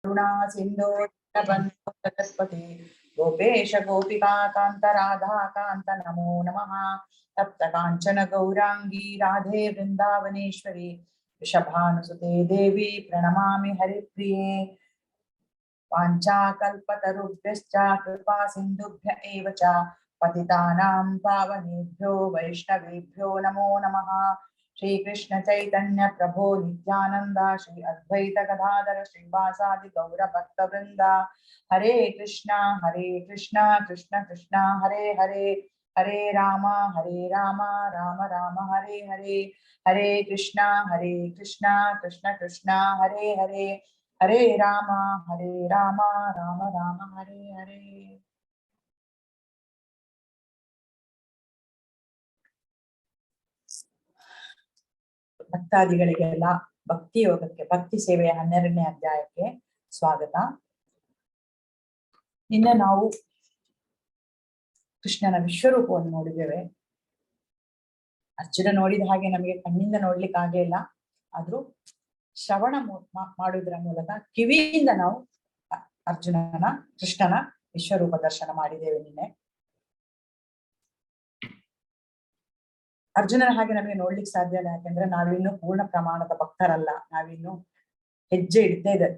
करुणा सिंधो बंधुपते गोपेश गोपिका कांत राधा कांत नमो नमः। तप्त कांचन गौरांगी राधे वृंदावनेश्वरी वृषभानुसुते देवी प्रणमामि हरिप्रिये। वाञ्छाकल्पतरुभ्यश्च कृपा सिन्धुभ्य एव च पतितानां पावनेभ्यो वैष्णवेभ्यो नमो नमः। श्री कृष्ण चैतन्य प्रभो नित्यानंद श्री अद्वैत गदाधर श्रीवासादि गौर भक्त वृंदा। हरे कृष्णा कृष्ण कृष्ण हरे हरे हरे राम राम राम हरे हरे। हरे कृष्णा कृष्ण कृष्ण हरे हरे हरे राम राम राम हरे हरे। ಭಕ್ತಾದಿಗಳಿಗೆಲ್ಲ ಭಕ್ತಿ ಯೋಗಕ್ಕೆ ಭಕ್ತಿ ಸೇವೆಯ 12ನೇ ಅಧ್ಯಾಯಕ್ಕೆ ಸ್ವಾಗತ. ನಿನ್ನೆ ನಾವು ಕೃಷ್ಣನ ವಿಶ್ವರೂಪವನ್ನು ನೋಡಿದ್ದೇವೆ. ಅರ್ಜುನ ನೋಡಿದ ಹಾಗೆ ನಮಗೆ ಕಣ್ಣಿಂದ ನೋಡ್ಲಿಕ್ಕೆ ಆಗೇ ಇಲ್ಲ, ಆದ್ರೂ ಶ್ರವಣ ಮಾಡುವುದರ ಮೂಲಕ ಕಿವಿಯಿಂದ ನಾವು ಕೃಷ್ಣನ ವಿಶ್ವರೂಪ ದರ್ಶನ ಮಾಡಿದ್ದೇವೆ ನಿನ್ನೆ. ಅರ್ಜುನನ ಹಾಗೆ ನಮಗೆ ನೋಡ್ಲಿಕ್ಕೆ ಸಾಧ್ಯ ಇಲ್ಲ, ಯಾಕೆಂದ್ರೆ ನಾವಿನ್ನು ಪೂರ್ಣ ಪ್ರಮಾಣದ ಭಕ್ತರಲ್ಲ. ನಾವಿನ್ನು ಹೆಜ್ಜೆ ಇಡ್ತಾ ಇದ್ದೇವೆ,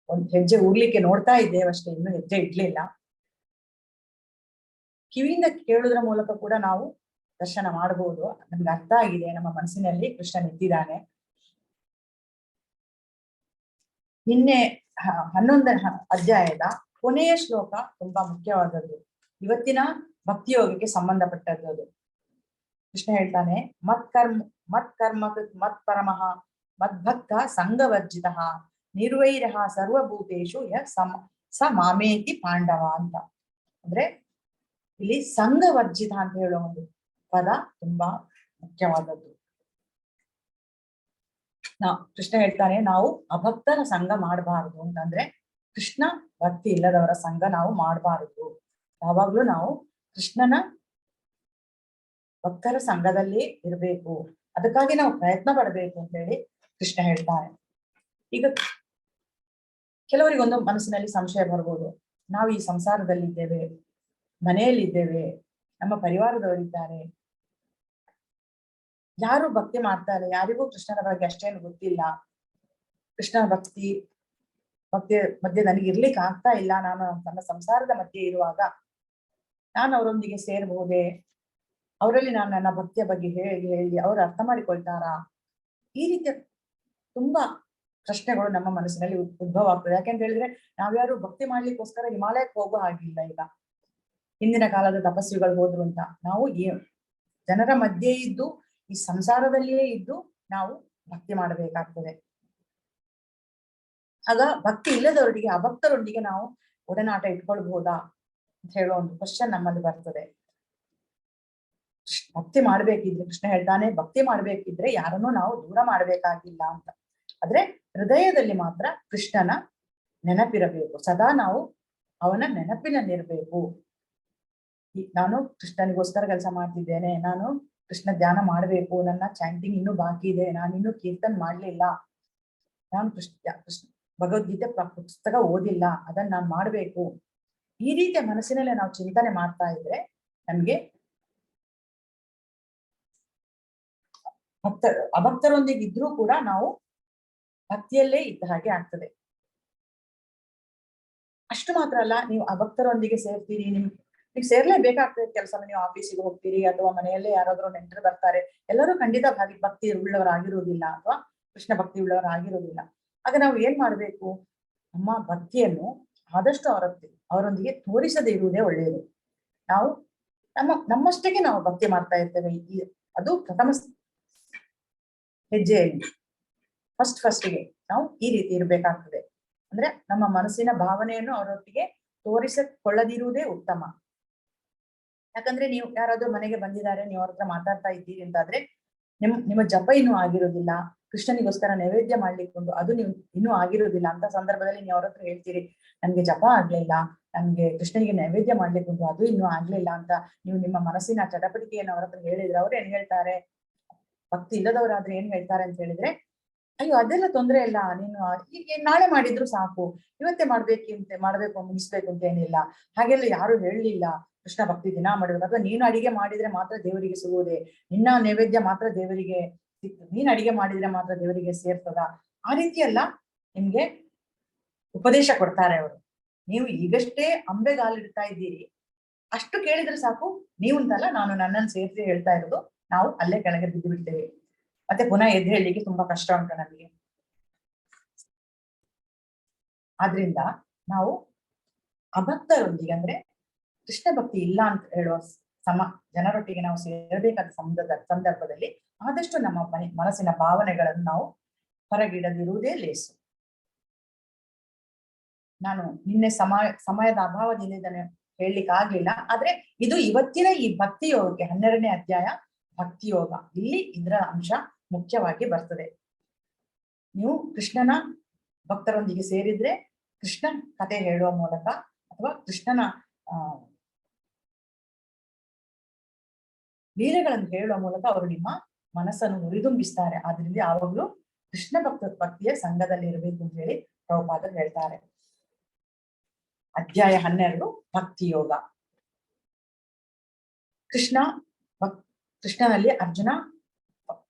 ಒಂದ್ ಹೆಜ್ಜೆ ಊರ್ಲಿಕ್ಕೆ ನೋಡ್ತಾ ಇದ್ದೇವೆ ಅಷ್ಟೇ, ಇನ್ನು ಹೆಜ್ಜೆ ಇಡ್ಲಿಲ್ಲ. ಕಿವಿಯಿಂದ ಕೇಳುವುದರ ಮೂಲಕ ಕೂಡ ನಾವು ದರ್ಶನ ಮಾಡಬಹುದು. ನಮ್ಗೆ ಅರ್ಥ ಆಗಿದೆ, ನಮ್ಮ ಮನಸ್ಸಿನಲ್ಲಿ ಕೃಷ್ಣ ನಿಂತಿದ್ದಾನೆ. ನಿನ್ನೆ 11ನೇ ಅಧ್ಯಾಯದ ಕೊನೆಯ ಶ್ಲೋಕ ತುಂಬಾ ಮುಖ್ಯವಾದದ್ದು, ಇವತ್ತಿನ ಭಕ್ತಿಯೋಗಕ್ಕೆ ಸಂಬಂಧಪಟ್ಟದ್ದು. ಅದು ಕೃಷ್ಣ ಹೇಳ್ತಾನೆ, ಮತ್ಕರ್ಮ ಮತ್ಪರಮಃ ಮದ್ಭಕ್ತ ಸಂಘವರ್ಜಿತ ನಿರ್ವೈರಃ ಸರ್ವಭೂತೇಶು ಸ ಮಾಮೇತಿ ಪಾಂಡವ ಅಂತ. ಅಂದ್ರೆ ಇಲ್ಲಿ ಸಂಘವರ್ಜಿತ ಅಂತ ಹೇಳೋ ಒಂದು ಪದ ತುಂಬಾ ಮುಖ್ಯವಾದದ್ದು. ಕೃಷ್ಣ ಹೇಳ್ತಾನೆ, ನಾವು ಅಭಕ್ತರ ಸಂಘ ಮಾಡಬಾರದು ಅಂತಂದ್ರೆ ಕೃಷ್ಣ ಭಕ್ತಿ ಇಲ್ಲದವರ ಸಂಘ ನಾವು ಮಾಡಬಾರದು. ಯಾವಾಗ್ಲೂ ನಾವು ಕೃಷ್ಣನ ಭಕ್ತರ ಸಂಘದಲ್ಲಿ ಇರಬೇಕು, ಅದಕ್ಕಾಗಿ ನಾವು ಪ್ರಯತ್ನ ಪಡಬೇಕು ಅಂತ ಹೇಳಿ ಕೃಷ್ಣ ಹೇಳ್ತಾನೆ. ಈಗ ಕೆಲವರಿಗೊಂದು ಮನಸ್ಸಿನಲ್ಲಿ ಸಂಶಯ ಬರ್ಬೋದು, ನಾವು ಈ ಸಂಸಾರದಲ್ಲಿ ಇದ್ದೇವೆ, ಮನೆಯಲ್ಲಿದ್ದೇವೆ, ನಮ್ಮ ಪರಿವಾರದವರಿದ್ದಾರೆ, ಯಾರು ಭಕ್ತಿ ಮಾಡ್ತಾರೆ, ಯಾರಿಗೂ ಕೃಷ್ಣನ ಬಗ್ಗೆ ಅಷ್ಟೇನು ಗೊತ್ತಿಲ್ಲ, ಕೃಷ್ಣನ ಭಕ್ತಿ ಮಧ್ಯೆ ನನಗೆ ಇರ್ಲಿಕ್ಕೆ ಆಗ್ತಾ ಇಲ್ಲ, ನಾನು ನನ್ನ ಸಂಸಾರದ ಮಧ್ಯೆ ಇರುವಾಗ ನಾನು ಅವರೊಂದಿಗೆ ಸೇರಬಹುದೇ, ಅವರಲ್ಲಿ ನಾನು ನನ್ನ ಭಕ್ತಿಯ ಬಗ್ಗೆ ಹೇಳಿ ಅವರು ಅರ್ಥ ಮಾಡಿಕೊಳ್ತಾರಾ, ಈ ರೀತಿಯ ತುಂಬಾ ಪ್ರಶ್ನೆಗಳು ನಮ್ಮ ಮನಸ್ಸಿನಲ್ಲಿ ಉದ್ಭವ ಆಗ್ತದೆ. ಯಾಕೆಂತ ಹೇಳಿದ್ರೆ ನಾವ್ಯಾರು ಭಕ್ತಿ ಮಾಡ್ಲಿಕ್ಕೋಸ್ಕರ ಹಿಮಾಲಯಕ್ಕೆ ಹೋಗೋ ಹಾಗಿಲ್ಲ. ಈಗ ಹಿಂದಿನ ಕಾಲದ ತಪಸ್ವಿಗಳು ಹೋದ್ರು ಅಂತ ನಾವು ಜನರ ಮಧ್ಯೆ ಇದ್ದು ಈ ಸಂಸಾರದಲ್ಲಿಯೇ ಇದ್ದು ನಾವು ಭಕ್ತಿ ಮಾಡಬೇಕಾಗ್ತದೆ. ಆಗ ಭಕ್ತಿ ಇಲ್ಲದವರೊಟ್ಟಿಗೆ ಅಭಕ್ತರೊಂದಿಗೆ ನಾವು ಒಡನಾಟ ಇಟ್ಕೊಳ್ಬಹುದಾ ಅಂತ ಹೇಳೋ ಒಂದು ಕ್ವಶನ್ ನಮ್ಮಲ್ಲಿ ಬರ್ತದೆ. ಭಕ್ತಿ ಮಾಡ್ಬೇಕಿದ್ರೆ ಕೃಷ್ಣ ಹೇಳ್ತಾನೆ, ಭಕ್ತಿ ಮಾಡ್ಬೇಕಿದ್ರೆ ಯಾರನ್ನೂ ನಾವು ದೂರ ಮಾಡ್ಬೇಕಾಗಿಲ್ಲ ಅಂತ. ಆದ್ರೆ ಹೃದಯದಲ್ಲಿ ಮಾತ್ರ ಕೃಷ್ಣನ ನೆನಪಿರಬೇಕು, ಸದಾ ನಾವು ಅವನ ನೆನಪಿನಲ್ಲಿರ್ಬೇಕು. ನಾನು ಕೃಷ್ಣನಿಗೋಸ್ಕರ ಕೆಲಸ ಮಾಡ್ತಿದ್ದೇನೆ, ನಾನು ಕೃಷ್ಣ ಧ್ಯಾನ ಮಾಡ್ಬೇಕು, ನನ್ನ ಚಾಂಟಿಂಗ್ ಇನ್ನೂ ಬಾಕಿ ಇದೆ, ನಾನಿನ್ನೂ ಕೀರ್ತನ್ ಮಾಡ್ಲಿಲ್ಲ, ನಾನು ಕೃಷ್ಣ ಭಗವದ್ಗೀತೆ ಪುಸ್ತಕ ಓದಿಲ್ಲ, ಅದನ್ನ ನಾನು ಮಾಡ್ಬೇಕು. ಈ ರೀತಿಯ ಮನಸ್ಸಿನಲ್ಲೇ ನಾವು ಚಿಂತನೆ ಮಾಡ್ತಾ ಇದ್ರೆ ನಮ್ಗೆ ಅಭಕ್ತರೊಂದಿಗೆ ಇದ್ರೂ ಕೂಡ ನಾವು ಭಕ್ತಿಯಲ್ಲೇ ಇದ್ದ ಹಾಗೆ ಆಗ್ತದೆ. ಅಷ್ಟು ಮಾತ್ರ ಅಲ್ಲ, ನೀವು ಅಭಕ್ತರೊಂದಿಗೆ ಸೇರ್ತೀರಿ, ನೀವು ಸೇರ್ಲೇಬೇಕಾಗ್ತದೆ. ಕೆಲಸ ನೀವು ಆಫೀಸಿಗೆ ಹೋಗ್ತೀರಿ ಅಥವಾ ಮನೆಯಲ್ಲೇ ಯಾರಾದ್ರೂ ನೆಂಟರು ಬರ್ತಾರೆ, ಎಲ್ಲರೂ ಖಂಡಿತ ಭಕ್ತಿ ಉಳ್ಳವರಾಗಿರುವುದಿಲ್ಲ ಅಥವಾ ಕೃಷ್ಣ ಭಕ್ತಿ ಉಳ್ಳವರಾಗಿರುವುದಿಲ್ಲ. ಆಗ ನಾವು ಏನ್ ಮಾಡ್ಬೇಕು, ನಮ್ಮ ಭಕ್ತಿಯನ್ನು ಆದಷ್ಟು ಅವರೊಂದಿಗೆ ತೋರಿಸದೇ ಇರುವುದೇ ಒಳ್ಳೆಯದು. ನಾವು ನಮ್ಮಷ್ಟಕ್ಕೆ ನಾವು ಭಕ್ತಿ ಮಾಡ್ತಾ ಇರ್ತೇವೆ, ಅದು ಪ್ರಥಮ ಹೆಜ್ಜೆಯಲ್ಲಿ ಫಸ್ಟಿಗೆ ನಾವು ಈ ರೀತಿ ಇರ್ಬೇಕಾಗ್ತದೆ. ಅಂದ್ರೆ ನಮ್ಮ ಮನಸ್ಸಿನ ಭಾವನೆಯನ್ನು ಅವರೊಟ್ಟಿಗೆ ತೋರಿಸಿಕೊಳ್ಳದಿರುವುದೇ ಉತ್ತಮ. ಯಾಕಂದ್ರೆ ನೀವು ಯಾರಾದ್ರೂ ಮನೆಗೆ ಬಂದಿದ್ದಾರೆ, ನೀವು ಅವ್ರ ಹತ್ರ ಮಾತಾಡ್ತಾ ಇದ್ದೀರಿ ಅಂತಾದ್ರೆ ನಿಮ್ಮ ಜಪ ಇನ್ನೂ ಆಗಿರೋದಿಲ್ಲ, ಕೃಷ್ಣನಿಗೋಸ್ಕರ ನೈವೇದ್ಯ ಮಾಡ್ಲಿಕ್ಕುಂಟು, ಅದು ನೀವು ಇನ್ನೂ ಆಗಿರೋದಿಲ್ಲ ಅಂತ ಸಂದರ್ಭದಲ್ಲಿ ನೀವು ಅವ್ರ ಹತ್ರ ಹೇಳ್ತೀರಿ, ನನ್ಗೆ ಜಪ ಆಗ್ಲಿಲ್ಲ, ನನ್ಗೆ ಕೃಷ್ಣನಿಗೆ ನೈವೇದ್ಯ ಮಾಡ್ಲಿಕ್ಕುಂಟು, ಅದು ಇನ್ನೂ ಆಗ್ಲಿಲ್ಲ ಅಂತ ನೀವು ನಿಮ್ಮ ಮನಸ್ಸಿನ ಚಟಪಟಿಕೆಯನ್ನು ಅವ್ರ ಹತ್ರ ಹೇಳಿದ್ರೆ ಅವ್ರು ಏನ್ ಹೇಳ್ತಾರೆ, ಭಕ್ತಿ ಇಲ್ಲದವರಾದ್ರೆ ಏನ್ ಹೇಳ್ತಾರೆ ಅಂತ ಹೇಳಿದ್ರೆ, ಅಯ್ಯೋ ಅದೆಲ್ಲ ತೊಂದ್ರೆ ಇಲ್ಲ, ನೀನು ಈಗ ನಾಳೆ ಮಾಡಿದ್ರು ಸಾಕು, ಇವತ್ತೇ ಮಾಡ್ಬೇಕು ಮುಗಿಸ್ಬೇಕು ಅಂತ ಏನಿಲ್ಲ, ಹಾಗೆಲ್ಲ ಯಾರು ಹೇಳಲಿಲ್ಲ. ಕೃಷ್ಣ ಭಕ್ತಿ ದಿನ ಮಾಡಬೇಕು ಅಥವಾ ನೀನು ಅಡಿಗೆ ಮಾಡಿದ್ರೆ ಮಾತ್ರ ದೇವರಿಗೆ ಸಿಗುವುದೇ, ನಿನ್ನ ನೈವೇದ್ಯ ಮಾತ್ರ ದೇವರಿಗೆ ಸಿಗ್ತದೆ, ನೀನ್ ಅಡಿಗೆ ಮಾಡಿದ್ರೆ ಮಾತ್ರ ದೇವರಿಗೆ ಸೇರ್ತದ, ಆ ರೀತಿ ಎಲ್ಲ ನಿಮ್ಗೆ ಉಪದೇಶ ಕೊಡ್ತಾರೆ ಅವರು. ನೀವು ಈಗಷ್ಟೇ ಅಂಬೆಗಾಲಿಡ್ತಾ ಇದ್ದೀರಿ, ಅಷ್ಟು ಕೇಳಿದ್ರೆ ಸಾಕು, ನೀವು ಅಂತಲ್ಲ ನಾನು ನನ್ನನ್ನು ಸೇರಿಸಿ ಹೇಳ್ತಾ ಇರೋದು, ನಾವು ಅಲ್ಲೇ ಕೆಳಗೆ ಬಿದ್ದು ಬಿಡ್ತೇವೆ, ಮತ್ತೆ ಪುನಃ ಎದ್ದು ಹೇಳಲಿಕ್ಕೆ ತುಂಬಾ ಕಷ್ಟ ಉಂಟು ನಮಗೆ. ಆದ್ರಿಂದ ನಾವು ಅಭಕ್ತರೊಂದಿಗೆ ಅಂದ್ರೆ ಕೃಷ್ಣ ಭಕ್ತಿ ಇಲ್ಲ ಅಂತ ಹೇಳುವ ಜನರೊಟ್ಟಿಗೆ ನಾವು ಸೇರಬೇಕಾದ ಸಂದರ್ಭದಲ್ಲಿ ಆದಷ್ಟು ನಮ್ಮ ಮನಸ್ಸಿನ ಭಾವನೆಗಳನ್ನು ನಾವು ಹೊರಗಿಡದಿರುವುದೇ ಲೇಸು. ನಾನು ನಿನ್ನೆ ಸಮಯದ ಅಭಾವದಿಂದ ಇದನ್ನು ಹೇಳಲಿಕ್ಕೆ ಆಗ್ಲಿಲ್ಲ, ಆದ್ರೆ ಇದು ಇವತ್ತಿನ ಈ ಭಕ್ತಿ ಯೋಗಕ್ಕೆ 12ನೇ ಅಧ್ಯಾಯ ಭಕ್ತಿ ಯೋಗ, ಇಲ್ಲಿ ಇದರ ಅಂಶ ಮುಖ್ಯವಾಗಿ ಬರ್ತದೆ. ನೀವು ಕೃಷ್ಣನ ಭಕ್ತರೊಂದಿಗೆ ಸೇರಿದ್ರೆ ಕೃಷ್ಣ ಕಥೆ ಹೇಳುವ ಮೂಲಕ ಅಥವಾ ಕೃಷ್ಣನ ಲೀಲೆಗಳನ್ನು ಹೇಳುವ ಮೂಲಕ ಅವರು ನಿಮ್ಮ ಮನಸ್ಸನ್ನು ಹುರಿದುಂಬಿಸ್ತಾರೆ. ಆದ್ರಿಂದ ಯಾವಾಗಲೂ ಕೃಷ್ಣ ಭಕ್ತಿಯ ಸಂಘದಲ್ಲಿ ಇರಬೇಕು ಅಂತ ಹೇಳಿ ಪ್ರಭುಪಾದರು ಹೇಳ್ತಾರೆ. ಅಧ್ಯಾಯ 12 ಭಕ್ತಿ ಯೋಗ. ಕೃಷ್ಣನಲ್ಲಿ ಅರ್ಜುನ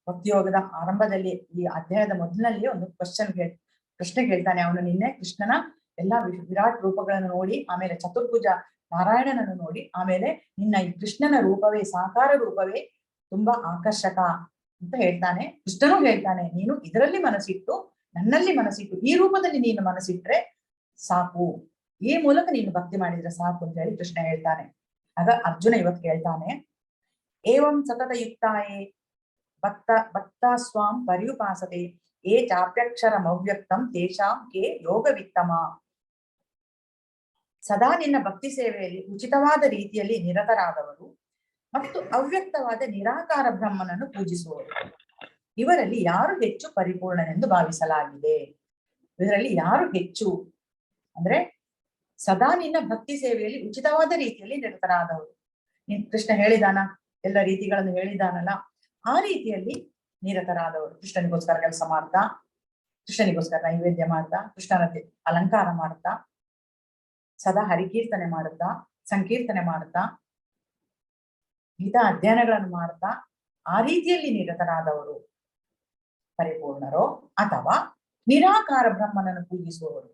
ಭಕ್ತಿಯೋಗದ ಆರಂಭದಲ್ಲಿ ಈ ಅಧ್ಯಾಯದ ಮೊದಲಿನಲ್ಲಿ ಒಂದು ಪ್ರಶ್ನೆ ಕೇಳ್ತಾನೆ. ಅವನು ನಿನ್ನೆ ಕೃಷ್ಣನ ಎಲ್ಲಾ ವಿರಾಟ್ ರೂಪಗಳನ್ನು ನೋಡಿ, ಆಮೇಲೆ ಚತುರ್ಭುಜ ನಾರಾಯಣನನ್ನು ನೋಡಿ, ಆಮೇಲೆ ನಿನ್ನ ಈ ಕೃಷ್ಣನ ರೂಪವೇ, ಸಾಕಾರ ರೂಪವೇ ತುಂಬಾ ಆಕರ್ಷಕ ಅಂತ ಹೇಳ್ತಾನೆ. ಕೃಷ್ಣನು ಹೇಳ್ತಾನೆ, ನೀನು ಇದರಲ್ಲಿ ಮನಸ್ಸಿಟ್ಟು, ನನ್ನಲ್ಲಿ ಮನಸ್ಸಿಟ್ಟು, ಈ ರೂಪದಲ್ಲಿ ನೀನು ಮನಸ್ಸಿಟ್ರೆ ಸಾಕು, ಈ ಮೂಲಕ ನೀನು ಭಕ್ತಿ ಮಾಡಿದ್ರೆ ಸಾಕು ಅಂತ ಹೇಳಿ ಕೃಷ್ಣ ಹೇಳ್ತಾನೆ. ಆಗ ಅರ್ಜುನ ಇವತ್ತು ಕೇಳ್ತಾನೆ, ಏವಂ ಸತತ ಯುಕ್ತಾಯೇ ಭಕ್ತ ಸ್ವಾಂ ಪರ್ಯುಪಾಸತೆ ಏ ಚಾಪ್ಯಕ್ಷರಮವ್ಯಕ್ತಂ ತೇಷಾಂ ಕೇ ಯೋಗವಿತ್ತಮ. ಸದಾ ನಿನ್ನ ಭಕ್ತಿ ಸೇವೆಯಲ್ಲಿ ಉಚಿತವಾದ ರೀತಿಯಲ್ಲಿ ನಿರತರಾದವರು ಮತ್ತು ಅವ್ಯಕ್ತವಾದ ನಿರಾಕಾರ ಬ್ರಹ್ಮನನ್ನು ಪೂಜಿಸುವವರು, ಇವರಲ್ಲಿ ಯಾರು ಹೆಚ್ಚು ಪರಿಪೂರ್ಣನೆಂದು ಭಾವಿಸಲಾಗಿದೆ. ಇದರಲ್ಲಿ ಯಾರು ಹೆಚ್ಚು ಅಂದ್ರೆ ಸದಾ ನಿನ್ನ ಭಕ್ತಿ ಸೇವೆಯಲ್ಲಿ ಉಚಿತವಾದ ರೀತಿಯಲ್ಲಿ ನಿರತರಾದವರು. ಕೃಷ್ಣ ಹೇಳಿದಾನ, ಎಲ್ಲ ರೀತಿಗಳನ್ನು ಹೇಳಿದಾನಲ್ಲ, ಆ ರೀತಿಯಲ್ಲಿ ನಿರತರಾದವರು, ಕೃಷ್ಣನಿಗೋಸ್ಕರ ಕೆಲಸ ಮಾಡ್ತಾ, ಕೃಷ್ಣನಿಗೋಸ್ಕರ ನೈವೇದ್ಯ ಮಾಡ್ತಾ, ಕೃಷ್ಣನ ಅಲಂಕಾರ ಮಾಡ್ತಾ, ಸದಾ ಹರಿಕೀರ್ತನೆ ಮಾಡುತ್ತಾ, ಸಂಕೀರ್ತನೆ ಮಾಡುತ್ತಾ, ಗೀತಾ ಅಧ್ಯಯನಗಳನ್ನು ಮಾಡ್ತಾ, ಆ ರೀತಿಯಲ್ಲಿ ನಿರತರಾದವರು ಪರಿಪೂರ್ಣರೋ ಅಥವಾ ನಿರಾಕಾರ ಬ್ರಹ್ಮನನ್ನು ಪೂಜಿಸುವವರು.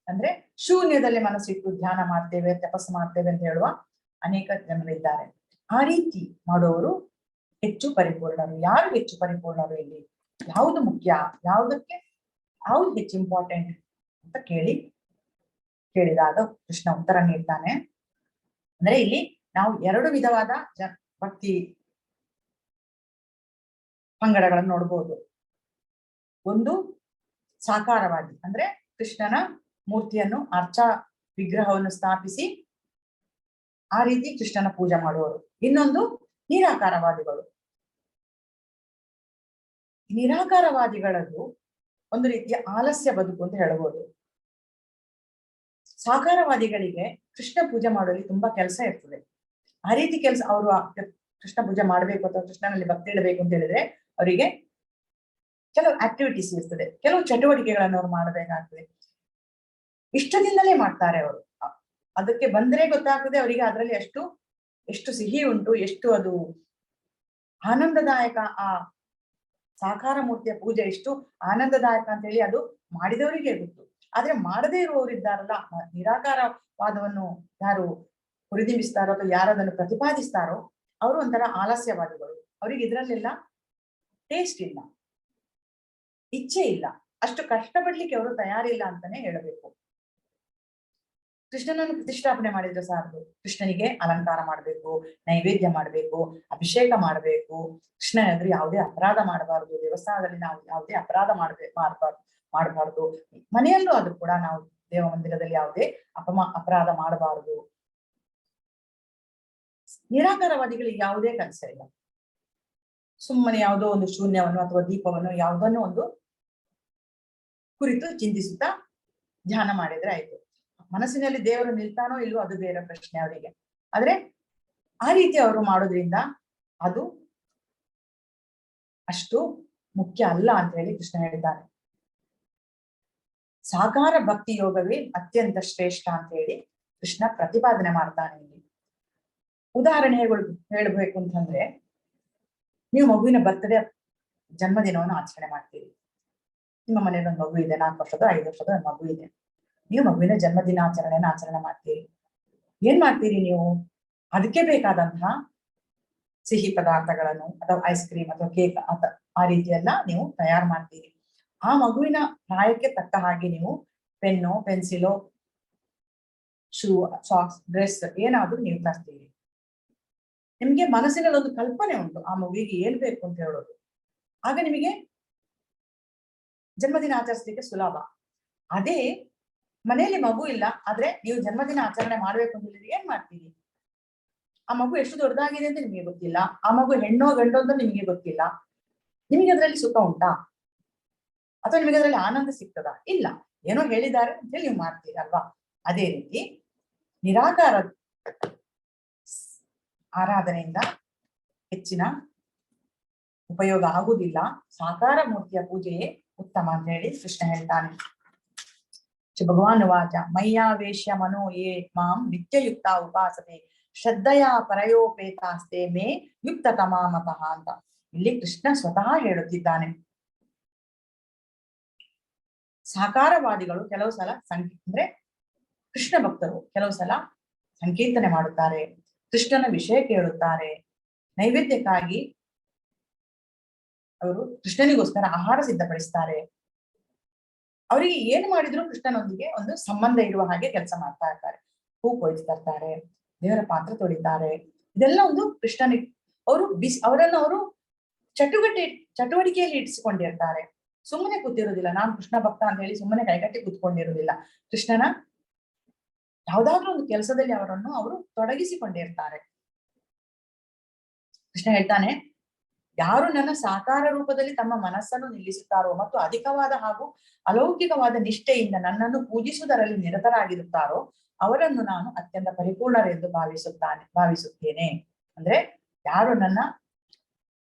ಅಂದ್ರೆ ಶೂನ್ಯದಲ್ಲಿ ಮನಸ್ಸಿಟ್ಟು ಧ್ಯಾನ ಮಾಡ್ತೇವೆ, ತಪಸ್ಸು ಮಾಡ್ತೇವೆ ಅಂತ ಹೇಳುವ ಅನೇಕ ಜನರಿದ್ದಾರೆ. ಆ ರೀತಿ ಮಾಡುವವರು ಹೆಚ್ಚು ಪರಿಪೂರ್ಣರು. ಯಾರು ಹೆಚ್ಚು ಪರಿಪೂರ್ಣರು? ಇಲ್ಲಿ ಯಾವುದು ಮುಖ್ಯ, ಯಾವುದು ಹೆಚ್ಚು ಇಂಪಾರ್ಟೆಂಟ್ ಅಂತ ಕೇಳಿದಾಗ ಕೃಷ್ಣ ಉತ್ತರ ನೀಡ್ತಾನೆ. ಅಂದ್ರೆ ಇಲ್ಲಿ ನಾವು 2 ವಿಧವಾದ ಭಕ್ತಿ ಪಂಗಡಗಳನ್ನು ನೋಡ್ಬೋದು. ಒಂದು ಸಾಕಾರವಾದಿ, ಅಂದ್ರೆ ಕೃಷ್ಣನ ಮೂರ್ತಿಯನ್ನು ವಿಗ್ರಹವನ್ನು ಸ್ಥಾಪಿಸಿ ಆ ರೀತಿ ಕೃಷ್ಣನ ಪೂಜೆ ಮಾಡುವವರು. ಇನ್ನೊಂದು ನಿರಾಕಾರವಾದಿಗಳು. ನಿರಾಕಾರವಾದಿಗಳದ್ದು ಒಂದು ರೀತಿಯ ಆಲಸ್ಯ ಬದುಕು ಅಂತ ಹೇಳ್ಬೋದು. ಸಾಕಾರವಾದಿಗಳಿಗೆ ಕೃಷ್ಣ ಪೂಜೆ ಮಾಡುವಲ್ಲಿ ತುಂಬಾ ಕೆಲಸ ಇರ್ತದೆ. ಆ ರೀತಿ ಕೆಲಸ ಅವರು ಕೃಷ್ಣ ಪೂಜೆ ಮಾಡ್ಬೇಕು ಅಥವಾ ಕೃಷ್ಣನಲ್ಲಿ ಭಕ್ತಿ ಇಡಬೇಕು ಅಂತ ಹೇಳಿದ್ರೆ ಅವರಿಗೆ ಕೆಲವು ಆಕ್ಟಿವಿಟೀಸ್ ಇರ್ತದೆ, ಕೆಲವು ಚಟುವಟಿಕೆಗಳನ್ನು ಅವ್ರು ಮಾಡಬೇಕಾಗ್ತದೆ. ಇಷ್ಟದಿಂದಲೇ ಮಾಡ್ತಾರೆ ಅವರು. ಅದಕ್ಕೆ ಬಂದ್ರೆ ಗೊತ್ತಾಗ್ತದೆ ಅವರಿಗೆ ಅದರಲ್ಲಿ ಎಷ್ಟು ಸಿಹಿ ಉಂಟು, ಎಷ್ಟು ಅದು ಆನಂದದಾಯಕ. ಆ ಸಾಕಾರ ಮೂರ್ತಿಯ ಪೂಜೆ ಎಷ್ಟು ಆನಂದದಾಯಕ ಅಂತ ಹೇಳಿ ಅದು ಮಾಡಿದವರಿಗೆ ಗೊತ್ತು. ಆದ್ರೆ ಮಾಡದೇ ಇರುವವರಿದ್ದಾರಲ್ಲ, ನಿರಾಕಾರವಾದವನ್ನು ಯಾರು ಹುರಿದುಂಬಿಸ್ತಾರೋ ಅಥವಾ ಯಾರದನ್ನು ಪ್ರತಿಪಾದಿಸ್ತಾರೋ ಅವರು ಒಂಥರ ಆಲಸ್ಯವಾದಿಗಳು. ಅವ್ರಿಗೆ ಇದ್ರಲ್ಲೆಲ್ಲ ಟೇಸ್ಟ್ ಇಲ್ಲ, ಇಚ್ಛೆ ಇಲ್ಲ, ಅಷ್ಟು ಕಷ್ಟಪಡ್ಲಿಕ್ಕೆ ಅವರು ತಯಾರಿಲ್ಲ ಅಂತಾನೆ ಹೇಳಬೇಕು. ಕೃಷ್ಣನನ್ನು ಪ್ರತಿಷ್ಠಾಪನೆ ಮಾಡಿದ್ರೆ ಸಾಕು, ಕೃಷ್ಣನಿಗೆ ಅಲಂಕಾರ ಮಾಡ್ಬೇಕು, ನೈವೇದ್ಯ ಮಾಡ್ಬೇಕು, ಅಭಿಷೇಕ ಮಾಡ್ಬೇಕು, ಕೃಷ್ಣ ಎದುರು ಯಾವುದೇ ಅಪರಾಧ ಮಾಡಬಾರ್ದು, ದೇವಸ್ಥಾನದಲ್ಲಿ ನಾವು ಯಾವುದೇ ಅಪರಾಧ ಮಾಡಬಾರ್ದು, ಮನೆಯಲ್ಲೂ ಅದು ಕೂಡ ನಾವು ದೇವ ಮಂದಿರದಲ್ಲಿ ಯಾವುದೇ ಅಪರಾಧ ಮಾಡಬಾರದು. ನಿರಾಕಾರವಾದಿಗಳಿಗೆ ಯಾವುದೇ ಕೆಲಸ ಇಲ್ಲ. ಸುಮ್ಮನೆ ಯಾವುದೋ ಒಂದು ಶೂನ್ಯವನ್ನು ಅಥವಾ ದೀಪವನ್ನು ಯಾವುದನ್ನು ಒಂದು ಕುರಿತು ಚಿಂತಿಸುತ್ತಾ ಧ್ಯಾನ ಮಾಡಿದ್ರೆ ಆಯ್ತು. ಮನಸ್ಸಿನಲ್ಲಿ ದೇವರು ನಿಲ್ತಾನೋ ಇಲ್ವೋ ಅದು ಬೇರೆ ಪ್ರಶ್ನೆ ಅವರಿಗೆ. ಆದ್ರೆ ಆ ರೀತಿ ಅವರು ಮಾಡೋದ್ರಿಂದ ಅದು ಅಷ್ಟು ಮುಖ್ಯ ಅಲ್ಲ ಅಂತ ಹೇಳಿ ಕೃಷ್ಣ ಹೇಳಿದ್ದಾನೆ. ಸಾಕಾರ ಭಕ್ತಿ ಯೋಗವೇ ಅತ್ಯಂತ ಶ್ರೇಷ್ಠ ಅಂತ ಹೇಳಿ ಕೃಷ್ಣ ಪ್ರತಿಪಾದನೆ ಮಾಡ್ತಾನೆ ಇಲ್ಲಿ. ಉದಾಹರಣೆಗಳು ಹೇಳ್ಬೇಕು ಅಂತಂದ್ರೆ, ನೀವು ಮಗುವಿನ ಬರ್ತ್ಡೇ ಜನ್ಮದಿನವನ್ನು ಆಚರಣೆ ಮಾಡ್ತೀರಿ. ನಿಮ್ಮ ಮನೆಯಲ್ಲಿ ಒಂದು ಮಗು ಇದೆ, 4 ವರ್ಷದ 5 ವರ್ಷದ ಮಗು ಇದೆ. ನೀವು ಮಗುವಿನ ಜನ್ಮದಿನಾಚರಣೆಯನ್ನು ಆಚರಣೆ ಮಾಡ್ತೀರಿ. ಏನ್ ಮಾಡ್ತೀರಿ ನೀವು? ಅದಕ್ಕೆ ಬೇಕಾದಂತಹ ಸಿಹಿ ಪದಾರ್ಥಗಳನ್ನು ಅಥವಾ ಐಸ್ ಕ್ರೀಮ್ ಅಥವಾ ಕೇಕ್ ಅಥವಾ ಆ ರೀತಿ ಎಲ್ಲ ನೀವು ತಯಾರು ಮಾಡ್ತೀರಿ. ಆ ಮಗುವಿನ ಪ್ರಾಯಕ್ಕೆ ತಕ್ಕ ಹಾಗೆ ನೀವು pen, pencil, shoe, socks, dress ಏನಾದ್ರೂ ನೀವು ತರ್ತೀರಿ. ನಿಮ್ಗೆ ಮನಸ್ಸಿನಲ್ಲಿ ಒಂದು ಕಲ್ಪನೆ ಉಂಟು ಆ ಮಗುವಿಗೆ ಏನ್ ಬೇಕು ಅಂತ ಹೇಳೋದು. ಆಗ ನಿಮಗೆ ಜನ್ಮದಿನ ಆಚರಿಸಲಿಕ್ಕೆ ಸುಲಭ. ಅದೇ ಮನೆಯಲ್ಲಿ ಮಗು ಇಲ್ಲ ಆದ್ರೆ ನೀವು ಜನ್ಮದಿನ ಆಚರಣೆ ಮಾಡ್ಬೇಕು ಅಂತ ಹೇಳಿದ್ರೆ ಏನ್ ಮಾಡ್ತೀರಿ? ಆ ಮಗು ಎಷ್ಟು ದೊಡ್ಡದಾಗಿದೆ ಅಂತ ನಿಮಗೆ ಗೊತ್ತಿಲ್ಲ, ಆ ಮಗು ಹೆಣ್ಣೋ ಗಂಡೋ ಅಂತ ನಿಮಗೆ ಗೊತ್ತಿಲ್ಲ. ನಿಮಗೆ ಅದರಲ್ಲಿ ಸುಖ ಉಂಟಾ ಅಥವಾ ನಿಮಗೆ ಅದರಲ್ಲಿ ಆನಂದ ಸಿಗ್ತದಾ? ಇಲ್ಲ. ಏನೋ ಹೇಳಿದ್ದಾರೆ ಅಂತ ಹೇಳಿ ನೀವು ಮಾಡ್ತೀರಿ ಅಲ್ವಾ? ಅದೇ ರೀತಿ ನಿರಾಕಾರ ಆರಾಧನೆಯಿಂದ ಹೆಚ್ಚಿನ ಉಪಯೋಗ ಆಗುವುದಿಲ್ಲ. ಸಾಕಾರ ಮೂರ್ತಿಯ ಪೂಜೆಯೇ ಉತ್ತಮ ಅಂತ ಹೇಳಿ ಕೃಷ್ಣ ಹೇಳ್ತಾನೆ. ಭಗವಾನ್ ವಾಚ ಮಯ್ಯಾವೇಶ್ಯ ಮನೋ ಯೇ ಮಾಂ ನಿತ್ಯಯುಕ್ತ ಉಪಾಸತೆ ಶ್ರದ್ಧೆಯ ಪರಯೋಪೇತಾಸ್ತೆ ಮೇ ಯುಕ್ತ ತಮಾಮತಃ ಅಂತ ಇಲ್ಲಿ ಕೃಷ್ಣ ಸ್ವತಃ ಹೇಳುತ್ತಿದ್ದಾನೆ. ಸಾಕಾರವಾದಿಗಳು ಕೆಲವು ಸಲ ಅಂದ್ರೆ ಕೃಷ್ಣ ಭಕ್ತರು ಕೆಲವು ಸಲ ಸಂಕೀರ್ತನೆ ಮಾಡುತ್ತಾರೆ, ಕೃಷ್ಣನ ವಿಷಯ ಕೇಳುತ್ತಾರೆ, ನೈವೇದ್ಯಕ್ಕಾಗಿ ಅವರು ಕೃಷ್ಣನಿಗೋಸ್ಕರ ಆಹಾರ ಸಿದ್ಧಪಡಿಸ್ತಾರೆ. ಅವರಿಗೆ ಏನು ಮಾಡಿದ್ರು ಕೃಷ್ಣನೊಂದಿಗೆ ಒಂದು ಸಂಬಂಧ ಇರುವ ಹಾಗೆ ಕೆಲಸ ಮಾಡ್ತಾ ಇರ್ತಾರೆ. ಹೂ ಕೊಯ್ದು ತರ್ತಾರೆ, ದೇವರ ಪಾತ್ರ ತೊಳಿತಾರೆ. ಇದೆಲ್ಲ ಒಂದು ಕೃಷ್ಣನಿಗೆ ಅವರನ್ನು ಅವರು ಚಟುವಟಿಕೆಯಲ್ಲಿ ಇರಿಸಿಕೊಂಡಿರ್ತಾರೆ. ಸುಮ್ಮನೆ ಕೂತಿರುವುದಿಲ್ಲ. ನಾನು ಕೃಷ್ಣ ಭಕ್ತ ಅಂತ ಹೇಳಿ ಸುಮ್ಮನೆ ಕೈಗಟ್ಟಿ ಕೂತ್ಕೊಂಡಿರುವುದಿಲ್ಲ. ಕೃಷ್ಣನ ಯಾವುದಾದ್ರೂ ಒಂದು ಕೆಲಸದಲ್ಲಿ ಅವರನ್ನು ಅವರು ತೊಡಗಿಸಿಕೊಂಡಿರ್ತಾರೆ. ಕೃಷ್ಣ ಹೇಳ್ತಾನೆ, ಯಾರು ನನ್ನ ಸಾಕಾರ ರೂಪದಲ್ಲಿ ತಮ್ಮ ಮನಸ್ಸನ್ನು ನಿಲ್ಲಿಸುತ್ತಾರೋ ಮತ್ತು ಅಧಿಕವಾದ ಹಾಗೂ ಅಲೌಕಿಕವಾದ ನಿಷ್ಠೆಯಿಂದ ನನ್ನನ್ನು ಪೂಜಿಸುವುದರಲ್ಲಿ ನಿರತರಾಗಿರುತ್ತಾರೋ ಅವರನ್ನು ನಾನು ಅತ್ಯಂತ ಪರಿಪೂರ್ಣರೆಂದು ಭಾವಿಸುತ್ತೇನೆ. ಅಂದ್ರೆ ಯಾರು ನನ್ನ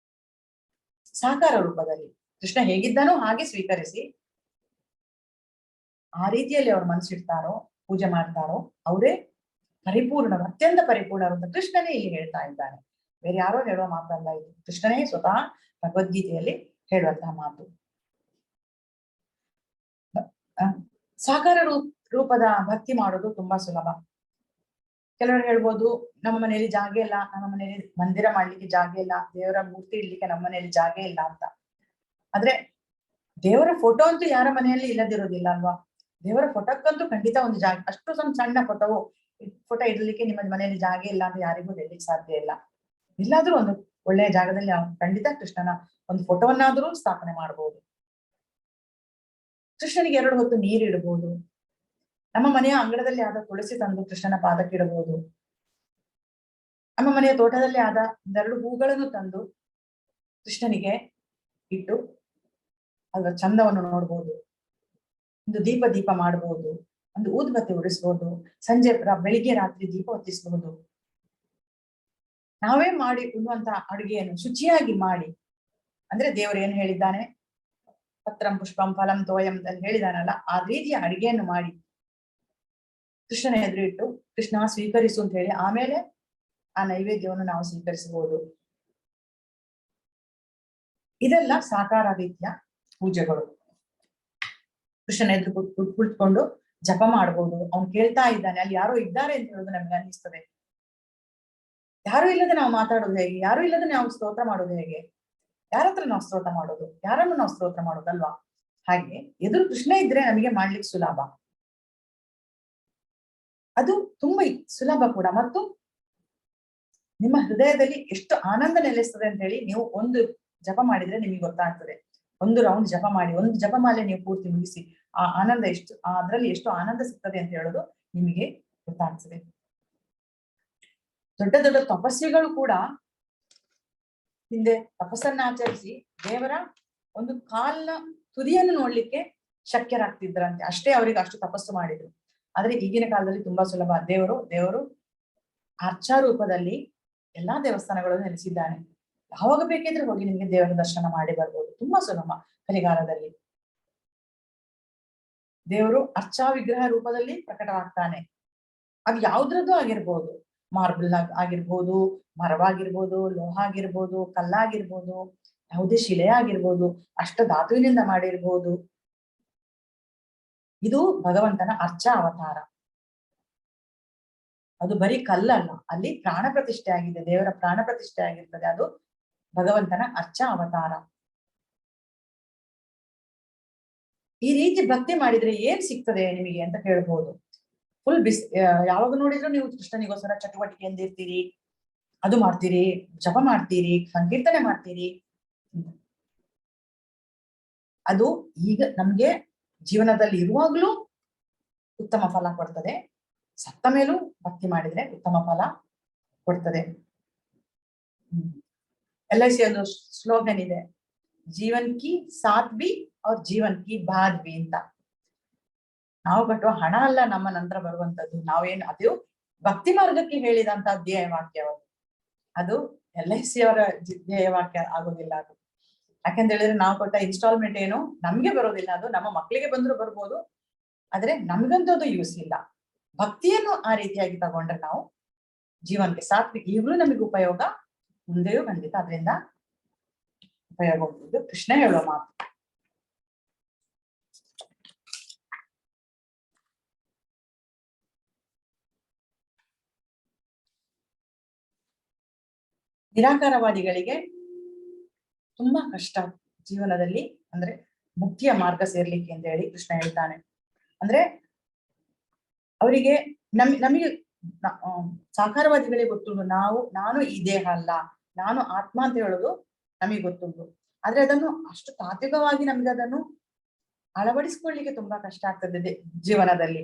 ಸಾಕಾರ ರೂಪದಲ್ಲಿ ಕೃಷ್ಣ ಹೇಗಿದ್ದಾನೋ ಹಾಗೆ ಸ್ವೀಕರಿಸಿ ಆ ರೀತಿಯಲ್ಲಿ ಅವ್ರ ಮನಸ್ಸಿಡ್ತಾರೋ, ಪೂಜೆ ಮಾಡ್ತಾರೋ ಅವರೇ ಪರಿಪೂರ್ಣರು, ಅತ್ಯಂತ ಪರಿಪೂರ್ಣರು ಅಂತ ಕೃಷ್ಣನೇ ಇಲ್ಲಿ ಹೇಳ್ತಾ ಇದ್ದಾನೆ. ಬೇರೆ ಯಾರೋ ಹೇಳುವ ಮಾತಲ್ಲ ಇದು. ಕೃಷ್ಣನೇ ಸ್ವತಃ ಭಗವದ್ಗೀತೆಯಲ್ಲಿ ಹೇಳುವಂತಹ ಮಾತು. ಸಾಕಾರ ರೂಪದ ಭಕ್ತಿ ಮಾಡೋದು ತುಂಬಾ ಸುಲಭ. ಕೆಲವರು ಹೇಳ್ಬೋದು, ನಮ್ಮ ಮನೆಯಲ್ಲಿ ಜಾಗ ಇಲ್ಲ, ನಮ್ಮ ಮನೆಯಲ್ಲಿ ಮಂದಿರ ಮಾಡ್ಲಿಕ್ಕೆ ಜಾಗ ಇಲ್ಲ, ದೇವರ ಮೂರ್ತಿ ಇಡ್ಲಿಕ್ಕೆ ನಮ್ಮ ಮನೆಯಲ್ಲಿ ಜಾಗ ಇಲ್ಲ ಅಂತ. ಆದ್ರೆ ದೇವರ ಫೋಟೋ ಅಂತೂ ಯಾರ ಮನೆಯಲ್ಲಿ ಇಲ್ಲದಿರೋದಿಲ್ಲ ಅಲ್ವಾ? ದೇವರ ಫೋಟೋಕ್ಕಂತೂ ಖಂಡಿತ ಒಂದು ಜಾಗ, ಅಷ್ಟು ಸಣ್ಣ ಫೋಟೋ ಇಡ್ಲಿಕ್ಕೆ ನಿಮ್ಮ ಮನೆಯಲ್ಲಿ ಜಾಗ ಇಲ್ಲ ಅಂತ ಯಾರಿಗೂ ಹೇಳಲಿಕ್ಕೆ ಸಾಧ್ಯ ಇಲ್ಲ. ಇಲ್ಲಾದ್ರೂ ಒಂದು ಒಳ್ಳೆಯ ಜಾಗದಲ್ಲಿ ನಾವು ಖಂಡಿತ ಕೃಷ್ಣನ ಒಂದು ಫೋಟೋವನ್ನಾದ್ರೂ ಸ್ಥಾಪನೆ ಮಾಡಬಹುದು. ಕೃಷ್ಣನಿಗೆ 2 ಹೊತ್ತು ನೀರಿಡಬಹುದು. ನಮ್ಮ ಮನೆಯ ಅಂಗಳದಲ್ಲಿ ಆದ ತುಳಸಿ ತಂದು ಕೃಷ್ಣನ ಪಾದಕ್ಕಿಡಬಹುದು. ನಮ್ಮ ಮನೆಯ ತೋಟದಲ್ಲಿ ಆದ 2 ಹೂಗಳನ್ನು ತಂದು ಕೃಷ್ಣನಿಗೆ ಇಟ್ಟು ಅದರ ಚಂದವನ್ನು ನೋಡ್ಬೋದು. ಒಂದು ದೀಪ ಮಾಡಬಹುದು, ಒಂದು ಊದ್ಬತ್ತಿ ಉರಿಸಬಹುದು, ಸಂಜೆ ಬೆಳಿಗ್ಗೆ ರಾತ್ರಿ ದೀಪ ಹೊತ್ತಿಸಬಹುದು. ನಾವೇ ಮಾಡಿ ಉಣ್ಣುವಂತಹ ಅಡುಗೆಯನ್ನು ಶುಚಿಯಾಗಿ ಮಾಡಿ, ಅಂದ್ರೆ ದೇವರು ಏನ್ ಹೇಳಿದ್ದಾನೆ, ಪತ್ರಂ ಪುಷ್ಪಂ ಫಲಂ ತೋಯಂ ಅಂತ ಹೇಳಿದಾನಲ್ಲ, ಆ ರೀತಿಯ ಅಡುಗೆಯನ್ನು ಮಾಡಿ ಕೃಷ್ಣನ ಎದುರು ಇಟ್ಟು ಕೃಷ್ಣ ಸ್ವೀಕರಿಸು ಅಂತ ಹೇಳಿ ಆಮೇಲೆ ಆ ನೈವೇದ್ಯವನ್ನು ನಾವು ಸ್ವೀಕರಿಸಬಹುದು. ಇದೆಲ್ಲ ಸಾಕಾರ ರೀತಿಯ ಪೂಜೆಗಳು. ಕೃಷ್ಣನ ಎದುರು ಕುಳಿತುಕೊಂಡು ಜಪ ಮಾಡಬಹುದು. ಅವ್ನು ಕೇಳ್ತಾ ಇದ್ದಾನೆ, ಅಲ್ಲಿ ಯಾರೋ ಇದ್ದಾರೆ ಅಂತ ಹೇಳೋದು ನಮ್ಗೆ ಅನ್ನಿಸ್ತದೆ. ಯಾರು ಇಲ್ಲದೆ ನಾವು ಮಾತಾಡೋದು ಹೇಗೆ? ಯಾರು ಇಲ್ಲದೆ ನಾವು ಸ್ತೋತ್ರ ಮಾಡೋದು ಹೇಗೆ? ಯಾರ ಹತ್ರ ನಾವು ಸ್ತೋತ್ರ ಮಾಡೋದು? ಯಾರನ್ನು ನಾವು ಸ್ತೋತ್ರ ಮಾಡೋದಲ್ವಾ? ಹಾಗೆ ಎದುರು ಕೃಷ್ಣ ಇದ್ರೆ ನಮಗೆ ಮಾಡ್ಲಿಕ್ಕೆ ಸುಲಭ. ಅದು ತುಂಬಾ ಸುಲಭ ಕೂಡ. ಮತ್ತು ನಿಮ್ಮ ಹೃದಯದಲ್ಲಿ ಎಷ್ಟು ಆನಂದ ನೆಲೆಸ್ತದೆ ಅಂತ ಹೇಳಿ ನೀವು ಒಂದು ಜಪ ಮಾಡಿದ್ರೆ ನಿಮಗೆ ಗೊತ್ತಾಗ್ತದೆ. ಒಂದು ರೌಂಡ್ ಜಪ ಮಾಡಿ, ಒಂದು ಜಪಮಾಲೆ ನೀವು ಪೂರ್ತಿ ಮುಗಿಸಿ, ಆ ಆನಂದ ಅದರಲ್ಲಿ ಎಷ್ಟು ಆನಂದ ಸಿಗ್ತದೆ ಅಂತ ಹೇಳೋದು ನಿಮಗೆ ಗೊತ್ತಾಗ್ತದೆ. ದೊಡ್ಡ ದೊಡ್ಡ ತಪಸ್ವಿಗಳು ಕೂಡ ಹಿಂದೆ ತಪಸ್ಸನ್ನ ಆಚರಿಸಿ ದೇವರ ಒಂದು ಕಾಲ್ನ ತುದಿಯನ್ನು ನೋಡ್ಲಿಕ್ಕೆ ಶಕ್ಯರಾಗ್ತಿದ್ರಂತೆ. ಅಷ್ಟೇ ಅವರಿಗೆ ಅಷ್ಟು ತಪಸ್ಸು ಮಾಡಿದ್ರು. ಆದ್ರೆ ಈಗಿನ ಕಾಲದಲ್ಲಿ ತುಂಬಾ ಸುಲಭ. ದೇವರು ಅರ್ಚಾ ರೂಪದಲ್ಲಿ ಎಲ್ಲಾ ದೇವಸ್ಥಾನಗಳನ್ನು ನೆಲೆಸಿದ್ದಾನೆ. ಯಾವಾಗ ಬೇಕಿದ್ರೆ ಹೋಗಿ ನಿಮ್ಗೆ ದೇವರ ದರ್ಶನ ಮಾಡಿ ಬರ್ಬೋದು. ತುಂಬಾ ಸುಲಭ. ಕಲಿಗಾಲದಲ್ಲಿ ದೇವರು ಅರ್ಚಾ ವಿಗ್ರಹ ರೂಪದಲ್ಲಿ ಪ್ರಕಟವಾಗ್ತಾನೆ. ಅದು ಯಾವ್ದ್ರದ್ದು ಆಗಿರ್ಬೋದು, ಮಾರ್ಬಲ್ ಆಗಿರ್ಬೋದು, ಮರವಾಗಿರ್ಬೋದು, ಲೋಹ ಆಗಿರ್ಬೋದು, ಕಲ್ಲಾಗಿರ್ಬೋದು, ಯಾವುದೇ ಶಿಲೆ ಆಗಿರ್ಬೋದು, ಅಷ್ಟ ಧಾತುವಿನಿಂದ ಮಾಡಿರ್ಬೋದು. ಇದು ಭಗವಂತನ ಅರ್ಚಾ ಅವತಾರ. ಅದು ಬರೀ ಕಲ್ಲಲ್ಲ, ಅಲ್ಲಿ ಪ್ರಾಣ ಪ್ರತಿಷ್ಠೆ ಆಗಿದೆ, ದೇವರ ಪ್ರಾಣ ಪ್ರತಿಷ್ಠೆ ಆಗಿರ್ತದೆ. ಅದು ಭಗವಂತನ ಅರ್ಚಾ ಅವತಾರ. ಈ ರೀತಿ ಭಕ್ತಿ ಮಾಡಿದ್ರೆ ಏನ್ ಸಿಗ್ತದೆ ನಿಮಗೆ ಅಂತ ಕೇಳ್ಬೋದು. ಫುಲ್ ಯಾವಾಗ ನೋಡಿದ್ರು ನೀವು ಕೃಷ್ಣನಿಗೋಸ್ಕರ ಚಟುವಟಿಕೆಯಿಂದ ಇರ್ತೀರಿ, ಅದು ಮಾಡ್ತೀರಿ, ಜಪ ಮಾಡ್ತೀರಿ, ಸಂಕೀರ್ತನೆ ಮಾಡ್ತೀರಿ. ಅದು ಈಗ ನಮ್ಗೆ ಜೀವನದಲ್ಲಿ ಇರುವಾಗ್ಲೂ ಉತ್ತಮ ಫಲ ಕೊಡ್ತದೆ. ಸತ್ತ ಮೇಲೂ ಭಕ್ತಿ ಮಾಡಿದ್ರೆ ಉತ್ತಮ ಫಲ ಕೊಡ್ತದೆ. LIC ಒಂದು ಸ್ಲೋಗನ್ ಇದೆ, ಜೀವನ್ ಕಿ ಸಾಥ್ ಬಿ ಅವ್ರ ಜೀವನ್ ಕಿ ಬಾದ್ ಬಿ ಅಂತ. ನಾವು ಕಟ್ಟುವ ಹಣ ಅಲ್ಲ ನಮ್ಮ ನಂತರ ಬರುವಂತದ್ದು. ನಾವೇನು ಅದು ಭಕ್ತಿ ಮಾರ್ಗಕ್ಕೆ ಹೇಳಿದಂತ ಧ್ಯೇಯ ವಾಕ್ಯ. ಅದು LIC ಅವರ ಧ್ಯೇಯ ವಾಕ್ಯ ಆಗೋದಿಲ್ಲ. ಅದು ಯಾಕೆಂತ ಹೇಳಿದ್ರೆ ನಾವು ಕೊಟ್ಟ ಇನ್ಸ್ಟಾಲ್ಮೆಂಟ್ ಏನು ನಮ್ಗೆ ಬರೋದಿಲ್ಲ, ಅದು ನಮ್ಮ ಮಕ್ಕಳಿಗೆ ಬಂದ್ರು ಬರ್ಬೋದು, ಆದ್ರೆ ನಮ್ಗಂತೂ ಅದು ಯೂಸ್ ಇಲ್ಲ. ಭಕ್ತಿಯನ್ನು ಆ ರೀತಿಯಾಗಿ ತಗೊಂಡ್ರೆ ನಾವು ಜೀವನಕ್ಕೆ ಸಾತ್ವಿಕ ಈಗಲೂ ನಮಗೆ ಉಪಯೋಗ, ಮುಂದೆಯೂ ಖಂಡಿತ ಅದರಿಂದ ಉಪಯೋಗ ಹೋಗ್ತಿದ್ದು ಕೃಷ್ಣ ಹೇಳೋ ಮಾತು. ನಿರಾಕಾರವಾದಿಗಳಿಗೆ ತುಂಬಾ ಕಷ್ಟ ಜೀವನದಲ್ಲಿ, ಅಂದ್ರೆ ಮುಕ್ತಿಯ ಮಾರ್ಗ ಸೇರ್ಲಿಕ್ಕೆ ಅಂತ ಹೇಳಿ ಕೃಷ್ಣ ಹೇಳ್ತಾನೆ. ಅಂದ್ರೆ ಅವರಿಗೆ ನಮಗೆ ಸಾಕಾರವಾದಿಗಳಿಗೆ ಗೊತ್ತುಂಟು, ನಾನು ಈ ದೇಹ ಅಲ್ಲ, ನಾನು ಆತ್ಮ ಅಂತ ಹೇಳೋದು ನಮಗೆ ಗೊತ್ತುಂಟು. ಆದ್ರೆ ಅದನ್ನು ಅಷ್ಟು ತಾತ್ವಿಕವಾಗಿ ನಮ್ಗೆ ಅದನ್ನು ಅಳವಡಿಸ್ಕೊಳ್ಳಿಕ್ಕೆ ತುಂಬಾ ಕಷ್ಟ ಆಗ್ತದೆ ಜೀವನದಲ್ಲಿ.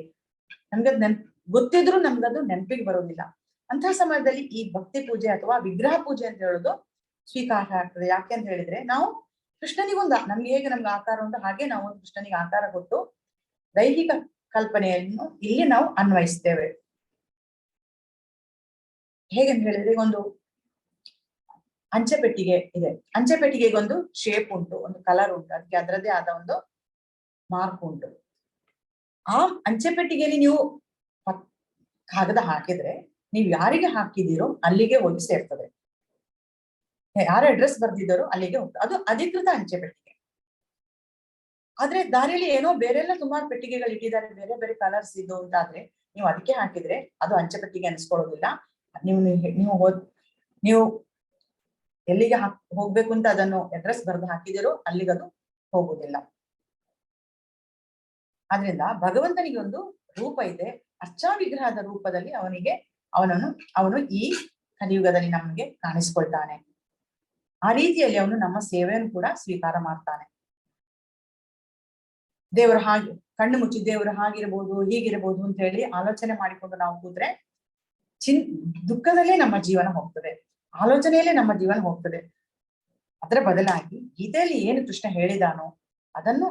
ನಮ್ಗದ್ ಗೊತ್ತಿದ್ರು ನಮ್ಗದು ನೆನಪಿಗೆ ಬರೋದಿಲ್ಲ. ಅಂತಹ ಸಮಯದಲ್ಲಿ ಈ ಭಕ್ತಿ ಪೂಜೆ ಅಥವಾ ವಿಗ್ರಹ ಪೂಜೆ ಅಂತ ಹೇಳೋದು ಸ್ವೀಕಾರ ಆಗ್ತದೆ. ಯಾಕೆ ಅಂತ ಹೇಳಿದ್ರೆ ನಾವು ಕೃಷ್ಣನಿಗೊಂದು ನಮ್ಗೆ ಹೇಗೆ ನಮ್ಗೆ ಆಕಾರ ಉಂಟು ಹಾಗೆ ನಾವು ಕೃಷ್ಣನಿಗೆ ಆಕಾರ ಕೊಟ್ಟು ದೈಹಿಕ ಕಲ್ಪನೆಯನ್ನು ಇಲ್ಲಿ ನಾವು ಅನ್ವಯಿಸ್ತೇವೆ. ಹೇಗೆಂತ ಹೇಳಿದ್ರೆ ಒಂದು ಅಂಚೆ ಪೆಟ್ಟಿಗೆ ಇದೆ, ಅಂಚೆ ಪೆಟ್ಟಿಗೆಗೆ ಒಂದು ಶೇಪ್ ಉಂಟು, ಒಂದು ಕಲರ್ ಉಂಟು, ಅದಕ್ಕೆ ಅದರದ್ದೇ ಆದ ಒಂದು ಮಾರ್ಕ್ ಉಂಟು. ಆ ಅಂಚೆ ಪೆಟ್ಟಿಗೆಯಲ್ಲಿ ನೀವು ಕಾಗದ ಹಾಕಿದ್ರೆ ನೀವು ಯಾರಿಗೆ ಹಾಕಿದಿರೋ ಅಲ್ಲಿಗೆ ಹೋಗಿ ಸೇರ್ತದೆ. ಯಾರ ಅಡ್ರೆಸ್ ಬರ್ದಿದ್ದಾರೋ ಅಲ್ಲಿಗೆ ಹೋಗ್ತದೆ. ಅದು ಅಧಿಕೃತ ಅಂಚೆ ಪೆಟ್ಟಿಗೆ. ಆದ್ರೆ ದಾರಿಯಲ್ಲಿ ಏನೋ ಬೇರೆಲ್ಲ ಸುಮಾರು ಪೆಟ್ಟಿಗೆಗಳು ಇಟ್ಟಿದ್ದಾರೆ, ಬೇರೆ ಬೇರೆ ಕಲರ್ಸ್ ಇದು ಅಂತ ಆದ್ರೆ ನೀವು ಅದಕ್ಕೆ ಹಾಕಿದ್ರೆ ಅದು ಅಂಚೆ ಪೆಟ್ಟಿಗೆ ಅನ್ಸ್ಕೊಳ್ಳೋದಿಲ್ಲ. ನೀವು ಎಲ್ಲಿಗೆ ಹೋಗ್ಬೇಕು ಅಂತ ಅದನ್ನು ಅಡ್ರೆಸ್ ಬರೆದು ಹಾಕಿದಿರೋ ಅಲ್ಲಿಗದು ಹೋಗುದಿಲ್ಲ. ಆದ್ರಿಂದ ಭಗವಂತನಿಗೆ ಒಂದು ರೂಪ ಇದೆ, ಅರ್ಚಾ ವಿಗ್ರಹದ ರೂಪದಲ್ಲಿ ಅವನು ಈ ಕಲಿಯುಗದಲ್ಲಿ ನಮಗೆ ಕಾಣಿಸ್ಕೊಳ್ತಾನೆ. ಆ ರೀತಿಯಲ್ಲಿ ಅವನು ನಮ್ಮ ಸೇವೆಯನ್ನು ಕೂಡ ಸ್ವೀಕಾರ ಮಾಡ್ತಾನೆ. ದೇವರು ಹಾಗೆ ಕಣ್ಣು ಮುಚ್ಚಿ ದೇವರು ಹಾಗಿರ್ಬೋದು ಹೀಗಿರ್ಬೋದು ಅಂತ ಹೇಳಿ ಆಲೋಚನೆ ಮಾಡಿಕೊಂಡು ನಾವು ಕೂತ್ರೆ ದುಃಖದಲ್ಲೇ ನಮ್ಮ ಜೀವನ ಹೋಗ್ತದೆ, ಆಲೋಚನೆಯಲ್ಲೇ ನಮ್ಮ ಜೀವನ ಹೋಗ್ತದೆ. ಅದರ ಬದಲಾಗಿ ಗೀತೆಯಲ್ಲಿ ಏನು ಕೃಷ್ಣ ಹೇಳಿದಾನೋ ಅದನ್ನು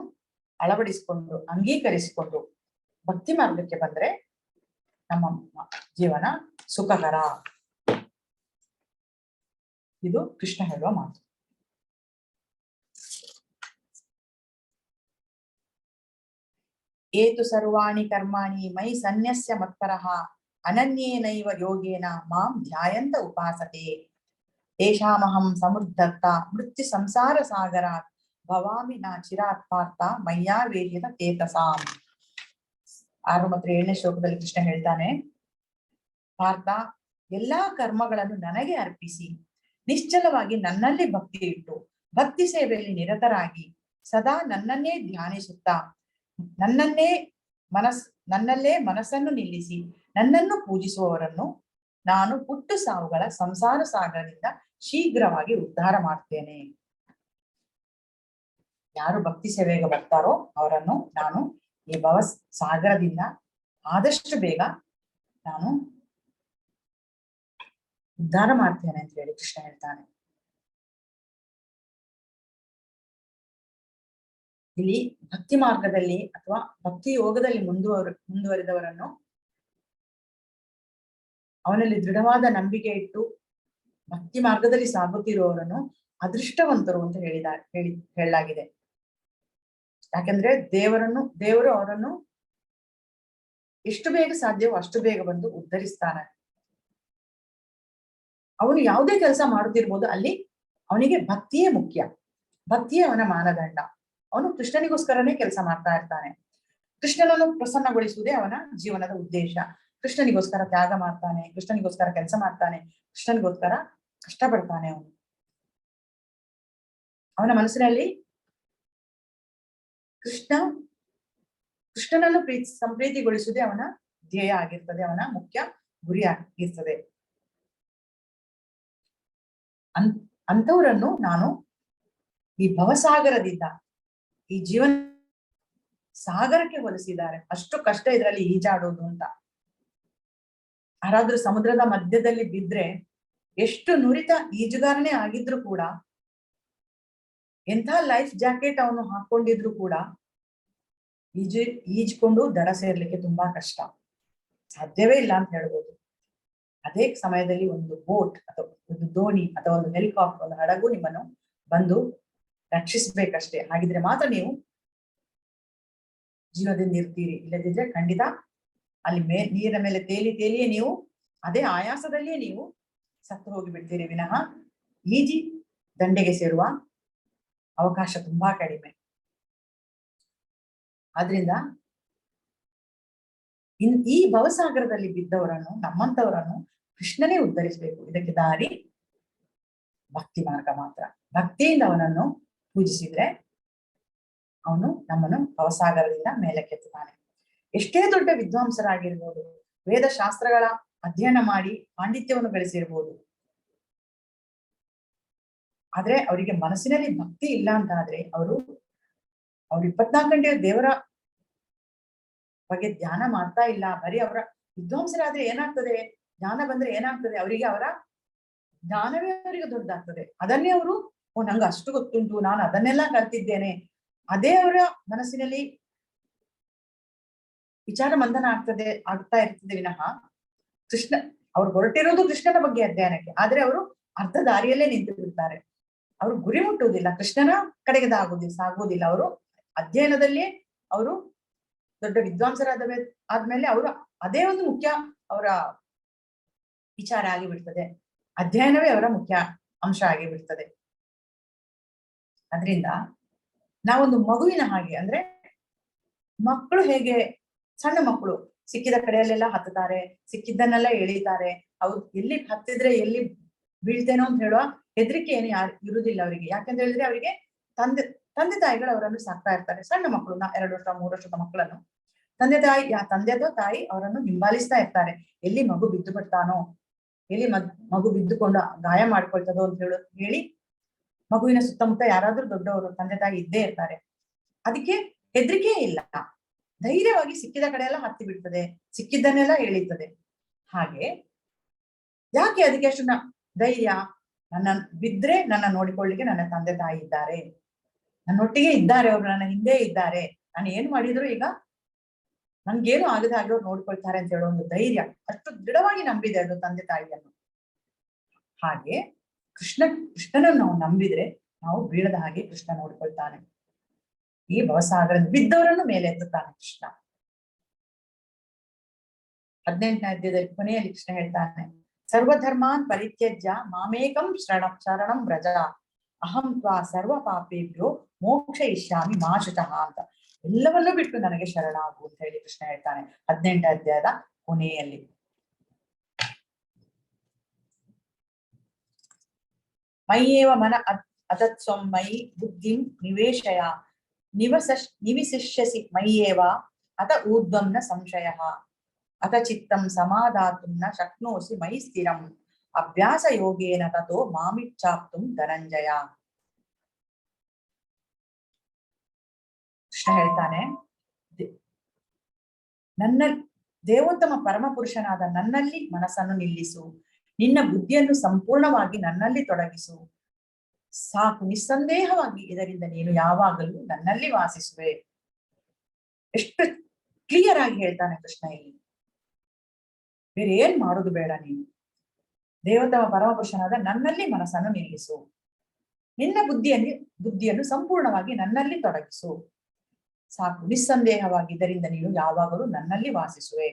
ಅಳವಡಿಸಿಕೊಂಡು ಅಂಗೀಕರಿಸಿಕೊಂಡು ಭಕ್ತಿ ಮಾರ್ಗಕ್ಕೆ ಬಂದ್ರೆ ನಮ್ಮ ಜೀವನ ಸುಖಕರ. ಇದು ಕೃಷ್ಣ ಹೇಳುವ ಮಾತು. ಏತು ಸರ್ವಾಣಿ ಕರ್ಮಾಣಿ ಮೈ ಸನ್ಯಸ್ಯ ಮತ್ಪರಃ ಅನನ್ಯೇನೈವ ಯೋಗೇನ ಮಾಂ ಧ್ಯಾಯಂತ ಉಪಾಸತೆ ತೇಷಾಮಹಂ ಸಮುದ್ಧತ್ತ ಮೃತ್ಯು ಸಂಸಾರ ಸಾಗರಾತ್ ಭವಾಮಿ ನ ಚಿರಾತ್ ಪಾರ್ಥ ಮಯ್ಯಾವೇರ್ಯದ ಚೇತಸಾಂ. 6 ಮತ್ತು 7ನೇ ಶ್ಲೋಕದಲ್ಲಿ ಕೃಷ್ಣ ಹೇಳ್ತಾನೆ, ಪಾರ್ಥ ಎಲ್ಲಾ ಕರ್ಮಗಳನ್ನು ನನಗೆ ಅರ್ಪಿಸಿ ನಿಶ್ಚಲವಾಗಿ ನನ್ನಲ್ಲಿ ಭಕ್ತಿ ಇಟ್ಟು ಭಕ್ತಿ ಸೇವೆಯಲ್ಲಿ ನಿರತರಾಗಿ ಸದಾ ನನ್ನನ್ನೇ ಧ್ಯಾನಿಸುತ್ತಾ ನನ್ನಲ್ಲೇ ಮನಸ್ಸನ್ನು ನಿಲ್ಲಿಸಿ ನನ್ನನ್ನು ಪೂಜಿಸುವವರನ್ನು ನಾನು ಹುಟ್ಟು ಸಾವುಗಳ ಸಂಸಾರ ಸಾಗರದಿಂದ ಶೀಘ್ರವಾಗಿ ಉದ್ಧಾರ ಮಾಡ್ತೇನೆ. ಯಾರು ಭಕ್ತಿ ಸೇವೆಗೆ ಬರ್ತಾರೋ ಅವರನ್ನು ನಾನು ಈ ಭವ ಸಾಗರದಿಂದ ಆದಷ್ಟು ಬೇಗ ನಾನು ಉದ್ಧಾರ ಮಾಡ್ತೇನೆ ಅಂತ ಹೇಳಿ ಕೃಷ್ಣ ಹೇಳ್ತಾನೆ. ಇಲ್ಲಿ ಭಕ್ತಿ ಮಾರ್ಗದಲ್ಲಿ ಅಥವಾ ಭಕ್ತಿ ಯೋಗದಲ್ಲಿ ಮುಂದುವರಿದವರನ್ನು ಅವನಲ್ಲಿ ದೃಢವಾದ ನಂಬಿಕೆ ಇಟ್ಟು ಭಕ್ತಿ ಮಾರ್ಗದಲ್ಲಿ ಸಾಗುತ್ತಿರುವವರನ್ನು ಅದೃಷ್ಟವಂತರು ಅಂತ ಹೇಳಲಾಗಿದೆ. ಯಾಕೆಂದ್ರೆ ದೇವರು ಅವರನ್ನು ಎಷ್ಟು ಬೇಗ ಸಾಧ್ಯವೋ ಅಷ್ಟು ಬೇಗ ಬಂದು ಉದ್ಧರಿಸ್ತಾನೆ. ಅವನು ಯಾವುದೇ ಕೆಲಸ ಮಾಡುತ್ತಿರ್ಬೋದು, ಅಲ್ಲಿ ಅವನಿಗೆ ಭಕ್ತಿಯೇ ಮುಖ್ಯ, ಭಕ್ತಿಯೇ ಅವನ ಮಾನದಂಡ. ಅವನು ಕೃಷ್ಣನಿಗೋಸ್ಕರನೇ ಕೆಲಸ ಮಾಡ್ತಾ ಇರ್ತಾನೆ. ಕೃಷ್ಣನನ್ನು ಪ್ರಸನ್ನಗೊಳಿಸುವುದೇ ಅವನ ಜೀವನದ ಉದ್ದೇಶ. ಕೃಷ್ಣನಿಗೋಸ್ಕರ ತ್ಯಾಗ ಮಾಡ್ತಾನೆ, ಕೃಷ್ಣನಿಗೋಸ್ಕರ ಕೆಲಸ ಮಾಡ್ತಾನೆ, ಕೃಷ್ಣನಿಗೋಸ್ಕರ ಕಷ್ಟಪಡ್ತಾನೆ. ಅವನ ಮನಸ್ಸಿನಲ್ಲಿ ಕೃಷ್ಣನನ್ನು ಸಂಪ್ರೀತಿಗೊಳಿಸುವುದೇ ಅವನ ಧ್ಯೇಯ ಆಗಿರ್ತದೆ, ಅವನ ಮುಖ್ಯ ಗುರಿ ಆಗಿರ್ತದೆ. ಅಂಥವರನ್ನು ನಾನು ಈ ಭವಸಾಗರದಿಂದ, ಈ ಜೀವನ ಸಾಗರಕ್ಕೆ ಹೋಲಿಸಿದ್ದಾರೆ. ಅಷ್ಟು ಕಷ್ಟ ಇದರಲ್ಲಿ ಈಜಾಡೋದು ಅಂತ. ಯಾರಾದ್ರೂ ಸಮುದ್ರದ ಮಧ್ಯದಲ್ಲಿ ಬಿದ್ರೆ ಎಷ್ಟು ನುರಿತ ಈಜುಗಾರನೇ ಆಗಿದ್ರು ಕೂಡ, ಎಂಥ ಲೈಫ್ ಜಾಕೆಟ್ ಅವನು ಹಾಕೊಂಡಿದ್ರು ಕೂಡ ಈಜ್ಕೊಂಡು ದಡ ಸೇರ್ಲಿಕ್ಕೆ ತುಂಬಾ ಕಷ್ಟ, ಸಾಧ್ಯವೇ ಇಲ್ಲ ಅಂತ ಹೇಳ್ಬೋದು. ಅದೇ ಸಮಯದಲ್ಲಿ ಒಂದು ಬೋಟ್ ಅಥವಾ ಒಂದು ದೋಣಿ ಅಥವಾ ಒಂದು ಹೆಲಿಕಾಪ್ಟರ್, ಒಂದು ಹಡಗು ನಿಮ್ಮನ್ನು ಬಂದು ರಕ್ಷಿಸ್ಬೇಕಷ್ಟೇ. ಹಾಗಿದ್ರೆ ಮಾತ್ರ ನೀವು ಜೀವದಿಂದ ಇರ್ತೀರಿ. ಇಲ್ಲದಿದ್ರೆ ಖಂಡಿತ ಅಲ್ಲಿ ನೀರಿನ ಮೇಲೆ ತೇಲಿಯೇ ನೀವು ಅದೇ ಆಯಾಸದಲ್ಲಿಯೇ ನೀವು ಸತ್ತು ಹೋಗಿ ಬಿಡ್ತೀರಿ ವಿನಃ ಈಜಿ ದಂಡೆಗೆ ಸೇರುವ ಅವಕಾಶ ತುಂಬಾ ಕಡಿಮೆ. ಆದ್ರಿಂದ ಈ ಭವಸಾಗರದಲ್ಲಿ ಬಿದ್ದವರನ್ನು, ನಮ್ಮಂತವರನ್ನು ಕೃಷ್ಣನೇ ಉದ್ಧರಿಸಬೇಕು. ಇದಕ್ಕೆ ದಾರಿ ಭಕ್ತಿ ಮಾರ್ಗ ಮಾತ್ರ. ಭಕ್ತಿಯಿಂದ ಅವನನ್ನು ಪೂಜಿಸಿದ್ರೆ ಅವನು ನಮ್ಮನ್ನು ಭವಸಾಗರದಿಂದ ಮೇಲಕ್ಕೆತ್ತಾನೆ. ಎಷ್ಟೇ ದೊಡ್ಡ ವಿದ್ವಾಂಸರಾಗಿರ್ಬೋದು, ವೇದ ಶಾಸ್ತ್ರಗಳ ಅಧ್ಯಯನ ಮಾಡಿ ಪಾಂಡಿತ್ಯವನ್ನು ಗಳಿಸಿರ್ಬೋದು, ಆದ್ರೆ ಅವರಿಗೆ ಮನಸ್ಸಿನಲ್ಲಿ ಭಕ್ತಿ ಇಲ್ಲ ಅಂತ ಆದ್ರೆ ಅವ್ರು 24 ಗಂಟೆ ದೇವರ ಬಗ್ಗೆ ಧ್ಯಾನ ಮಾಡ್ತಾ ಇಲ್ಲ. ಬರೀ ಅವರ ವಿದ್ವಾಂಸರಾದ್ರೆ ಏನಾಗ್ತದೆ, ಜ್ಞಾನ ಬಂದ್ರೆ ಏನಾಗ್ತದೆ, ಅವರಿಗೆ ಅವರ ಜ್ಞಾನವೇ ಅವರಿಗೆ ದೊಡ್ಡದಾಗ್ತದೆ. ಅದನ್ನೇ ಅವರು ನಂಗೆ ಅಷ್ಟು ಗೊತ್ತುಂಟು, ನಾನು ಅದನ್ನೆಲ್ಲ ಕಲ್ತಿದ್ದೇನೆ, ಅದೇ ಅವರ ಮನಸ್ಸಿನಲ್ಲಿ ವಿಚಾರ ಮಂಥನ ಆಗ್ತಾ ಇರ್ತದೆ ವಿನಃ ಅವ್ರು ಹೊರಟಿರೋದು ಕೃಷ್ಣನ ಬಗ್ಗೆ ಅಧ್ಯಯನಕ್ಕೆ. ಆದ್ರೆ ಅವರು ಅರ್ಧ ದಾರಿಯಲ್ಲೇ ನಿಂತು ಬಿಡ್ತಾರೆ. ಅವರು ಗುರಿ ಮುಟ್ಟುವುದಿಲ್ಲ, ಕೃಷ್ಣನ ಕಡೆಗೆ ಸಾಗುವುದಿಲ್ಲ. ಅವರು ಅಧ್ಯಯನದಲ್ಲೇ ಅವರು ದೊಡ್ಡ ಆದ್ಮೇಲೆ ಅವರು ಅದೇ ಒಂದು ಮುಖ್ಯ ಅವರ ವಿಚಾರ ಆಗಿಬಿಡ್ತದೆ. ಅಧ್ಯಯನವೇ ಅವರ ಮುಖ್ಯ ಅಂಶ ಆಗಿಬಿಡ್ತದೆ. ಅದರಿಂದ ನಾವೊಂದು ಮಗುವಿನ ಹಾಗೆ, ಅಂದ್ರೆ ಮಕ್ಕಳು ಹೇಗೆ, ಸಣ್ಣ ಮಕ್ಕಳು ಸಿಕ್ಕಿದ ಕಡೆಯಲ್ಲೆಲ್ಲ ಹತ್ತುತ್ತಾರೆ, ಸಿಕ್ಕಿದ್ದನ್ನೆಲ್ಲ ಎಳೀತಾರೆ. ಅವ್ರು ಎಲ್ಲಿ ಹತ್ತಿದ್ರೆ ಎಲ್ಲಿ ಬೀಳ್ತೇನೋ ಅಂತ ಹೇಳುವ ಹೆದರಿಕೆ ಏನು ಇರುವುದಿಲ್ಲ ಅವರಿಗೆ. ಯಾಕಂತ ಹೇಳಿದ್ರೆ ಅವರಿಗೆ ತಂದೆ ತಾಯಿಗಳು ಅವರನ್ನು ಸಾಕ್ತಾ ಇರ್ತಾರೆ. ಸಣ್ಣ ಮಕ್ಕಳು 2 ವರ್ಷ 3 ವರ್ಷದ ಮಕ್ಕಳನ್ನು ತಂದೆದೋ ತಾಯಿ ಅವರನ್ನು ಹಿಂಬಾಲಿಸ್ತಾ ಇರ್ತಾರೆ. ಎಲ್ಲಿ ಮಗು ಬಿದ್ದು ಬಿಡ್ತಾನೋ, ಎಲ್ಲಿ ಮಗು ಬಿದ್ದುಕೊಂಡು ಗಾಯ ಮಾಡ್ಕೊಳ್ತದೋ ಅಂತ ಹೇಳಿ ಮಗುವಿನ ಸುತ್ತಮುತ್ತ ಯಾರಾದ್ರೂ ದೊಡ್ಡವರು ತಂದೆ ತಾಯಿ ಇದ್ದೇ ಇರ್ತಾರೆ. ಅದಕ್ಕೆ ಹೆದರಿಕೆ ಇಲ್ಲ, ಧೈರ್ಯವಾಗಿ ಸಿಕ್ಕಿದ ಕಡೆ ಎಲ್ಲ ಹತ್ತಿ ಬಿಡ್ತದೆ, ಸಿಕ್ಕಿದ್ದನ್ನೆಲ್ಲ ಎಳೀತದೆ. ಹಾಗೆ ಯಾಕೆ ಅದಕ್ಕೆ ಅಷ್ಟು ಧೈರ್ಯ? ಬಿದ್ರೆ ನನ್ನ ನೋಡಿಕೊಳ್ಳಿಕ್ಕೆ ನನ್ನ ತಂದೆ ತಾಯಿ ಇದ್ದಾರೆ, ನನ್ನೊಟ್ಟಿಗೆ ಇದ್ದಾರೆ, ಅವರು ನನ್ನ ಹಿಂದೆ ಇದ್ದಾರೆ, ನಾನು ಏನ್ ಮಾಡಿದ್ರು ಈಗ ನನ್ಗೇನು ಆಗದ ಹಾಗೆ ಅವ್ರು ನೋಡ್ಕೊಳ್ತಾರೆ ಅಂತ ಹೇಳೋ ಒಂದು ಧೈರ್ಯ, ಅಷ್ಟು ದೃಢವಾಗಿ ನಂಬಿದೆ ಅದು ತಂದೆ ತಾಯಿಯನ್ನು. ಹಾಗೆ ಕೃಷ್ಣನನ್ನು ನಾವು ನಂಬಿದ್ರೆ ನಾವು ಬೀಳದ ಹಾಗೆ ಕೃಷ್ಣ ನೋಡ್ಕೊಳ್ತಾನೆ. ಈ ಭವಸಾಗರದ ಬಿದ್ದವರನ್ನು ಮೇಲೆ ಎತ್ತುತ್ತಾನೆ ಕೃಷ್ಣ. 18ನೇ ಅಧ್ಯಾಯದಲ್ಲಿ ಕೊನೆಯಲ್ಲಿ ಕೃಷ್ಣ ಹೇಳ್ತಾನೆ, ಸರ್ವಧರ್ಮಾನ್ ಪರಿತ್ಯಜ್ಯ ಮಾಮೇಕಂ ಶರಣಂ ವ್ರಜ ಅಹಂ ತ್ವಾ ಸರ್ವ ಪಾಪೇಭ್ಯೋ ಮೋಕ್ಷಯಿಷ್ಯಾಮಿ ಮಾ ಶುಚಃ ಅಂತ. ಎಲ್ಲವನ್ನೂ ಬಿಟ್ಟು ನನಗೆ ಶರಣಾಗು ಅಂತ ಹೇಳಿ ಕೃಷ್ಣ ಹೇಳ್ತಾನೆ 18ನೇ ಅಧ್ಯಾಯದ ಕೊನೆಯಲ್ಲಿ. ಮಯ್ಯೇವ ಮನ ಅತತ್ಸ್ವಂ ಮಯಿ ಬುದ್ಧಿಂ ನಿವೇಶಯ ನಿವಿಶಿಷ್ಯಸಿ ಮಯ್ಯೇವ ಅತ ಊರ್ಧ್ವಂ ನ ಸಂಶಯಃ ಅತ ಚಿತ್ತಂ ಸಮಾಧಾತುಂ ನ ಶಕ್ನೋಸಿ ಮಯಿ ಸ್ಥಿರಂ ಅಭ್ಯಾಸ ಯೋಗೇನ ತತೋ ಮಾಮಿಚ್ಛಾಪ್ತುಂ ಧನಂಜಯ. ಕೃಷ್ಣ ಹೇಳ್ತಾನೆ, ನನ್ನ ದೇವೋತ್ತಮ ಪರಮ ಪುರುಷನಾದ ನನ್ನಲ್ಲಿ ಮನಸ್ಸನ್ನು ನಿಲ್ಲಿಸು, ನಿನ್ನ ಬುದ್ಧಿಯನ್ನು ಸಂಪೂರ್ಣವಾಗಿ ನನ್ನಲ್ಲಿ ತೊಡಗಿಸು, ಸಾಕು, ನಿಸ್ಸಂದೇಹವಾಗಿ ಇದರಿಂದ ನೀನು ಯಾವಾಗಲೂ ನನ್ನಲ್ಲಿ ವಾಸಿಸುವೆ. ಎಷ್ಟು ಕ್ಲಿಯರ್ ಆಗಿ ಹೇಳ್ತಾನೆ ಕೃಷ್ಣ ಇಲ್ಲಿ. ಬೇರೆ ಏನ್ ಮಾಡೋದು ಬೇಡ, ನೀನು ದೇವೋತ್ತಮ ಪರಮಪುರುಷನಾದ ನನ್ನಲ್ಲಿ ಮನಸ್ಸನ್ನು ನಿಲ್ಲಿಸು. ನಿನ್ನ ಬುದ್ಧಿಯನ್ನು ಸಂಪೂರ್ಣವಾಗಿ ನನ್ನಲ್ಲಿ ತೊಡಗಿಸು. ಸಾಕು, ನಿಸ್ಸಂದೇಹವಾಗಿ ಇದರಿಂದ ನೀನು ಯಾವಾಗಲೂ ನನ್ನಲ್ಲಿ ವಾಸಿಸುವೆ.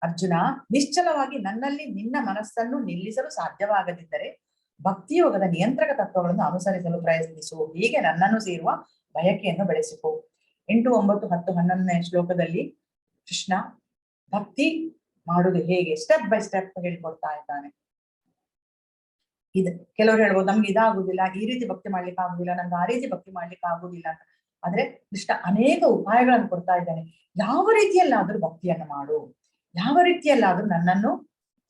ಅರ್ಜುನ, ನಿಶ್ಚಲವಾಗಿ ನನ್ನಲ್ಲಿ ನಿನ್ನ ಮನಸ್ಸನ್ನು ನಿಲ್ಲಿಸಲು ಸಾಧ್ಯವಾಗದಿದ್ದರೆ ಭಕ್ತಿಯೋಗದ ನಿಯಂತ್ರಕ ತತ್ವಗಳನ್ನು ಅನುಸರಿಸಲು ಪ್ರಯತ್ನಿಸು. ಹೀಗೆ ನನ್ನನ್ನು ಸೇರುವ ಬಯಕೆಯನ್ನು ಬೆಳೆಸಿಕೊ. 8, 9, 10, 11ನೇ ಶ್ಲೋಕದಲ್ಲಿ ಕೃಷ್ಣ ಭಕ್ತಿ ಮಾಡುವುದು ಹೇಗೆ ಸ್ಟೆಪ್ ಬೈ ಸ್ಟೆಪ್ ಹೇಳ್ಕೊಡ್ತಾ ಇದ್ದಾನೆ. ಕೆಲವರು ಹೇಳ್ಬೋದು ನಮ್ಗೆ ಇದಾಗುದಿಲ್ಲ, ಈ ರೀತಿ ಭಕ್ತಿ ಮಾಡ್ಲಿಕ್ಕೆ ಆಗುದಿಲ್ಲ, ನಂಗೆ ಆ ರೀತಿ ಭಕ್ತಿ ಮಾಡ್ಲಿಕ್ಕೆ ಆಗುದಿಲ್ಲ ಅಂತ. ಆದ್ರೆ ಕೃಷ್ಣ ಅನೇಕ ಉಪಾಯಗಳನ್ನು ಕೊಡ್ತಾ ಇದ್ದಾನೆ. ಯಾವ ರೀತಿಯಲ್ಲಾದ್ರೂ ಭಕ್ತಿಯನ್ನು ಮಾಡು, ಯಾವ ರೀತಿಯಲ್ಲಾದ್ರೂ ನನ್ನನ್ನು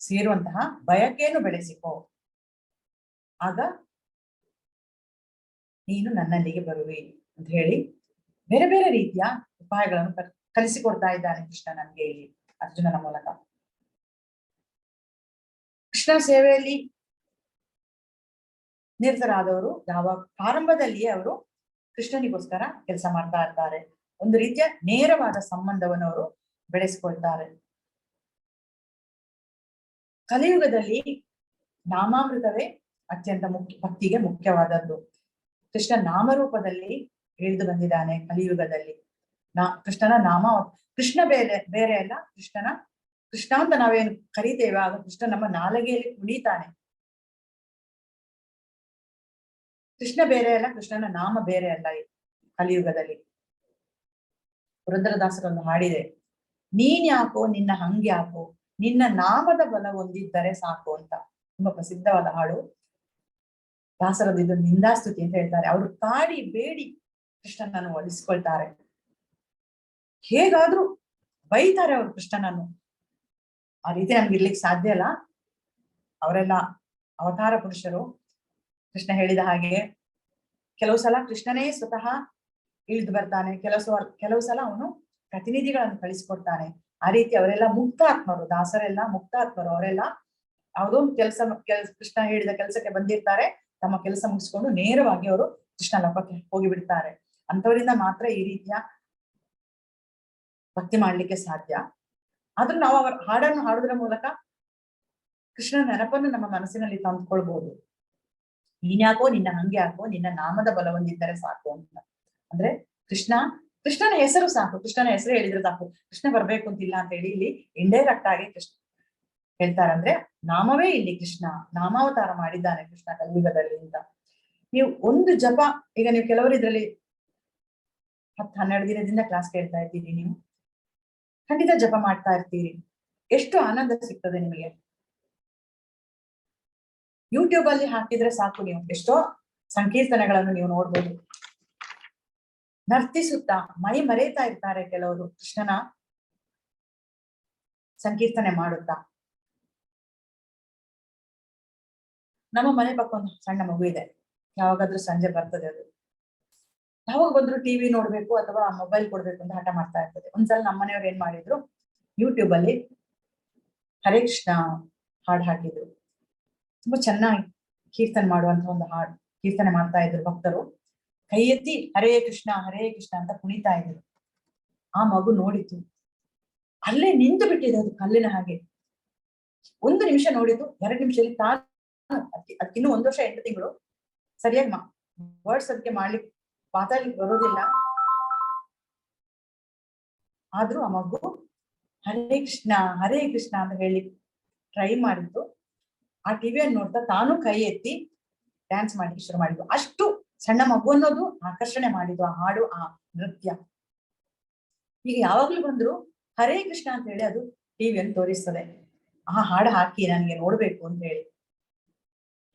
ಸೇರುವಂತಹ ಬಯಕೆಯನ್ನು ಬೆಳೆಸಿಕೊ. ಆಗ ನೀನು ನನ್ನಲ್ಲಿಗೆ ಬರುವೆ ಅಂತ ಹೇಳಿ ಬೇರೆ ಬೇರೆ ರೀತಿಯ ಉಪಾಯಗಳನ್ನು ಕಲಿಸಿಕೊಡ್ತಾ ಇದ್ದಾನೆ ಕೃಷ್ಣ ನನ್ಗೆ ಇಲ್ಲಿ ಅರ್ಜುನನ ಮೂಲಕ. ಕೃಷ್ಣ ಸೇವೆಯಲ್ಲಿ ನಿರತರಾದವರು ಯಾವಾಗ ಪ್ರಾರಂಭದಲ್ಲಿಯೇ ಅವರು ಕೃಷ್ಣನಿಗೋಸ್ಕರ ಕೆಲಸ ಮಾಡ್ತಾ ಇರ್ತಾರೆ. ಒಂದು ರೀತಿಯ ನೇರವಾದ ಸಂಬಂಧವನ್ನು ಅವರು ಬೆಳೆಸಿಕೊಳ್ತಾರೆ. ಕಲಿಯುಗದಲ್ಲಿ ನಾಮಾಮೃತವೇ ಅತ್ಯಂತ ಭಕ್ತಿಗೆ ಮುಖ್ಯವಾದದ್ದು. ಕೃಷ್ಣ ನಾಮರೂಪದಲ್ಲಿ ಇಳಿದು ಬಂದಿದ್ದಾನೆ ಕಲಿಯುಗದಲ್ಲಿ. ಕೃಷ್ಣನ ನಾಮ, ಕೃಷ್ಣ ಬೇರೆ ಅಲ್ಲ. ಕೃಷ್ಣ ಅಂತ ನಾವೇನು ಕರೀತೇವೆ ಆಗ ಕೃಷ್ಣ ನಮ್ಮ ನಾಲಗೆಯಲ್ಲಿ ಕುಣಿತಾನೆ. ಕೃಷ್ಣ ಬೇರೆ ಅಲ್ಲ, ಕೃಷ್ಣನ ನಾಮ ಬೇರೆ ಅಲ್ಲ. ಕಲಿಯುಗದಲ್ಲಿ ಪುರಂದರದಾಸರೊಂದು ಹಾಡಿದೆ, ನೀನ್ ಯಾಕೋ ನಿನ್ನ ಹಂಗ್ಯಾಕೋ ನಿನ್ನ ನಾಮದ ಬಲ ಹೊಂದಿದ್ದರೆ ಸಾಕು ಅಂತ. ತುಂಬಾ ಪ್ರಸಿದ್ಧವಾದ ಹಾಡು. ದಾಸರದ್ದು ಇದು ನಿಂದಾಸ್ತುತಿ ಅಂತ ಹೇಳ್ತಾರೆ. ಅವರು ಕಾಡಿ ಬೇಡಿ ಕೃಷ್ಣನನ್ನು ಒಲಿಸ್ಕೊಳ್ತಾರೆ. ಹೇಗಾದ್ರೂ ಬೈತಾರೆ ಅವರು ಕೃಷ್ಣನನ್ನು. ಆ ರೀತಿ ನಮ್ಗೆ ಇರ್ಲಿಕ್ಕೆ ಸಾಧ್ಯ ಅಲ್ಲ. ಅವರೆಲ್ಲ ಅವತಾರ ಪುರುಷರು. ಕೃಷ್ಣ ಹೇಳಿದ ಹಾಗೆ ಕೆಲವು ಸಲ ಕೃಷ್ಣನೇ ಸ್ವತಃ ಇಳಿದು ಬರ್ತಾನೆ, ಕೆಲವು ಸಲ ಅವನು ಪ್ರತಿನಿಧಿಗಳನ್ನು ಕಳಿಸ್ಕೊಡ್ತಾನೆ. ಆ ರೀತಿ ಅವರೆಲ್ಲ ಮುಕ್ತಾತ್ಮರು, ದಾಸರೆಲ್ಲ ಮುಕ್ತಾತ್ಮರು. ಅವರೆಲ್ಲ ಯಾವುದೋ ಒಂದು ಕೃಷ್ಣ ಹೇಳಿದ ಕೆಲಸಕ್ಕೆ ಬಂದಿರ್ತಾರೆ, ತಮ್ಮ ಕೆಲಸ ಮುಗಿಸ್ಕೊಂಡು ನೇರವಾಗಿ ಅವರು ಕೃಷ್ಣ ಲೋಕಕ್ಕೆ ಹೋಗಿ ಬಿಡ್ತಾರೆ. ಅಂತವರಿಂದ ಮಾತ್ರ ಈ ರೀತಿಯ ಭಕ್ತಿ ಮಾಡ್ಲಿಕ್ಕೆ ಸಾಧ್ಯ. ಆದ್ರೂ ನಾವು ಅವರ ಹಾಡನ್ನು ಹಾಡುವುದರ ಮೂಲಕ ಕೃಷ್ಣನ ನೆನಪನ್ನು ನಮ್ಮ ಮನಸ್ಸಿನಲ್ಲಿ ತಂದ್ಕೊಳ್ಬಹುದು. ನೀನ್ಯಾಕೋ ನಿನ್ನ ಹಂಗೆ ಯಾಕೋ ನಿನ್ನ ನಾಮದ ಬಲ ಹೊಂದಿದ್ದರೆ ಸಾಕು ಅಂತ. ಅಂದ್ರೆ ಕೃಷ್ಣನ ಹೆಸರು ಸಾಕು, ಕೃಷ್ಣನ ಹೆಸರು ಹೇಳಿದ್ರೆ ಸಾಕು, ಕೃಷ್ಣ ಬರ್ಬೇಕು ಅಂತಿಲ್ಲ ಅಂತ ಹೇಳಿ ಇಲ್ಲಿ ಇಂಡೈರೆಕ್ಟ್ ಆಗಿ ಕೃಷ್ಣ ಹೇಳ್ತಾರೆ. ಅಂದ್ರೆ ನಾಮವೇ ಇಲ್ಲಿ ಕೃಷ್ಣ ನಾಮಾವತಾರ ಮಾಡಿದ್ದಾನೆ ಕೃಷ್ಣ ಕಲಿಯುಗದಲ್ಲಿ ಅಂತ. ನೀವು ಒಂದು ಜಪ, ಈಗ ನೀವು ಕೆಲವರು ಇದ್ರಲ್ಲಿ 10-12 ದಿನದಿಂದ ಕ್ಲಾಸ್ ಕೇಳ್ತಾ ಇದ್ದೀರಿ, ನೀವು ಖಂಡಿತ ಜಪ ಮಾಡ್ತಾ ಇರ್ತೀರಿ. ಎಷ್ಟು ಆನಂದ ಸಿಗ್ತದೆ ನಿಮಗೆ. ಯೂಟ್ಯೂಬ್ ಅಲ್ಲಿ ಹಾಕಿದ್ರೆ ಸಾಕು, ನೀವು ಎಷ್ಟೋ ಸಂಕೀರ್ತನೆಗಳನ್ನು ನೀವು ನೋಡ್ಬೋದು. ನರ್ತಿಸುತ್ತಾ ಮೈ ಮರೆಯುತ್ತಾ ಇರ್ತಾರೆ ಕೆಲವರು ಕೃಷ್ಣನ ಸಂಕೀರ್ತನೆ ಮಾಡುತ್ತಾ. ನಮ್ಮ ಮನೆ ಪಕ್ಕ ಒಂದು ಸಣ್ಣ ಮಗು ಇದೆ, ಯಾವಾಗಾದ್ರೂ ಸಂಜೆ ಬರ್ತದೆ. ಅದು ಯಾವಾಗ ಬಂದ್ರು ಟಿವಿ ನೋಡ್ಬೇಕು ಅಥವಾ ಮೊಬೈಲ್ ಕೊಡ್ಬೇಕು ಅಂತ ಹಠ ಮಾಡ್ತಾ ಇರ್ತದೆ. ಒಂದ್ಸಲ ನಮ್ಮ ಮನೆಯವ್ರು ಏನ್ ಮಾಡಿದ್ರು, ಯೂಟ್ಯೂಬ್ ಅಲ್ಲಿ ಹರೇ ಕೃಷ್ಣ ಹಾಡು ಹಾಕಿದ್ರು. ತುಂಬಾ ಚೆನ್ನಾಗಿ ಕೀರ್ತನೆ ಮಾಡುವಂತ ಒಂದು ಹಾಡು ಕೀರ್ತನೆ ಮಾಡ್ತಾ ಇದ್ರು ಭಕ್ತರು. ಕೈ ಎತ್ತಿ ಹರೇ ಕೃಷ್ಣ ಅಂತ ಕುಣಿತಾ ಇದ್ರು. ಆ ಮಗು ನೋಡಿತು, ಅಲ್ಲೇ ನಿಂತು ಬಿಟ್ಟಿದೆ ಅದು ಕಲ್ಲಿನ ಹಾಗೆ. 1 ನಿಮಿಷ ನೋಡಿದ್ದು, 2 ನಿಮಿಷದಲ್ಲಿ ತಾನು ಅದಕ್ಕಿನ್ನೂ 1 ವರ್ಷ 8 ತಿಂಗಳು, ಸರಿಯಾಗಿ ವರ್ಡ್ಸ್ ಅದಕ್ಕೆ ಮಾಡ್ಲಿಕ್ಕೆ ಮಾತಾಡ್ಲಿಕ್ಕೆ ಬರೋದಿಲ್ಲ. ಆದ್ರೂ ಆ ಮಗು ಹರೇ ಕೃಷ್ಣ ಅಂತ ಹೇಳಿ ಟ್ರೈ ಮಾಡಿದ್ದು. ಆ ಟಿವಿಯನ್ನು ನೋಡ್ತಾ ತಾನು ಕೈ ಎತ್ತಿ ಡ್ಯಾನ್ಸ್ ಮಾಡ್ಲಿಕ್ಕೆ ಶುರು ಮಾಡಿದ್ದು. ಅಷ್ಟು ಸಣ್ಣ ಮಗು ಅನ್ನೋದು ಆಕರ್ಷಣೆ ಮಾಡಿದ್ದು ಆ ಹಾಡು, ಆ ನೃತ್ಯ. ಈಗ ಯಾವಾಗ್ಲೂ ಬಂದ್ರು ಹರೇ ಕೃಷ್ಣ ಅಂತ ಹೇಳಿ ಅದು ಟಿವಿಯನ್ನು ತೋರಿಸ್ತದೆ, ಆ ಹಾಡು ಹಾಕಿ ನನಗೆ ನೋಡ್ಬೇಕು ಅಂತ ಹೇಳಿ.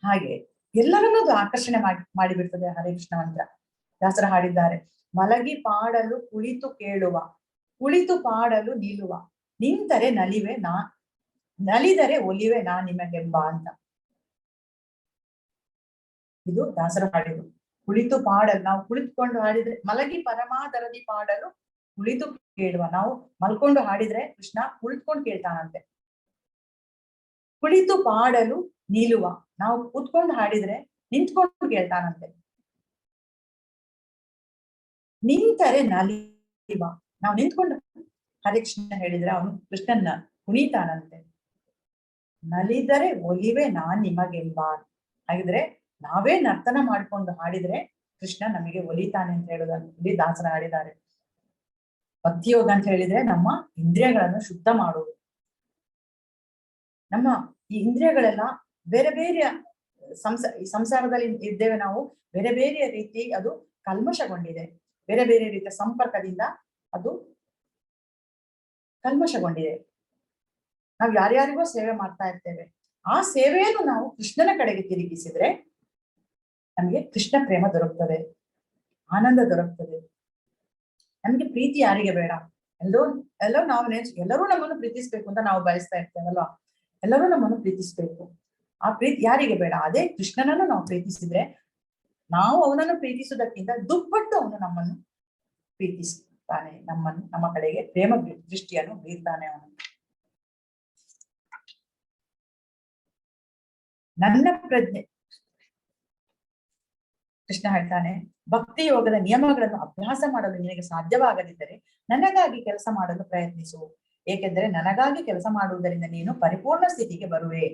ಹಾಗೆ ಎಲ್ಲರನ್ನೂ ಆಕರ್ಷಣೆ ಮಾಡಿಬಿಡ್ತದೆ ಹರೇ ಕೃಷ್ಣ ಮಂತ್ರ. ದಾಸರ ಹಾಡಿದ್ದಾರೆ, ಮಲಗಿ ಪಾಡಲು ಕುಳಿತು ಕೇಳುವ, ಕುಳಿತು ಪಾಡಲು ನಿಲ್ಲುವ, ನಿಂತರೆ ನಲಿದರೆ ಒಲಿವೆ ನಾ ನಿಮಗೆಂಬ ಅಂತ. ಇದು ದಾಸರ ಹಾಡಿದು. ಕುಳಿತು ಪಾಡಲು, ನಾವು ಕುಳಿತುಕೊಂಡು ಹಾಡಿದ್ರೆ, ಮಲಗಿ ಪರಮಾದರದಿ ಪಾಡಲು ಕುಳಿತು ಕೇಳುವ, ನಾವು ಮಲ್ಕೊಂಡು ಹಾಡಿದ್ರೆ ಕೃಷ್ಣ ಕುಳಿತುಕೊಂಡು ಕೇಳ್ತಾನಂತೆ. ಕುಳಿತು ಪಾಡಲು ನಿಲ್ಲುವ, ನಾವು ಕೂತ್ಕೊಂಡು ಹಾಡಿದ್ರೆ ನಿಂತ್ಕೊಂಡು ಕೇಳ್ತಾನಂತೆ. ನಿಂತರೆ ನಲಿವ, ನಾವು ನಿಂತ್ಕೊಂಡು ಹರೇ ಕೃಷ್ಣ ಹೇಳಿದ್ರೆ ಅವನು ಕೃಷ್ಣನ್ನ ಕುಣಿತಾನಂತೆ. ನಲಿದರೆ ಒಲಿವೆ ನಾನ್ ನಿಮಗೆಂಬ. ಹಾಗಿದ್ರೆ ನಾವೇ ನರ್ತನ ಮಾಡ್ಕೊಂಡು ಹಾಡಿದ್ರೆ ಕೃಷ್ಣ ನಮಗೆ ಒಲಿತಾನೆ ಅಂತ ಹೇಳೋದನ್ನು ಇಲ್ಲಿ ದಾಸರ ಹಾಡಿದ್ದಾರೆ. ಭಕ್ತಿಯೋಗ ಅಂತ ಹೇಳಿದ್ರೆ ನಮ್ಮ ಇಂದ್ರಿಯಗಳನ್ನು ಶುದ್ಧ ಮಾಡುವುದು. ನಮ್ಮ ಈ ಇಂದ್ರಿಯಗಳೆಲ್ಲ ಬೇರೆ ಬೇರೆ ಸಂಸಾರದಲ್ಲಿ ಇದ್ದೇವೆ ನಾವು, ಬೇರೆ ಬೇರೆ ರೀತಿ ಅದು ಕಲ್ಮಶಗೊಂಡಿದೆ, ಬೇರೆ ಬೇರೆ ರೀತಿಯ ಸಂಪರ್ಕದಿಂದ ಅದು ಕಲ್ಮಶಗೊಂಡಿದೆ. ನಾವು ಯಾರ್ಯಾರಿಗೋ ಸೇವೆ ಮಾಡ್ತಾ ಇರ್ತೇವೆ. ಆ ಸೇವೆಯನ್ನು ನಾವು ಕೃಷ್ಣನ ಕಡೆಗೆ ತಿರುಗಿಸಿದ್ರೆ ನಮಗೆ ಕೃಷ್ಣ ಪ್ರೇಮ ದೊರಕ್ತದೆ, ಆನಂದ ದೊರಕ್ತದೆ. ನಮ್ಗೆ ಪ್ರೀತಿ ಯಾರಿಗೆ ಬೇಡ? ಎಲ್ಲರೂ ನಾವು ಎಲ್ಲರೂ ನಮ್ಮನ್ನು ಪ್ರೀತಿಸ್ಬೇಕು ಅಂತ ನಾವು ಬಯಸ್ತಾ ಇರ್ತೇವಲ್ವಾ? ಎಲ್ಲರೂ ನಮ್ಮನ್ನು ಪ್ರೀತಿಸ್ಬೇಕು. ಆ ಪ್ರೀತಿ ಯಾರಿಗೆ ಬೇಡ? ಅದೇ ಕೃಷ್ಣನನ್ನು ನಾವು ಪ್ರೀತಿಸಿದ್ರೆ ನಾವು ಅವನನ್ನು ಪ್ರೀತಿಸುವುದಕ್ಕಿಂತ ದುಪ್ಪಟ್ಟು ಅವನು ನಮ್ಮನ್ನು ಪ್ರೀತಿಸ್ತಾನೆ, ನಮ್ಮ ಕಡೆಗೆ ಪ್ರೇಮ ದೃಷ್ಟಿಯನ್ನು ಬೀರ್ತಾನೆ ಅವನು. ನನ್ನ ಪ್ರಜ್ಞೆ, ಕೃಷ್ಣ ಹೇಳ್ತಾನೆ, ಭಕ್ತಿ ಯೋಗದ ನಿಯಮಗಳನ್ನು ಅಭ್ಯಾಸ ಮಾಡಲು ನಿನಗೆ ಸಾಧ್ಯವಾಗದಿದ್ದರೆ ನನಗಾಗಿ ಕೆಲಸ ಮಾಡಲು ಪ್ರಯತ್ನಿಸು. ಏಕೆಂದರೆ ನನಗಾಗಿ ಕೆಲಸ ಮಾಡುವುದರಿಂದ ನೀನು ಪರಿಪೂರ್ಣ ಸ್ಥಿತಿಗೆ ಬರುವೆ.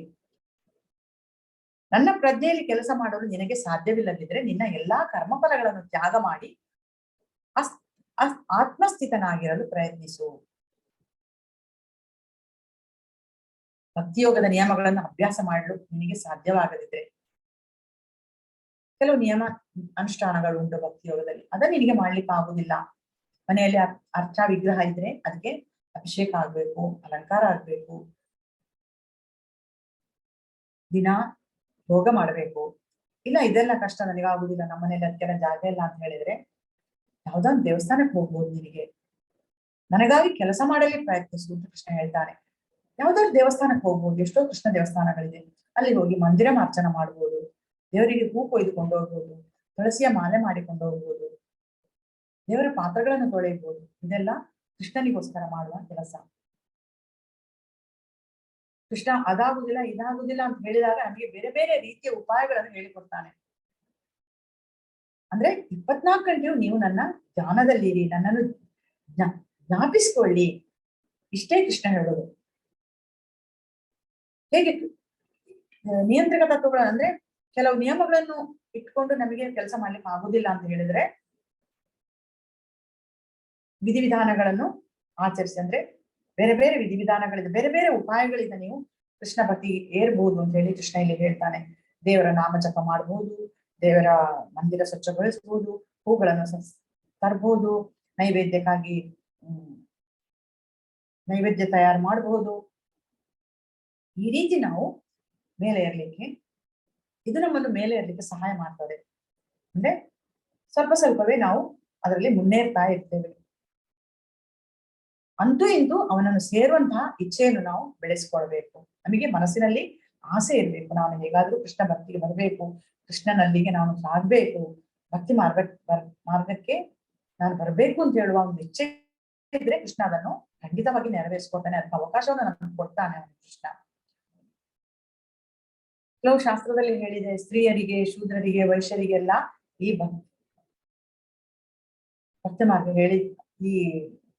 ನನ್ನ ಪ್ರಜ್ಞೆಯಲ್ಲಿ ಕೆಲಸ ಮಾಡಲು ನಿನಗೆ ಸಾಧ್ಯವಿಲ್ಲದಿದ್ರೆ ನಿನ್ನ ಎಲ್ಲಾ ಕರ್ಮಫಲಗಳನ್ನು ತ್ಯಾಗ ಮಾಡಿ ಆತ್ಮಸ್ಥಿತನಾಗಿರಲು ಪ್ರಯತ್ನಿಸು. ಭಕ್ತಿಯೋಗದ ನಿಯಮಗಳನ್ನು ಅಭ್ಯಾಸ ಮಾಡಲು ನಿನಗೆ ಸಾಧ್ಯವಾಗದಿದ್ರೆ, ಕೆಲವು ನಿಯಮ ಅನುಷ್ಠಾನಗಳು ಉಂಟು ಭಕ್ತಿಯೋಗದಲ್ಲಿ, ಅದನ್ನ ನಿನಗೆ ಮಾಡ್ಲಿಕ್ಕೆ ಆಗುದಿಲ್ಲ. ಮನೆಯಲ್ಲಿ ಅರ್ಚ ವಿಗ್ರಹ ಇದ್ರೆ ಅದಕ್ಕೆ ಅಭಿಷೇಕ ಆಗ್ಬೇಕು, ಅಲಂಕಾರ ಆಗ್ಬೇಕು, ದಿನ ಯೋಗ ಮಾಡಬೇಕು. ಇಲ್ಲ ಇದೆಲ್ಲ ಕಷ್ಟ, ನನಗಾಗುದಿಲ್ಲ, ನಮ್ಮ ಮನೇಲಿ ಅದಕ್ಕೆಲ್ಲ ಜಾಗ ಇಲ್ಲ ಅಂತ ಹೇಳಿದ್ರೆ ಯಾವ್ದೊಂದು ದೇವಸ್ಥಾನಕ್ಕೆ ಹೋಗ್ಬೋದು. ನಿನಗೆ ನನಗಾಗಿ ಕೆಲಸ ಮಾಡಲಿ ಪ್ರಯತ್ನಿಸು ಅಂತ ಕೃಷ್ಣ ಹೇಳ್ತಾನೆ. ಯಾವ್ದಾದ್ರು ದೇವಸ್ಥಾನಕ್ಕೆ ಹೋಗ್ಬೋದು, ಎಷ್ಟೋ ಕೃಷ್ಣ ದೇವಸ್ಥಾನಗಳಿದೆ, ಅಲ್ಲಿ ಹೋಗಿ ಮಂದಿರ ಮಾರ್ಚನ ಮಾಡ್ಬೋದು, ದೇವರಿಗೆ ಹೂ ಕೊಯ್ದುಕೊಂಡು ಹೋಗ್ಬೋದು, ತುಳಸಿಯ ಮಾಲೆ ಮಾಡಿಕೊಂಡು ಹೋಗ್ಬೋದು, ದೇವರ ಪಾತ್ರಗಳನ್ನು ತೊಳೆಯಬಹುದು. ಇದೆಲ್ಲ ಕೃಷ್ಣನಿಗೋಸ್ಕರ ಮಾಡುವ ಕೆಲಸ. ಕೃಷ್ಣ ಅದಾಗುದಿಲ್ಲ ಇದಾಗುದಿಲ್ಲ ಅಂತ ಹೇಳಿದಾಗ ನಮಗೆ ಬೇರೆ ಬೇರೆ ರೀತಿಯ ಉಪಾಯಗಳನ್ನು ಹೇಳಿಕೊಡ್ತಾನೆ. ಅಂದ್ರೆ 24 ಗಂಟೆಯೂ ನೀವು ನನ್ನ ಧ್ಯಾನದಲ್ಲಿರಿ, ನನ್ನನ್ನು ಜ್ಞಾಪಿಸ್ಕೊಳ್ಳಿ, ಇಷ್ಟೇ ಕೃಷ್ಣ ಹೇಳೋದು. ಹೇಗೆ ನಿಯಂತ್ರಕ ತತ್ವಗಳು ಅಂದ್ರೆ ಕೆಲವು ನಿಯಮಗಳನ್ನು ಇಟ್ಕೊಂಡು ನಮಗೆ ಕೆಲಸ ಮಾಡ್ಲಿಕ್ಕೆ ಆಗುದಿಲ್ಲ ಅಂತ ಹೇಳಿದ್ರೆ ವಿಧಿವಿಧಾನಗಳನ್ನು ಆಚರಿಸಿ, ಅಂದ್ರೆ ಬೇರೆ ಬೇರೆ ವಿಧಿವಿಧಾನಗಳಿಂದ ಬೇರೆ ಬೇರೆ ಉಪಾಯಗಳಿಂದ ನೀವು ಕೃಷ್ಣ ಭಕ್ತಿ ಏರ್ಬಹುದು ಅಂತ ಹೇಳಿ ಕೃಷ್ಣ ಇಲ್ಲಿ ಹೇಳ್ತಾನೆ. ದೇವರ ನಾಮ ಜಪ ಮಾಡಬಹುದು, ದೇವರ ಮಂದಿರ ಸ್ವಚ್ಛಗೊಳಿಸಬಹುದು, ಹೂಗಳನ್ನು ತರಬಹುದು, ನೈವೇದ್ಯಕ್ಕಾಗಿ ನೈವೇದ್ಯ ತಯಾರು ಮಾಡಬಹುದು. ಈ ರೀತಿ ನಾವು ಮೇಲೆ ಏರ್ಲಿಕ್ಕೆ, ಇದು ನಮ್ಮನ್ನು ಮೇಲೆ ಏರ್ಲಿಕ್ಕೆ ಸಹಾಯ ಮಾಡ್ತದೆ. ಅಂದ್ರೆ ಸ್ವಲ್ಪ ಸ್ವಲ್ಪವೇ ನಾವು ಅದರಲ್ಲಿ ಮುನ್ನೇರ್ತಾ ಇರ್ತೇವೆ. ಅಂತೂ ಇಂತೂ ಅವನನ್ನು ಸೇರುವಂತಹ ಇಚ್ಛೆಯನ್ನು ನಾವು ಬೆಳೆಸ್ಕೊಳ್ಬೇಕು. ನಮಗೆ ಮನಸ್ಸಿನಲ್ಲಿ ಆಸೆ ಇರ್ಬೇಕು, ನಾನು ಹೇಗಾದ್ರೂ ಕೃಷ್ಣ ಭಕ್ತಿಗೆ ಬರಬೇಕು, ಕೃಷ್ಣನಲ್ಲಿಗೆ ನಾನು ಸಾಗ್ಬೇಕು, ಭಕ್ತಿ ಮಾರ್ಗಕ್ಕೆ ನಾನು ಬರಬೇಕು ಅಂತ ಹೇಳುವ ಒಂದು ಇಚ್ಛೆ ಇದ್ರೆ ಕೃಷ್ಣ ಅದನ್ನು ಖಂಡಿತವಾಗಿ ನೆರವೇರಿಸ್ಕೊಡ್ತಾನೆ, ಅದಕ್ಕೆ ಅವಕಾಶವನ್ನು ನಮಗೆ ಕೊಡ್ತಾನೆ ಅವನು ಕೃಷ್ಣ. ಕೆಲವು ಶಾಸ್ತ್ರದಲ್ಲಿ ಹೇಳಿದೆ, ಸ್ತ್ರೀಯರಿಗೆ, ಶೂದ್ರರಿಗೆ, ವೈಶ್ಯರಿಗೆಲ್ಲ ಈ ಭಕ್ತಿ ಮಾರ್ಗ ಹೇಳಿ ಈ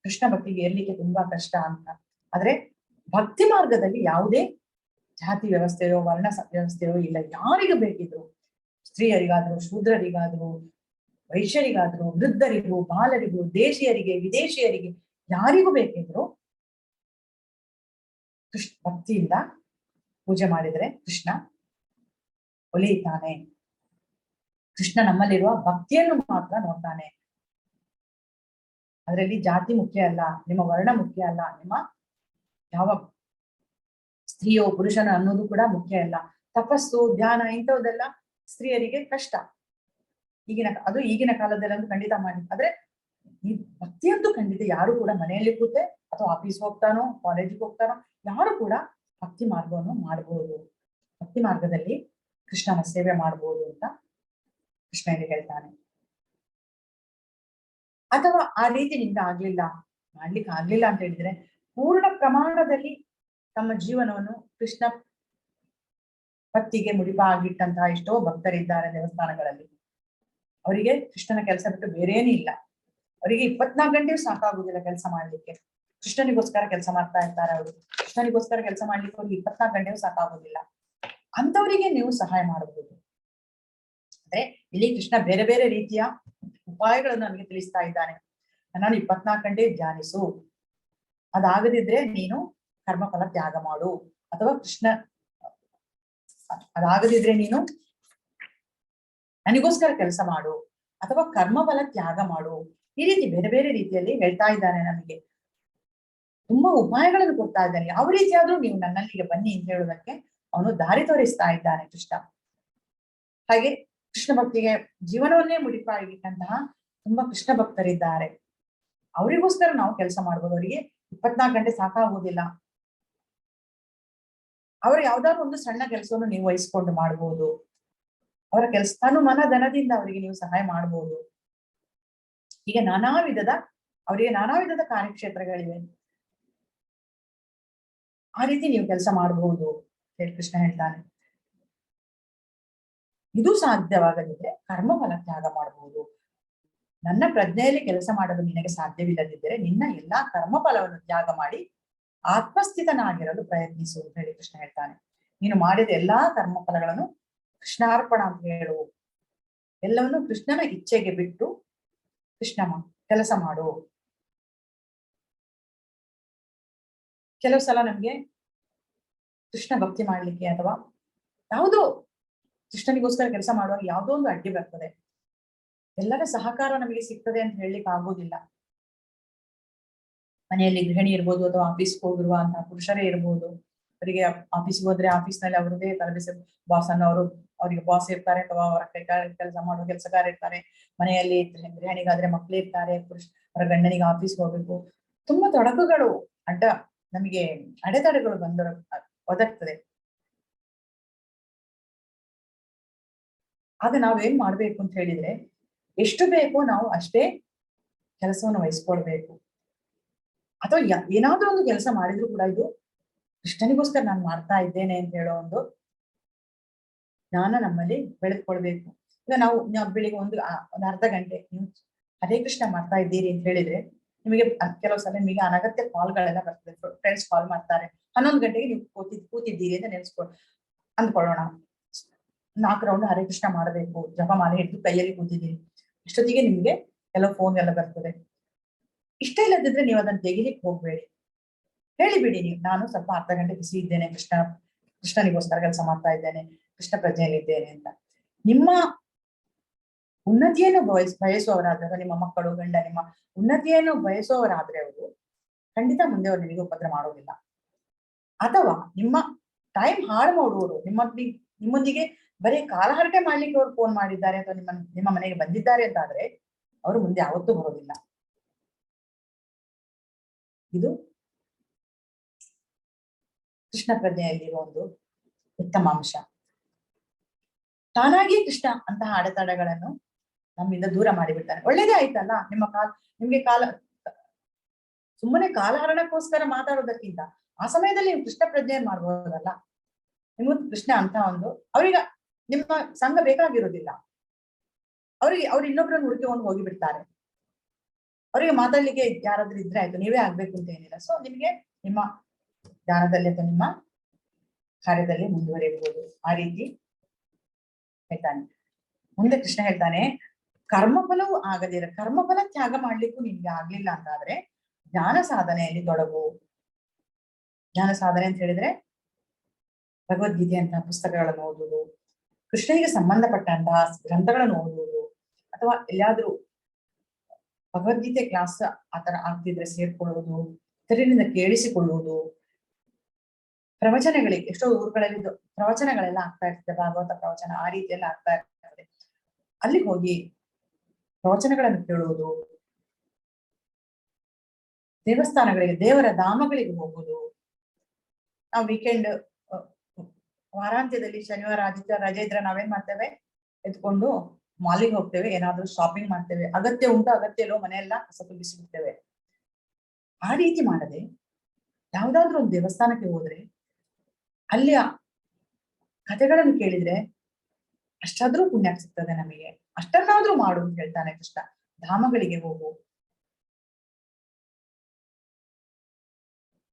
ಕೃಷ್ಣ ಭಕ್ತಿಗೆ ಏರ್ಲಿಕ್ಕೆ ತುಂಬಾ ಕಷ್ಟ ಅಂತ. ಆದ್ರೆ ಭಕ್ತಿ ಮಾರ್ಗದಲ್ಲಿ ಯಾವುದೇ ಜಾತಿ ವ್ಯವಸ್ಥೆಯೋ ವರ್ಣ ವ್ಯವಸ್ಥೆಯೋ ಇಲ್ಲ. ಯಾರಿಗೂ ಬೇಕಿದ್ರು, ಸ್ತ್ರೀಯರಿಗಾದ್ರು, ಶೂದ್ರರಿಗಾದ್ರು, ವೈಶ್ಯರಿಗಾದ್ರು, ವೃದ್ಧರಿಗೂ, ಬಾಲರಿಗೂ, ದೇಶೀಯರಿಗೆ, ವಿದೇಶಿಯರಿಗೆ, ಯಾರಿಗೂ ಬೇಕಿದ್ರು ಕೃಷ್ಣ ಭಕ್ತಿಯಿಂದ ಪೂಜೆ ಮಾಡಿದ್ರೆ ಕೃಷ್ಣ ಒಲಿಯುತ್ತಾನೆ. ಕೃಷ್ಣ ನಮ್ಮಲ್ಲಿರುವ ಭಕ್ತಿಯನ್ನು ಮಾತ್ರ ನೋಡ್ತಾನೆ. ಅದರಲ್ಲಿ ಜಾತಿ ಮುಖ್ಯ ಅಲ್ಲ, ನಿಮ್ಮ ವರ್ಣ ಮುಖ್ಯ ಅಲ್ಲ, ನಿಮ್ಮ ಯಾವ ಸ್ತ್ರೀಯೋ ಪುರುಷನ ಅನ್ನೋದು ಕೂಡ ಮುಖ್ಯ ಅಲ್ಲ. ತಪಸ್ಸು, ಧ್ಯಾನ ಇಂಥವುದೆಲ್ಲ ಸ್ತ್ರೀಯರಿಗೆ ಕಷ್ಟ. ಈಗಿನ ಕಾಲದಲ್ಲಂತೂ ಖಂಡಿತ ಮಾಡಿ. ಆದ್ರೆ ಈ ಭಕ್ತಿಯಂತೂ ಖಂಡಿತ ಯಾರು ಕೂಡ ಮನೆಯಲ್ಲಿ ಕೂತೆ ಅಥವಾ ಆಫೀಸ್ ಹೋಗ್ತಾನೋ ಕಾಲೇಜಿಗೆ ಹೋಗ್ತಾನೋ ಯಾರು ಕೂಡ ಭಕ್ತಿ ಮಾರ್ಗವನ್ನು ಮಾಡಬಹುದು. ಭಕ್ತಿ ಮಾರ್ಗದಲ್ಲಿ ಕೃಷ್ಣನ ಸೇವೆ ಮಾಡಬಹುದು ಅಂತ ಕೃಷ್ಣ ಇಲ್ಲಿ ಹೇಳ್ತಾನೆ. ಅಥವಾ ಆ ರೀತಿ ನಿಂದ ಮಾಡ್ಲಿಕ್ಕೆ ಆಗ್ಲಿಲ್ಲ ಅಂತ ಹೇಳಿದ್ರೆ ಪೂರ್ಣ ಪ್ರಮಾಣದಲ್ಲಿ ತಮ್ಮ ಜೀವನವನ್ನು ಕೃಷ್ಣ ಭಕ್ತಿಗೆ ಮುಡಿಪಾಗಿಟ್ಟಂತಹ ಎಷ್ಟೋ ಭಕ್ತರಿದ್ದಾರೆ ದೇವಸ್ಥಾನಗಳಲ್ಲಿ. ಅವರಿಗೆ ಕೃಷ್ಣನ ಕೆಲಸ ಬಿಟ್ಟು ಬೇರೇನೂ ಇಲ್ಲ. ಅವರಿಗೆ 24 ಗಂಟೆಯೂ ಸಾಕಾಗುದಿಲ್ಲ ಕೆಲಸ ಮಾಡ್ಲಿಕ್ಕೆ. ಕೃಷ್ಣನಿಗೋಸ್ಕರ ಕೆಲಸ ಮಾಡ್ತಾ ಇರ್ತಾರೆ. ಅವರು ಕೃಷ್ಣನಿಗೋಸ್ಕರ ಕೆಲಸ ಮಾಡ್ಲಿಕ್ಕೆ ಅವ್ರಿಗೆ 24 ಗಂಟೆಗೂ ಸಾಕಾಗೋದಿಲ್ಲ. ಅಂತವರಿಗೆ ನೀವು ಸಹಾಯ ಮಾಡಬಹುದು. ಅಂದ್ರೆ ಇಲ್ಲಿ ಕೃಷ್ಣ ಬೇರೆ ಬೇರೆ ರೀತಿಯ ಉಪಾಯಗಳನ್ನು ನಮಗೆ ತಿಳಿಸ್ತಾ ಇದ್ದಾನೆ. ನಾನು 24 ಗಂಟೆ ಧ್ಯಾನಿಸು, ಅದಾಗದಿದ್ರೆ ನೀನು ಕರ್ಮಫಲ ತ್ಯಾಗ ಮಾಡು, ಅಥವಾ ಅದಾಗದಿದ್ರೆ ನೀನು ನನಗೋಸ್ಕರ ಕೆಲಸ ಮಾಡು, ಅಥವಾ ಕರ್ಮಫಲ ತ್ಯಾಗ ಮಾಡು. ಈ ರೀತಿ ಬೇರೆ ಬೇರೆ ರೀತಿಯಲ್ಲಿ ಹೇಳ್ತಾ ಇದ್ದಾನೆ. ನಮಗೆ ತುಂಬಾ ಉಪಾಯಗಳನ್ನು ಕೊಡ್ತಾ ಇದ್ದಾನೆ. ಯಾವ ರೀತಿಯಾದ್ರೂ ನೀವು ನನ್ನಲ್ಲಿಗೆ ಬನ್ನಿ ಅಂತ ಹೇಳುವುದಕ್ಕೆ ಅವನು ದಾರಿ ತೋರಿಸ್ತಾ ಇದ್ದಾನೆ ಕೃಷ್ಣ. ಹಾಗೆ ಕೃಷ್ಣ ಭಕ್ತಿಗೆ ಜೀವನವನ್ನೇ ಮುಡಿಪಾಗಿಟ್ಟಂತಹ ತುಂಬಾ ಕೃಷ್ಣ ಭಕ್ತರಿದ್ದಾರೆ. ಅವರಿಗೋಸ್ಕರ ನಾವು ಕೆಲಸ ಮಾಡ್ಬೋದು. ಅವರಿಗೆ 24 ಗಂಟೆ ಸಾಕಾಗುವುದಿಲ್ಲ. ಅವರ ಯಾವ್ದಾದ್ರು ಒಂದು ಸಣ್ಣ ಕೆಲಸವನ್ನು ನೀವು ವಹಿಸ್ಕೊಂಡು ಮಾಡ್ಬೋದು. ಅವರ ಕೆಲಸ ಮನ ಧನದಿಂದ ಅವರಿಗೆ ನೀವು ಸಹಾಯ ಮಾಡ್ಬೋದು. ಹೀಗೆ ಅವರಿಗೆ ನಾನಾ ವಿಧದ ಕಾರ್ಯಕ್ಷೇತ್ರಗಳಿವೆ. ಆ ರೀತಿ ನೀವು ಕೆಲಸ ಮಾಡಬಹುದು ಹೇಳಿ ಕೃಷ್ಣ ಹೇಳ್ತಾನೆ. ಇದು ಸಾಧ್ಯವಾಗದಿದ್ರೆ ಕರ್ಮಫಲ ತ್ಯಾಗ ಮಾಡಬಹುದು. ನನ್ನ ಪ್ರಜ್ಞೆಯಲ್ಲಿ ಕೆಲಸ ಮಾಡಲು ನಿನಗೆ ಸಾಧ್ಯವಿಲ್ಲದಿದ್ದರೆ ನಿನ್ನ ಎಲ್ಲಾ ಕರ್ಮಫಲವನ್ನು ತ್ಯಾಗ ಮಾಡಿ ಆತ್ಮಸ್ಥಿತನಾಗಿರಲು ಪ್ರಯತ್ನಿಸು ಅಂತ ಹೇಳಿ ಕೃಷ್ಣ ಹೇಳ್ತಾನೆ. ನೀನು ಮಾಡಿದ ಎಲ್ಲಾ ಕರ್ಮಫಲಗಳನ್ನು ಕೃಷ್ಣಾರ್ಪಣ ಅಂತ ಹೇಳು. ಎಲ್ಲವನ್ನು ಕೃಷ್ಣನ ಇಚ್ಛೆಗೆ ಬಿಟ್ಟು ಕೃಷ್ಣ ಕೆಲಸ ಮಾಡು. ಕೆಲವು ಸಲ ನಮ್ಗೆ ಕೃಷ್ಣ ಭಕ್ತಿ ಮಾಡ್ಲಿಕ್ಕೆ ಅಥವಾ ಯಾವುದೋ ಕೃಷ್ಣನಿಗೋಸ್ಕರ ಕೆಲಸ ಮಾಡುವಾಗ ಯಾವುದೋ ಒಂದು ಅಡ್ಡಿ ಬರ್ತದೆ. ಎಲ್ಲರ ಸಹಕಾರ ನಮಗೆ ಸಿಗ್ತದೆ ಅಂತ ಹೇಳಲಿಕ್ಕೆ ಆಗೋದಿಲ್ಲ. ಮನೆಯಲ್ಲಿ ಗೃಹಿಣಿ ಇರ್ಬೋದು, ಅಥವಾ ಆಫೀಸ್ಗೆ ಹೋಗಿರುವಂತಹ ಪುರುಷರೇ ಇರ್ಬೋದು. ಅವರಿಗೆ ಆಫೀಸ್ಗೆ ಹೋದ್ರೆ ಆಫೀಸ್ನಲ್ಲಿ ಅವ್ರದೇ ತರಬೇತಿ ಬಾಸ್ ಅನ್ನೋರು, ಅವರಿಗೆ ಬಾಸ್ ಇರ್ತಾರೆ, ಅಥವಾ ಅವರ ಕೆಲಸ ಮಾಡುವ ಕೆಲಸಗಾರ ಇರ್ತಾರೆ. ಮನೆಯಲ್ಲಿ ಗೃಹಿಣಿಗಾದ್ರೆ ಮಕ್ಳು ಇರ್ತಾರೆ, ಅವರ ಗಂಡನಿಗೆ ಆಫೀಸ್ಗೆ ಹೋಗ್ಬೇಕು. ತುಂಬಾ ತೊಡಕುಗಳು ನಮಗೆ ಅಡೆತಡೆಗಳು ಒದಗ್ತದೆ. ಆಗ ನಾವೇನ್ ಮಾಡ್ಬೇಕು ಅಂತ ಹೇಳಿದ್ರೆ, ಎಷ್ಟು ಬೇಕೋ ನಾವು ಅಷ್ಟೇ ಕೆಲಸವನ್ನು ವಹಿಸ್ಕೊಳ್ಬೇಕು. ಅಥವಾ ಏನಾದ್ರೂ ಒಂದು ಕೆಲಸ ಮಾಡಿದ್ರು ಕೂಡ ಇದು ಕೃಷ್ಣನಿಗೋಸ್ಕರ ನಾನು ಮಾಡ್ತಾ ಇದ್ದೇನೆ ಅಂತ ಹೇಳೋ ಒಂದು ಜ್ಞಾನ ನಮ್ಮಲ್ಲಿ ಬೆಳೆದುಕೊಳ್ಬೇಕು. ಈಗ ನಾವು ಬೆಳಿಗ್ಗೆ ಒಂದು ಅರ್ಧ ಗಂಟೆ ನೀವು ಹರೇ ಕೃಷ್ಣ ಮಾಡ್ತಾ ಇದ್ದೀರಿ ಅಂತ ಹೇಳಿದ್ರೆ, ನಿಮಗೆ ಕೆಲವು ಸಲ ನಿಮಗೆ ಅನಗತ್ಯ ಕಾಲ್ಗಳೆಲ್ಲ ಬರ್ತದೆ. ಫ್ರೆಂಡ್ಸ್ ಕಾಲ್ ಮಾಡ್ತಾರೆ, 11 ಗಂಟೆಗೆ ನೀವು ಕೂತಿದ್ದೀರಿ ಅಂತ ಅಂದ್ಕೊಳ್ಳೋಣ. 4 ರೌಂಡ್ ಹರೇ ಕೃಷ್ಣ ಮಾಡಬೇಕು, ಜಪಮಾಲೆ ಹಿಡಿದು ಕೈಯಲ್ಲಿ ಕೂತಿದ್ದೀರಿ. ಇಷ್ಟೊತ್ತಿಗೆ ನಿಮ್ಗೆ ಕೆಲವು ಫೋನ್ ಎಲ್ಲ ಬರ್ತದೆ. ಇಷ್ಟ ಇಲ್ಲದಿದ್ರೆ ನೀವು ಅದನ್ನ ತೆಗಿಲಿಕ್ಕೆ ಹೋಗ್ಬೇಡಿ. ಹೇಳಿಬಿಡಿ, ನೀವು ನಾನು ಸ್ವಲ್ಪ ಅರ್ಧ ಗಂಟೆ ಬಿಸಿ ಇದ್ದೇನೆ, ಕೃಷ್ಣನಿಗೋಸ್ಕರ ಕೆಲಸ ಮಾಡ್ತಾ ಇದ್ದೇನೆ, ಕೃಷ್ಣ ಪ್ರಜ್ಞೆಯಲ್ಲಿ ಇದ್ದೇನೆ ಅಂತ. ನಿಮ್ಮ ಉನ್ನತಿಯನ್ನು ಬಯಸುವವರಾದ್ರೆ, ನಿಮ್ಮ ಮಕ್ಕಳು ಗಂಡ ನಿಮ್ಮ ಉನ್ನತಿಯನ್ನು ಬಯಸುವವರಾದ್ರೆ ಅವರು ಖಂಡಿತ ಮುಂದೆ ಅವರು ನಿಮಗೆ ಉಪದ್ರ ಮಾಡೋದಿಲ್ಲ. ಅಥವಾ ನಿಮ್ಮ ಟೈಮ್ ಹಾಳು ಮಾಡುವವರು, ನಿಮ್ಮೊಂದಿಗೆ ಬರೀ ಕಾಲಹರಟೆ ಮಾಡ್ಲಿಕ್ಕೆ ಅವ್ರು ಫೋನ್ ಮಾಡಿದ್ದಾರೆ ಅಥವಾ ನಿಮ್ಮ ಮನೆಗೆ ಬಂದಿದ್ದಾರೆ ಅಂತ ಆದ್ರೆ ಅವರು ಮುಂದೆ ಯಾವತ್ತೂ ಬರೋದಿಲ್ಲ. ಇದು ಕೃಷ್ಣ ಪ್ರಜ್ಞೆಯಲ್ಲಿರುವ ಒಂದು ಉತ್ತಮ ಅಂಶ. ತಾನಾಗಿ ಕೃಷ್ಣ ಅಂತಹ ಅಡೆತಡೆಗಳನ್ನು ನಮ್ಮಿಂದ ದೂರ ಮಾಡಿಬಿಡ್ತಾನೆ. ಒಳ್ಳೇದೇ ಆಯ್ತಲ್ಲ. ನಿಮ್ಗೆ ಸುಮ್ಮನೆ ಕಾಲಹರಣಕ್ಕೋಸ್ಕರ ಮಾತಾಡೋದಕ್ಕಿಂತ ಆ ಸಮಯದಲ್ಲಿ ನೀವು ಕೃಷ್ಣ ಪ್ರಜ್ಞೆಯನ್ನು ಮಾಡ್ಬೋದಲ್ಲ. ನಿಮ್ಗೆ ಕೃಷ್ಣ ಅಂತ ಅವ್ರಿಗೆ ನಿಮ್ಮ ಸಂಘ ಬೇಕಾಗಿರೋದಿಲ್ಲ. ಅವ್ರು ಇನ್ನೊಬ್ರನ್ನ ಹುಡುಕಿಕೊಂಡು ಹೋಗಿಬಿಡ್ತಾರೆ. ಅವರಿಗೆ ಮಾತಾಡ್ಲಿಕ್ಕೆ ಯಾರಾದ್ರೂ ಇದ್ರೆ ಆಯ್ತು, ನೀವೇ ಆಗ್ಬೇಕು ಅಂತ ಏನಿಲ್ಲ. ಸೊ ನಿಮ್ಗೆ ನಿಮ್ಮ ಧ್ಯಾನದಲ್ಲಿ ಅಥವಾ ನಿಮ್ಮ ಕಾರ್ಯದಲ್ಲಿ ಮುಂದುವರಿಯಬಹುದು. ಆ ರೀತಿ ಹೇಳ್ತಾನೆ. ಮುಂದೆ ಕೃಷ್ಣ ಹೇಳ್ತಾನೆ, ಕರ್ಮಫಲವೂ ಆಗದಿರ, ಕರ್ಮಫಲ ತ್ಯಾಗ ಮಾಡ್ಲಿಕ್ಕೂ ನಿಮ್ಗೆ ಆಗ್ಲಿಲ್ಲ ಅಂತಾದ್ರೆ ಜ್ಞಾನ ಸಾಧನೆಯಲ್ಲಿ ತೊಡಗು. ಜ್ಞಾನ ಸಾಧನೆ ಅಂತ ಹೇಳಿದ್ರೆ ಭಗವದ್ಗೀತೆಯಂತಹ ಪುಸ್ತಕಗಳನ್ನು ಓದುವುದು, ಕೃಷ್ಣನಿಗೆ ಸಂಬಂಧಪಟ್ಟಂತಹ ಗ್ರಂಥಗಳನ್ನು ಓದುವುದು, ಅಥವಾ ಎಲ್ಲಾದ್ರೂ ಭಗವದ್ಗೀತೆ ಕ್ಲಾಸ್ ಆತರ ಆಗ್ತಿದ್ರೆ ಸೇರ್ಕೊಳ್ಳುವುದು, ಇತರರಿಂದ ಕೇಳಿಸಿಕೊಳ್ಳುವುದು, ಪ್ರವಚನಗಳಿಗೆ ಎಷ್ಟೋ ಊರುಗಳಲ್ಲಿ ಪ್ರವಚನಗಳೆಲ್ಲ ಆಗ್ತಾ ಇರ್ತದೆ, ಭಾಗವತ ಪ್ರವಚನ ಆ ರೀತಿಯೆಲ್ಲ ಆಗ್ತಾ ಇರ್ತದೆ. ಅಲ್ಲಿ ಹೋಗಿ ಪ್ರವಚನಗಳನ್ನು ಕೇಳುವುದು, ದೇವಸ್ಥಾನಗಳಿಗೆ ದೇವರ ಧಾಮಗಳಿಗೆ ಹೋಗುವುದು. ನಾವು ವೀಕೆಂಡ್ ವಾರಾಂತ್ಯದಲ್ಲಿ ಶನಿವಾರ ಆದಿತ್ಯವಾರ ರಜೆ ಇದ್ರೆ ನಾವೇನ್ ಮಾಡ್ತೇವೆ, ಎತ್ಕೊಂಡು ಮಾಲಿಗೆ ಹೋಗ್ತೇವೆ, ಏನಾದ್ರೂ ಶಾಪಿಂಗ್ ಮಾಡ್ತೇವೆ. ಅಗತ್ಯ ಉಂಟು, ಅಗತ್ಯ ಇಲ್ಲೋ ಮನೆಯೆಲ್ಲ ಕಸ ತುಂಬಿಸಿಬಿಡ್ತೇವೆ. ಆ ರೀತಿ ಮಾಡದೆ ಯಾವ್ದಾದ್ರು ಒಂದು ದೇವಸ್ಥಾನಕ್ಕೆ ಹೋದ್ರೆ ಅಲ್ಲಿ ಕಥೆಗಳನ್ನು ಕೇಳಿದ್ರೆ ಅಷ್ಟಾದ್ರೂ ಪುಣ್ಯ ಸಿಗ್ತದೆ ನಮಗೆ. ಅಷ್ಟನ್ನಾದ್ರೂ ಮಾಡು ಅಂತ ಹೇಳ್ತಾನೆ ಕೃಷ್ಣ. ಧಾಮಗಳಿಗೆ ಹೋಗು,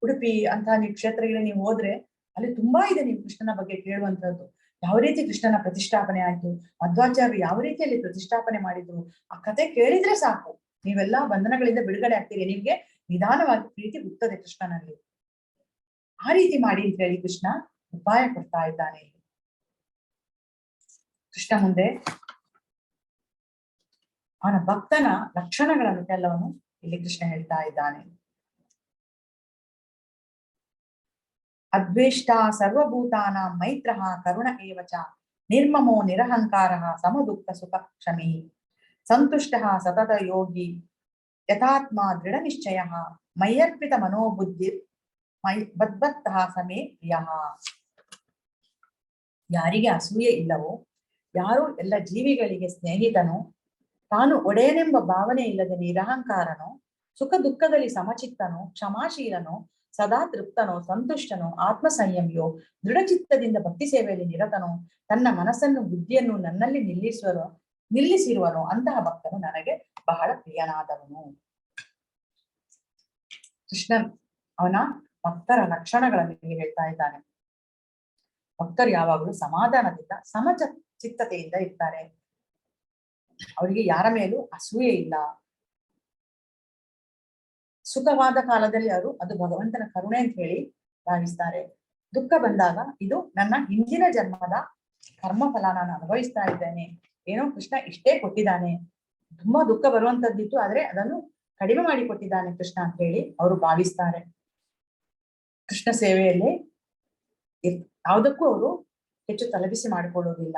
ಉಡುಪಿ ಅಂತ ನೀವು ಕ್ಷೇತ್ರಗಳಿಗೆ ನೀವು ಹೋದ್ರೆ ಅಲ್ಲಿ ತುಂಬಾ ಇದೆ ನೀವು ಕೃಷ್ಣನ ಬಗ್ಗೆ ಕೇಳುವಂತದ್ದು. ಯಾವ ರೀತಿ ಕೃಷ್ಣನ ಪ್ರತಿಷ್ಠಾಪನೆ ಆಯ್ತು, ಮಧ್ವಾಚಾರ್ಯರು ಯಾವ ರೀತಿಯಲ್ಲಿ ಪ್ರತಿಷ್ಠಾಪನೆ ಮಾಡಿದ್ರು, ಆ ಕತೆ ಕೇಳಿದ್ರೆ ಸಾಕು ನೀವೆಲ್ಲಾ ಬಂಧನಗಳಿಂದ ಬಿಡುಗಡೆ ಆಗ್ತೀರಿ. ನಿಮ್ಗೆ ನಿಧಾನವಾಗಿ ಪ್ರೀತಿ ಹುಟ್ಟುತ್ತದೆ ಕೃಷ್ಣನಲ್ಲಿ. ಆ ರೀತಿ ಮಾಡಿ ಅಂತ ಹೇಳಿ ಕೃಷ್ಣ ಉಪಾಯ ಕೊಡ್ತಾ ಇದ್ದಾನೆ. ಕೃಷ್ಣ ಮುಂದೆ ಅವನ ಭಕ್ತನ ಲಕ್ಷಣಗಳನ್ನು ಕೆಲವನ್ನು ಇಲ್ಲಿ ಕೃಷ್ಣ ಹೇಳ್ತಾ ಇದ್ದಾನೆ. ಅದ್ವೇಷ್ಟ ಸರ್ವಭೂತಾನ ಮೈತ್ರಃ ಕರುಣ ಏವಚ ನಿರ್ಮಮೋ ನಿರಹಂಕಾರ ಸಮದುಃಖ ಸುಖ ಕ್ಷಮಿ ಸಂತುಷ್ಟ ಸತತ ಯೋಗಿ ಯಥಾತ್ಮ ದೃಢ ನಿಶ್ಚಯ ಮಯ್ಯರ್ಪಿತ ಮನೋಬುದ್ಧಿ ಬದ್ಧತ್ತ ಸಮೇ ಪ್ರಿಯ. ಯಾರಿಗೆ ಅಸೂಯೆ ಇಲ್ಲವೋ, ಯಾರು ಎಲ್ಲ ಜೀವಿಗಳಿಗೆ ಸ್ನೇಹಿತನು, ತಾನು ಒಡೆಯನೆಂಬ ಭಾವನೆ ಇಲ್ಲದ ನಿರಹಂಕಾರನು, ಸುಖ ದುಃಖದಲ್ಲಿ ಸಮಚಿತ್ತನು, ಕ್ಷಮಾಶೀಲನು, ಸದಾ ತೃಪ್ತನೋ, ಸಂತುಷ್ಟನೋ, ಆತ್ಮ ಸಂಯಮಿಯೋ, ದೃಢಚಿತ್ತದಿಂದ ಭಕ್ತಿ ಸೇವೆಯಲ್ಲಿ ನಿರತನೋ, ತನ್ನ ಮನಸ್ಸನ್ನು ಬುದ್ಧಿಯನ್ನು ನನ್ನಲ್ಲಿ ನಿಲ್ಲಿಸಿರುವನು ಅಂತಹ ಭಕ್ತನು ನನಗೆ ಬಹಳ ಪ್ರಿಯನಾದವನು. ಕೃಷ್ಣನ್ ಅವನ ಭಕ್ತರ ಲಕ್ಷಣಗಳನ್ನು ಹೇಳ್ತಾ ಇದ್ದಾನೆ. ಭಕ್ತರು ಯಾವಾಗಲೂ ಸಮಾಧಾನದಿಂದ ಚಿತ್ತತೆಯಿಂದ ಇರ್ತಾರೆ. ಅವರಿಗೆ ಯಾರ ಮೇಲೂ ಅಸೂಯೆ ಇಲ್ಲ. ಸುಖವಾದ ಕಾಲದಲ್ಲಿ ಅದು ಭಗವಂತನ ಕರುಣೆ ಅಂತ ಹೇಳಿ ಭಾವಿಸ್ತಾರೆ. ದುಃಖ ಬಂದಾಗ ಇದು ನನ್ನ ಹಿಂದಿನ ಜನ್ಮದ ಕರ್ಮಫಲ, ನಾನು ಅನುಭವಿಸ್ತಾ ಇದ್ದೇನೆ, ಏನೋ ಕೃಷ್ಣ ಇಷ್ಟೇ ಕೊಟ್ಟಿದ್ದಾನೆ, ತುಂಬಾ ದುಃಖ ಬರುವಂತದ್ದಿತ್ತು ಆದ್ರೆ ಅದನ್ನು ಕಡಿಮೆ ಮಾಡಿ ಕೊಟ್ಟಿದ್ದಾನೆ ಕೃಷ್ಣ ಅಂತ ಹೇಳಿ ಅವರು ಭಾವಿಸ್ತಾರೆ. ಕೃಷ್ಣ ಸೇವೆಯಲ್ಲಿ ಯಾವುದಕ್ಕೂ ಅವರು ಹೆಚ್ಚು ತಲೆಬಿಸಿ ಮಾಡಿಕೊಳ್ಳುವುದಿಲ್ಲ.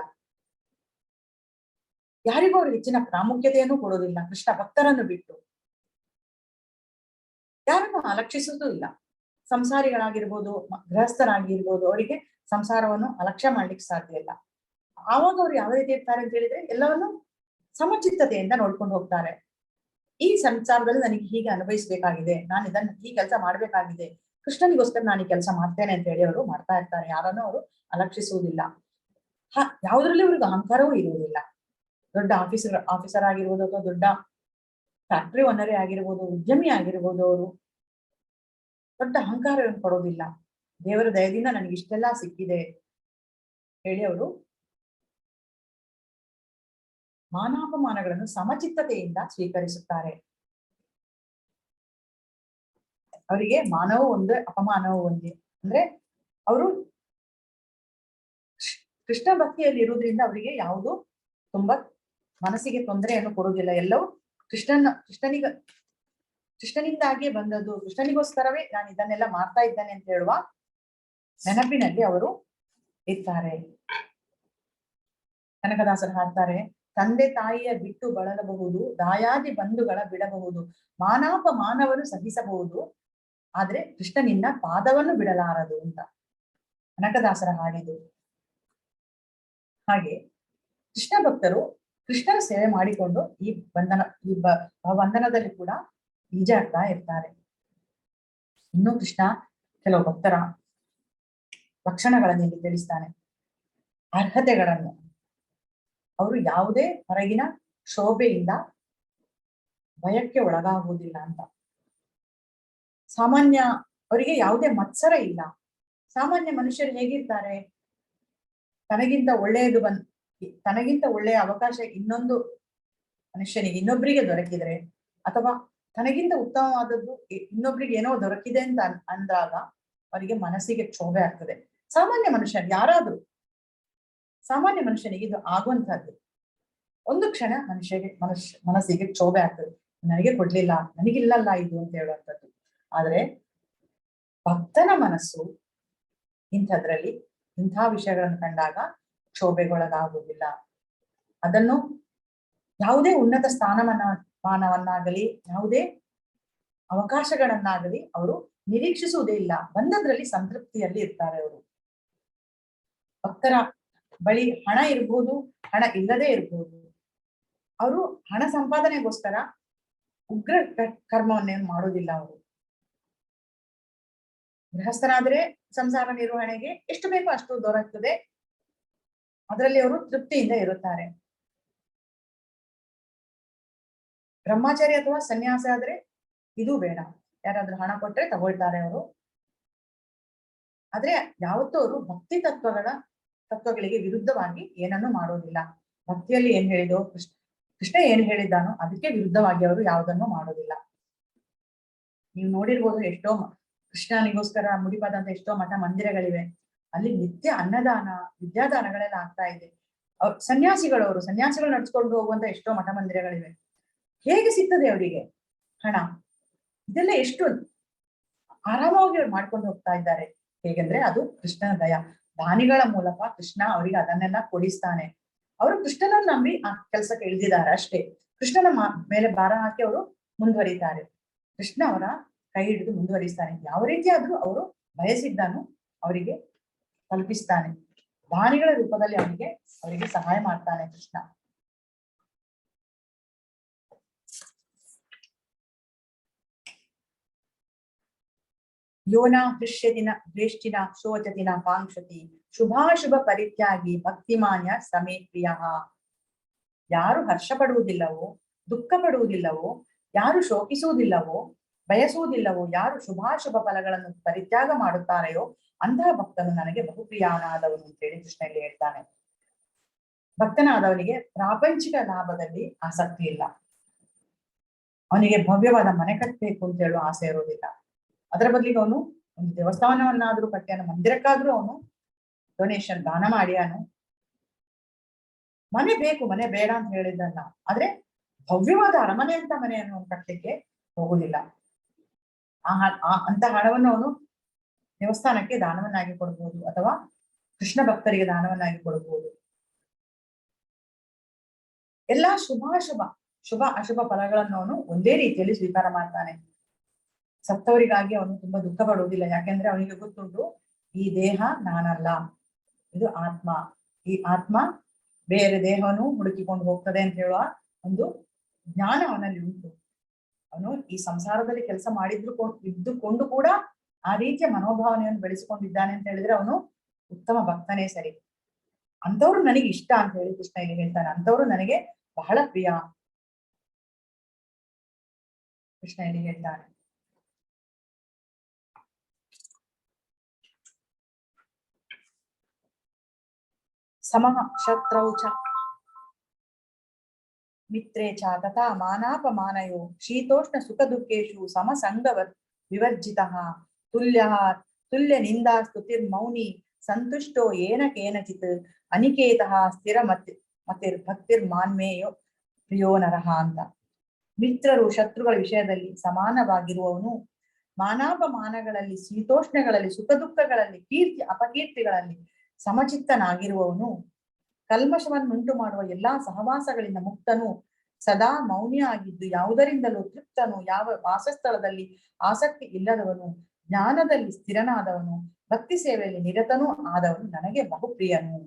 ಯಾರಿಗೂ ಅವರು ಹೆಚ್ಚಿನ ಪ್ರಾಮುಖ್ಯತೆಯನ್ನು ಕೊಡುವುದಿಲ್ಲ. ಕೃಷ್ಣ ಭಕ್ತರನ್ನು ಬಿಟ್ಟು ಯಾರನ್ನು ಅಲಕ್ಷಿಸುವುದೂ ಇಲ್ಲ. ಸಂಸಾರಿಗಳಾಗಿರ್ಬೋದು, ಗೃಹಸ್ಥರಾಗಿರ್ಬೋದು, ಅವರಿಗೆ ಸಂಸಾರವನ್ನು ಅಲಕ್ಷ್ಯ ಮಾಡ್ಲಿಕ್ಕೆ ಸಾಧ್ಯ ಇಲ್ಲ. ಆವಾಗ ಅವ್ರು ಯಾವ ರೀತಿ ಇರ್ತಾರೆ ಅಂತ ಹೇಳಿದ್ರೆ ಎಲ್ಲವನ್ನು ಸಮಚಿತ್ತತೆಯಿಂದ ನೋಡ್ಕೊಂಡು ಹೋಗ್ತಾರೆ. ಈ ಸಂಸಾರದಲ್ಲಿ ನನಗೆ ಹೀಗೆ ಅನುಭವಿಸ್ಬೇಕಾಗಿದೆ, ನಾನು ಇದನ್ನು ಈ ಕೆಲಸ ಮಾಡ್ಬೇಕಾಗಿದೆ, ಕೃಷ್ಣನಿಗೋಸ್ಕರ ನಾನು ಈ ಕೆಲಸ ಮಾಡ್ತೇನೆ ಅಂತ ಹೇಳಿ ಅವರು ಮಾಡ್ತಾ ಇರ್ತಾರೆ. ಯಾರನ್ನು ಅವರು ಅಲಕ್ಷಿಸುವುದಿಲ್ಲ. ಯಾವುದ್ರಲ್ಲಿ ಅವ್ರಿಗೆ ಅಹಂಕಾರವೂ ಇರುವುದಿಲ್ಲ. ದೊಡ್ಡ ಆಫೀಸರ್ ಆಗಿರ್ಬೋದು, ಅಥವಾ ದೊಡ್ಡ ಫ್ಯಾಕ್ಟ್ರಿ ಓನರೇ ಆಗಿರ್ಬೋದು, ಉದ್ಯಮಿ ಆಗಿರ್ಬೋದು, ಅವರು ದೊಡ್ಡ ಅಹಂಕಾರವನ್ನು ಕೊಡೋದಿಲ್ಲ. ದೇವರ ದಯದಿಂದ ನನಗೆ ಇಷ್ಟೆಲ್ಲ ಸಿಕ್ಕಿದೆ ಹೇಳಿ ಅವರು ಮಾನಾಪಮಾನಗಳನ್ನು ಸಮಚಿತ್ತತೆಯಿಂದ ಸ್ವೀಕರಿಸುತ್ತಾರೆ. ಅವರಿಗೆ ಮಾನವೂ ಒಂದೇ, ಅಪಮಾನವೂ ಒಂದೇ. ಅಂದ್ರೆ ಅವರು ಕೃಷ್ಣ ಭಕ್ತಿಯಲ್ಲಿ ಇರುವುದರಿಂದ ಅವರಿಗೆ ಯಾವುದು ತುಂಬಾ ಮನಸ್ಸಿಗೆ ತೊಂದರೆಯನ್ನು ಕೊಡುವುದಿಲ್ಲ. ಎಲ್ಲವೂ ಕೃಷ್ಣನಿಂದಾಗಿ ಬಂದದ್ದು, ಕೃಷ್ಣನಿಗೋಸ್ಕರವೇ ನಾನು ಇದನ್ನೆಲ್ಲ ಮಾಡ್ತಾ ಇದ್ದೇನೆ ಅಂತ ಹೇಳುವ ನೆನಪಿನಲ್ಲಿ ಅವರು ಇರ್ತಾರೆ. ಕನಕದಾಸರು ಹಾಡ್ತಾರೆ, ತಂದೆ ತಾಯಿಯ ಬಿಟ್ಟು ಬಳಲಬಹುದು, ದಾಯಾದಿ ಬಂಧುಗಳ ಬಿಡಬಹುದು, ಮಾನಾಪ ಮಾನವನ್ನು ಸಹಿಸಬಹುದು, ಆದ್ರೆ ಕೃಷ್ಣನಿಂದ ಪಾದವನ್ನು ಬಿಡಲಾರದು ಅಂತ ಕನಕದಾಸರ ಹಾಡಿದು. ಹಾಗೆ ಕೃಷ್ಣ ಭಕ್ತರು ಕೃಷ್ಣನ ಸೇವೆ ಮಾಡಿಕೊಂಡು ಈ ಬಂಧನದಲ್ಲಿ ಕೂಡ ಈಜಾಡ್ತಾ ಇರ್ತಾರೆ. ಇನ್ನು ಕೃಷ್ಣ ಕೆಲವು ಭಕ್ತರ ಲಕ್ಷಣಗಳನ್ನು ಇಲ್ಲಿ ತಿಳಿಸ್ತಾನೆ. ಅರ್ಹತೆಗಳನ್ನು, ಅವರು ಯಾವುದೇ ಹೊರಗಿನ ಶೋಭೆಯಿಂದ ಭಯಕ್ಕೆ ಒಳಗಾಗುವುದಿಲ್ಲ ಅಂತ. ಸಾಮಾನ್ಯ ಅವರಿಗೆ ಯಾವುದೇ ಮತ್ಸರ ಇಲ್ಲ. ಸಾಮಾನ್ಯ ಮನುಷ್ಯರು ಹೇಗಿರ್ತಾರೆ, ತನಗಿಂತ ಒಳ್ಳೆಯ ಅವಕಾಶ ಇನ್ನೊಂದು ಮನುಷ್ಯನಿಗೆ, ಇನ್ನೊಬ್ಬರಿಗೆ ದೊರಕಿದ್ರೆ, ಅಥವಾ ತನಗಿಂತ ಉತ್ತಮವಾದದ್ದು ಇನ್ನೊಬ್ರಿಗೆ ಏನೋ ದೊರಕಿದೆ ಅಂತ ಅಂದಾಗ ಅವರಿಗೆ ಮನಸ್ಸಿಗೆ ಕ್ಷೋಭೆ ಆಗ್ತದೆ. ಸಾಮಾನ್ಯ ಮನುಷ್ಯನಿಗೆ ಇದು ಆಗುವಂತಹದ್ದು. ಒಂದು ಕ್ಷಣ ಮನಸ್ಸಿಗೆ ಕ್ಷೋಭೆ ಆಗ್ತದೆ, ನನಗೆ ಕೊಡ್ಲಿಲ್ಲ, ನನಗಿಲ್ಲಲ್ಲ ಇದು ಅಂತ ಹೇಳುವಂಥದ್ದು. ಆದ್ರೆ ಭಕ್ತನ ಮನಸ್ಸು ಇಂಥದ್ರಲ್ಲಿ ಇಂಥ ವಿಷಯಗಳನ್ನು ಕಂಡಾಗ ಕ್ಷೋಭೆಗೊಳಗಾಗುವುದಿಲ್ಲ. ಅದನ್ನು ಯಾವುದೇ ಉನ್ನತ ಸ್ಥಾನಮಾನವನ್ನಾಗಲಿ ಯಾವುದೇ ಅವಕಾಶಗಳನ್ನಾಗಲಿ ಅವರು ನಿರೀಕ್ಷಿಸುವುದೇ ಇಲ್ಲ. ಬಂದದ್ರಲ್ಲಿ ಸಂತೃಪ್ತಿಯಲ್ಲಿ ಇರ್ತಾರೆ ಅವರು. ಭಕ್ತರ ಬಳಿ ಹಣ ಇರ್ಬೋದು, ಹಣ ಇಲ್ಲದೆ ಇರ್ಬೋದು, ಅವರು ಹಣ ಸಂಪಾದನೆಗೋಸ್ಕರ ಉಗ್ರ ಕರ್ಮವನ್ನೇನು ಮಾಡೋದಿಲ್ಲ. ಅವರು ಗೃಹಸ್ಥರಾದ್ರೆ ಸಂಸಾರ ನಿರ್ವಹಣೆಗೆ ಎಷ್ಟು ಬೇಕೋ ಅಷ್ಟು ದೊರಕುತ್ತದೆ, ಅದರಲ್ಲಿ ಅವರು ತೃಪ್ತಿಯಿಂದ ಇರುತ್ತಾರೆ. ಬ್ರಹ್ಮಚಾರಿ ಅಥವಾ ಸನ್ಯಾಸ ಆದ್ರೆ ಇದು ಬೇಡ, ಯಾರಾದ್ರೂ ಹಣ ಕೊಟ್ರೆ ತಗೊಳ್ತಾರೆ ಅವರು, ಆದ್ರೆ ಯಾವತ್ತೂ ಅವರು ಭಕ್ತಿ ತತ್ವಗಳಿಗೆ ವಿರುದ್ಧವಾಗಿ ಏನನ್ನು ಮಾಡೋದಿಲ್ಲ. ಭಕ್ತಿಯಲ್ಲಿ ಏನ್ ಹೇಳಿದೋ ಕೃಷ್ಣ ಏನ್ ಹೇಳಿದ್ದಾನೋ ಅದಕ್ಕೆ ವಿರುದ್ಧವಾಗಿ ಅವರು ಯಾವುದನ್ನು ಮಾಡೋದಿಲ್ಲ. ನೀವು ನೋಡಿರ್ಬೋದು, ಎಷ್ಟೋ ಕೃಷ್ಣನಿಗೋಸ್ಕರ ಮುಡಿಪಾದಂತ ಎಷ್ಟೋ ಮಠ ಮಂದಿರಗಳಿವೆ. ಅಲ್ಲಿ ನಿತ್ಯ ಅನ್ನದಾನ ವಿದ್ಯಾದಾನಗಳೆಲ್ಲ ಆಗ್ತಾ ಇದೆ. ಸನ್ಯಾಸಿಗಳು ನಡ್ಸ್ಕೊಂಡು ಹೋಗುವಂತ ಎಷ್ಟೋ ಮಠ ಮಂದಿರಗಳಿವೆ. ಹೇಗೆ ಸಿಗ್ತದೆ ಅವರಿಗೆ ಹಣ? ಇದೆಲ್ಲ ಎಷ್ಟು ಆರಾಮವಾಗಿ ಅವ್ರು ಮಾಡ್ಕೊಂಡು ಹೋಗ್ತಾ ಇದ್ದಾರೆ. ಹೇಗೆಂದ್ರೆ ಅದು ಕೃಷ್ಣನ ದಯ. ದಾನಿಗಳ ಮೂಲಕ ಕೃಷ್ಣ ಅವರಿಗೆ ಅದನ್ನೆಲ್ಲ ಕೊಡಿಸ್ತಾನೆ. ಅವರು ಕೃಷ್ಣನನ್ನು ನಂಬಿ ಆ ಕೆಲಸಕ್ಕೆ ಇಳಿದಿದ್ದಾರೆ ಅಷ್ಟೇ. ಕೃಷ್ಣನ ಮೇಲೆ ಭಾರ ಹಾಕಿ ಅವರು ಮುಂದುವರಿತಾರೆ. ಕೃಷ್ಣ ಅವರ ಕೈ ಹಿಡಿದು ಮುಂದುವರಿಸ್ತಾನೆ. ಯಾವ ರೀತಿ ಆದ್ರೂ ಅವರು ಬಯಸಿದ್ದನ್ನು ಅವರಿಗೆ ತಲುಪಿಸ್ತಾನೆ. ದಾನಿಗಳ ರೂಪದಲ್ಲಿ ಅವರಿಗೆ ಸಹಾಯ ಮಾಡ್ತಾನೆ ಕೃಷ್ಣ. ಯೋನ ದೃಶ್ಯದಿನ ದ್ವೇಷ್ಟಿನ ಶೋಚತಿನ ಕಾಂಕ್ಷತಿ ಶುಭಾಶುಭ ಪರಿತ್ಯಾಗಿ ಭಕ್ತಿಮಾನ್ಯ ಸಮೇ ಪ್ರಿಯ. ಯಾರು ಹರ್ಷ ಪಡುವುದಿಲ್ಲವೋ, ದುಃಖ ಪಡುವುದಿಲ್ಲವೋ, ಯಾರು ಶೋಕಿಸುವುದಿಲ್ಲವೋ, ಬಯಸುವುದಿಲ್ಲವೋ, ಯಾರು ಶುಭಾಶುಭ ಫಲಗಳನ್ನು ಪರಿತ್ಯಾಗ ಮಾಡುತ್ತಾರೆಯೋ ಅಂತಹ ಭಕ್ತನು ನನಗೆ ಬಹುಪ್ರಿಯನಾದವನು ಅಂತೇಳಿ ಕೃಷ್ಣ ಇಲ್ಲಿ ಹೇಳ್ತಾನೆ. ಭಕ್ತನಾದವನಿಗೆ ಪ್ರಾಪಂಚಿಕ ಲಾಭದಲ್ಲಿ ಆಸಕ್ತಿ ಇಲ್ಲ. ಅವನಿಗೆ ಭವ್ಯವಾದ ಮನೆ ಕಟ್ಟಬೇಕು ಅಂತ ಹೇಳುವ ಆಸೆ ಇರೋದಿಲ್ಲ. ಅದರ ಬದಲಿಗೆ ಅವನು ಒಂದು ದೇವಸ್ಥಾನವನ್ನಾದ್ರೂ ಕಟ್ಟ್ಯಾನು, ಮಂದಿರಕ್ಕಾದ್ರೂ ಅವನು ಡೊನೇಷನ್ ದಾನ ಮಾಡ್ಯಾನು. ಮನೆ ಬೇಕು, ಮನೆ ಬೇಡ ಅಂತ ಹೇಳಿದ್ದಲ್ಲ. ಆದ್ರೆ ಭವ್ಯವಾದ ಅರಮನೆ ಅಂತ ಮನೆಯನ್ನು ಕಟ್ಟಲಿಕ್ಕೆ ಹೋಗುದಿಲ್ಲ. ಅಂತ ಹಣವನ್ನು ಅವನು ದೇವಸ್ಥಾನಕ್ಕೆ ದಾನವನ್ನಾಗಿ ಕೊಡಬಹುದು, ಅಥವಾ ಕೃಷ್ಣ ಭಕ್ತರಿಗೆ ದಾನವನ್ನಾಗಿ ಕೊಡಬಹುದು. ಎಲ್ಲಾ ಶುಭ ಅಶುಭ ಫಲಗಳನ್ನು ಅವನು ಒಂದೇ ರೀತಿಯಲ್ಲಿ ಸ್ವೀಕಾರ ಮಾಡ್ತಾನೆ. ಸತ್ತವರಿಗಾಗಿ ಅವನು ತುಂಬಾ ದುಃಖ ಪಡುವುದಿಲ್ಲ. ಯಾಕೆಂದ್ರೆ ಅವನಿಗೆ ಗೊತ್ತುಂಟು, ಈ ದೇಹ ನಾನಲ್ಲ, ಇದು ಆತ್ಮ. ಈ ಆತ್ಮ ಬೇರೆ ದೇಹವನ್ನು ಹುಡುಕಿಕೊಂಡು ಹೋಗ್ತದೆ ಅಂತ ಹೇಳುವ ಒಂದು ಜ್ಞಾನ ಅವನಲ್ಲಿ ಉಂಟು. ಅವನು ಈ ಸಂಸಾರದಲ್ಲಿ ಕೆಲಸ ಇದ್ದುಕೊಂಡು ಕೂಡ ಆ ರೀತಿಯ ಮನೋಭಾವನೆಯನ್ನು ಬೆಳೆಸಿಕೊಂಡಿದ್ದಾನೆ ಅಂತ ಹೇಳಿದ್ರೆ ಅವನು ಉತ್ತಮ ಭಕ್ತನೇ ಸರಿ. ಅಂಥವ್ರು ನನಗೆ ಇಷ್ಟ ಅಂತ ಹೇಳಿ ಕೃಷ್ಣ ಇಲ್ಲಿ ಹೇಳ್ತಾನೆ. ಅಂಥವ್ರು ನನಗೆ ಬಹಳ ಪ್ರಿಯ ಕೃಷ್ಣ ಇಲ್ಲಿ ಹೇಳ್ತಾನೆ. ಸಮಃ ಶತ್ರೌ ಚ ಮಿತ್ರೇ ಚ ತಥಾ ಮಾನಾಪಮಾನಯೋ ಶೀತೋಷ್ಣ ಸುಖ ದುಃಖೇಶು ಸಮಸಂಗವತ್ ವಿವರ್ಜಿತಃ ತುಲ್ಯ ನಿಂದಾ ಸ್ತುತಿರ್ಮೌನಿ ಸಂತುಷ್ಟೋ ಏನ ಕೇನಚಿತ್ ಅನಿಕೇತಃ ಸ್ಥಿರ ಭಕ್ತಿರ್ಮಾನ್ಮೇಯೋ ಪ್ರಿಯೋ ನರಹ ಅಂತ. ಮಿತ್ರರು ಶತ್ರುಗಳ ವಿಷಯದಲ್ಲಿ ಸಮಾನವಾಗಿರುವವನು, ಮಾನಾಪಮಾನಗಳಲ್ಲಿ, ಶೀತೋಷ್ಣಗಳಲ್ಲಿ, ಸುಖ ದುಃಖಗಳಲ್ಲಿ, ಕೀರ್ತಿ ಅಪಕೀರ್ತಿಗಳಲ್ಲಿ ಸಮಚಿತ್ತನಾಗಿರುವವನು, ಕಲ್ಮಶವನ್ನುಂಟು ಮಾಡುವ ಎಲ್ಲಾ ಸಹವಾಸಗಳಿಂದ ಮುಕ್ತನು, ಸದಾ ಮೌನಿಯಾಗಿದ್ದು ಯಾವುದರಿಂದಲೂ ತೃಪ್ತನು, ಯಾವ ವಾಸಸ್ಥಳದಲ್ಲಿ ಆಸಕ್ತಿ ಇಲ್ಲದವನು, ಜ್ಞಾನದಲ್ಲಿ ಸ್ಥಿರನಾದವನು, ಭಕ್ತಿ ಸೇವೆಯಲ್ಲಿ ನಿರತನೂ ಆದವನು ನನಗೆ ಬಹುಪ್ರಿಯನು.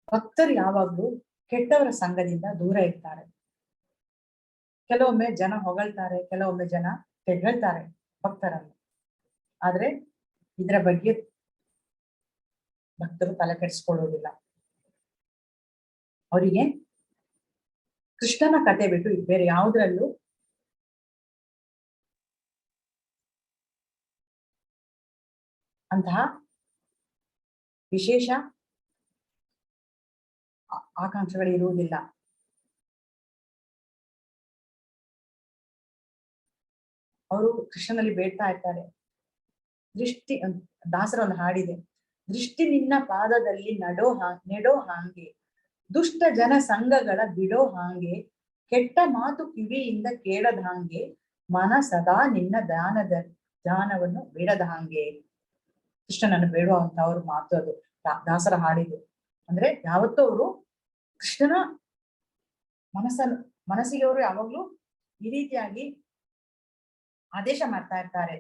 ಭಕ್ತರು ಯಾವಾಗ್ಲೂ ಕೆಟ್ಟವರ ಸಂಘದಿಂದ ದೂರ ಇರ್ತಾರೆ. ಕೆಲವೊಮ್ಮೆ ಜನ ಹೊಗಳ್ತಾರೆ, ಕೆಲವೊಮ್ಮೆ ಜನ ತೆಗಳ್ತಾರೆ ಭಕ್ತರನ್ನು. ಆದ್ರೆ ಇದರ ಬಗ್ಗೆ ಭಕ್ತರು ತಲೆ ಕೆಡಿಸ್ಕೊಳ್ಳೋದಿಲ್ಲ. ಅವರಿಗೆ ಕೃಷ್ಣನ ಕತೆ ಬಿಟ್ಟು ಬೇರೆ ಯಾವುದ್ರಲ್ಲೂ ಅಂತಹ ವಿಶೇಷ ಆಕಾಂಕ್ಷೆಗಳು ಇರುವುದಿಲ್ಲ. ಅವರು ಕೃಷ್ಣನಲ್ಲಿ ಬೇಡ್ತಾ ಇರ್ತಾರೆ. ದಾಸರ ಒಂದು ಹಾಡಿದೆ, ದೃಷ್ಟಿ ನಿನ್ನ ಪಾದದಲ್ಲಿ ನೆಡೋ ಹಾಂಗೆ, ದುಷ್ಟ ಜನ ಸಂಘಗಳ ಬಿಡೋ ಹಾಂಗೆ, ಕೆಟ್ಟ ಮಾತು ಕಿವಿಯಿಂದ ಕೇಳದ ಹಾಂಗೆ, ಮನ ಸದಾ ನಿನ್ನ ಧ್ಯಾನವನ್ನು ಬಿಡದ ಹಾಂಗೆ. ಕೃಷ್ಣನನ್ನು ಬೇಡುವಂತ ಅವ್ರ ಮಾತು ಅದು, ದಾಸರ ಹಾಡಿದು. ಅಂದ್ರೆ ಯಾವತ್ತೂ ಅವರು ಕೃಷ್ಣನ ಮನಸ್ಸಿಗೆ ಅವರು ಯಾವಾಗ್ಲೂ ಈ ರೀತಿಯಾಗಿ ಆದೇಶ ಮಾಡ್ತಾ ಇರ್ತಾರೆ.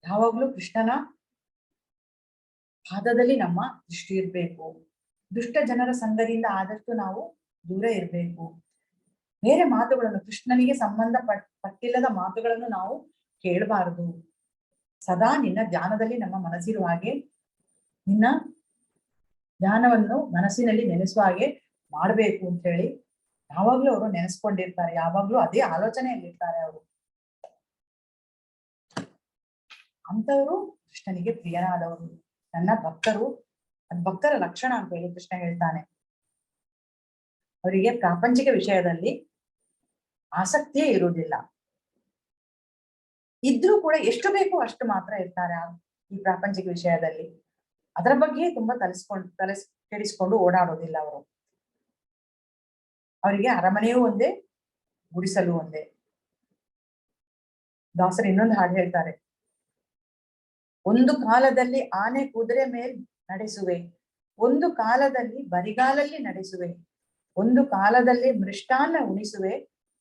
ಯಾವಾಗ್ಲೂ ಕೃಷ್ಣನ ಪಾದದಲ್ಲಿ ನಮ್ಮ ದೃಷ್ಟಿ ಇರ್ಬೇಕು. ದುಷ್ಟ ಜನರ ಸಂಘದಿಂದ ಆದಷ್ಟು ನಾವು ದೂರ ಇರ್ಬೇಕು. ಬೇರೆ ಮಾತುಗಳನ್ನು, ಕೃಷ್ಣನಿಗೆ ಪಟ್ಟಿಲ್ಲದ ಮಾತುಗಳನ್ನು ನಾವು ಕೇಳಬಾರದು. ಸದಾ ನಿನ್ನ ಧ್ಯಾನದಲ್ಲಿ ನಮ್ಮ ಮನಸ್ಸಿರುವ ಹಾಗೆ, ನಿನ್ನ ಧ್ಯಾನವನ್ನು ಮನಸ್ಸಿನಲ್ಲಿ ನೆನೆಸುವ ಹಾಗೆ ಮಾಡ್ಬೇಕು ಅಂತ ಹೇಳಿ ಯಾವಾಗ್ಲೂ ಅವರು ನೆನೆಸ್ಕೊಂಡಿರ್ತಾರೆ, ಯಾವಾಗ್ಲೂ ಅದೇ ಆಲೋಚನೆಯಲ್ಲಿರ್ತಾರೆ ಅವರು. ಅಂತವರು ಕೃಷ್ಣನಿಗೆ ಪ್ರಿಯನಾದವರು, ನನ್ನ ಭಕ್ತರು. ಅದ್ ಭಕ್ತರ ಲಕ್ಷಣ ಅಂತ ಹೇಳಿ ಕೃಷ್ಣ ಹೇಳ್ತಾನೆ. ಅವರಿಗೆ ಪ್ರಾಪಂಚಿಕ ವಿಷಯದಲ್ಲಿ ಆಸಕ್ತಿಯೇ ಇರುವುದಿಲ್ಲ. ಇದ್ರೂ ಕೂಡ ಎಷ್ಟು ಬೇಕೋ ಅಷ್ಟು ಮಾತ್ರ ಇರ್ತಾರೆ ಈ ಪ್ರಾಪಂಚಿಕ ವಿಷಯದಲ್ಲಿ. ಅದರ ಬಗ್ಗೆ ತುಂಬಾ ತಲೆ ಕೆಡಿಸ್ಕೊಂಡು ಓಡಾಡೋದಿಲ್ಲ ಅವರು. ಅವರಿಗೆ ಅರಮನೆಯೂ ಒಂದೇ, ಗುಡಿಸಲು ಒಂದೇ. ದಾಸರು ಇನ್ನೊಂದು ಹಾಡು ಹೇಳ್ತಾರೆ, ಒಂದು ಕಾಲದಲ್ಲಿ ಆನೆ ಕುದುರೆ ಮೇಲ್ ನಡೆಸುವೆ, ಒಂದು ಕಾಲದಲ್ಲಿ ಬರಿಗಾಲಲ್ಲಿ ನಡೆಸುವೆ, ಒಂದು ಕಾಲದಲ್ಲಿ ಮೃಷ್ಟಾನ್ನ ಉಣಿಸುವೆ,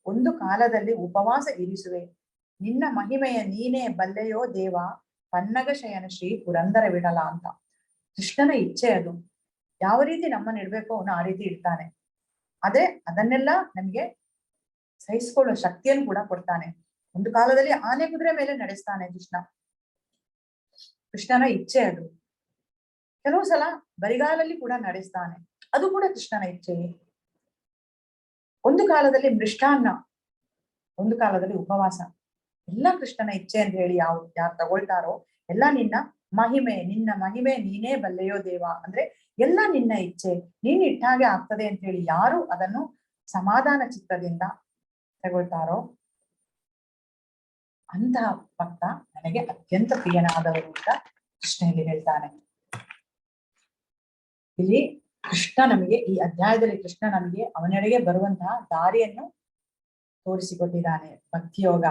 ಒಂದು ಕಾಲದಲ್ಲಿ ಉಪವಾಸ ಇರಿಸುವೆ, ನಿನ್ನ ಮಹಿಮೆಯ ನೀನೇ ಬಲ್ಲೆಯೋ ದೇವ, ಪನ್ನಗ ಶಯನ ಶ್ರೀ ಪುರಂದರ ವಿಠಲ ಅಂತ. ಕೃಷ್ಣನ ಇಚ್ಛೆ ಅದು. ಯಾವ ರೀತಿ ನಮ್ಮನ್ನ ಇಡ್ಬೇಕೋ ಅವನು ಆ ರೀತಿ ಇಡ್ತಾನೆ. ಆದ್ರೆ ಅದನ್ನೆಲ್ಲ ನಮ್ಗೆ ಸಹಿಸ್ಕೊಳ್ಳೋ ಶಕ್ತಿಯನ್ನು ಕೂಡ ಕೊಡ್ತಾನೆ. ಒಂದು ಕಾಲದಲ್ಲಿ ಆನೆ ಕುದುರೆ ಮೇಲೆ ನಡೆಸ್ತಾನೆ ಕೃಷ್ಣ. ಕೃಷ್ಣನ ಇಚ್ಛೆ ಅದು. ಕೆಲವು ಸಲ ಬರಿಗಾಲಲ್ಲಿ ಕೂಡ ನಡೆಸ್ತಾನೆ, ಅದು ಕೂಡ ಕೃಷ್ಣನ ಇಚ್ಛೆಯೇ. ಒಂದು ಕಾಲದಲ್ಲಿ ಮೃಷ್ಟಾನ್ನ, ಒಂದು ಕಾಲದಲ್ಲಿ ಉಪವಾಸ, ಎಲ್ಲ ಕೃಷ್ಣನ ಇಚ್ಛೆ ಅಂತ ಹೇಳಿ ಯಾರು ತಗೊಳ್ತಾರೋ ಎಲ್ಲ ನಿನ್ನ ಮಹಿಮೆ ನೀನೇ ಬಲ್ಲೆಯೋ ದೇವ ಅಂದ್ರೆ ಎಲ್ಲ ನಿನ್ನ ಇಚ್ಛೆ, ನೀನ್ ಇಟ್ಟಾಗೆ ಆಗ್ತದೆ ಅಂತ ಹೇಳಿ ಯಾರು ಅದನ್ನು ಸಮಾಧಾನ ಚಿತ್ತದಿಂದ ತಗೊಳ್ತಾರೋ ಅಂತಹ ಭಕ್ತ ನನಗೆ ಅತ್ಯಂತ ಪ್ರಿಯನಾದವರು ಅಂತ ಕೃಷ್ಣ ಇಲ್ಲಿ ಹೇಳ್ತಾನೆ. ಇಲ್ಲಿ ಕೃಷ್ಣ ನಮಗೆ ಈ ಅಧ್ಯಾಯದಲ್ಲಿ ಕೃಷ್ಣ ನಮಗೆ ಅವನೆಡೆಗೆ ಬರುವಂತಹ ದಾರಿಯನ್ನು ತೋರಿಸಿಕೊಟ್ಟಿದ್ದಾನೆ. ಭಕ್ತಿಯೋಗ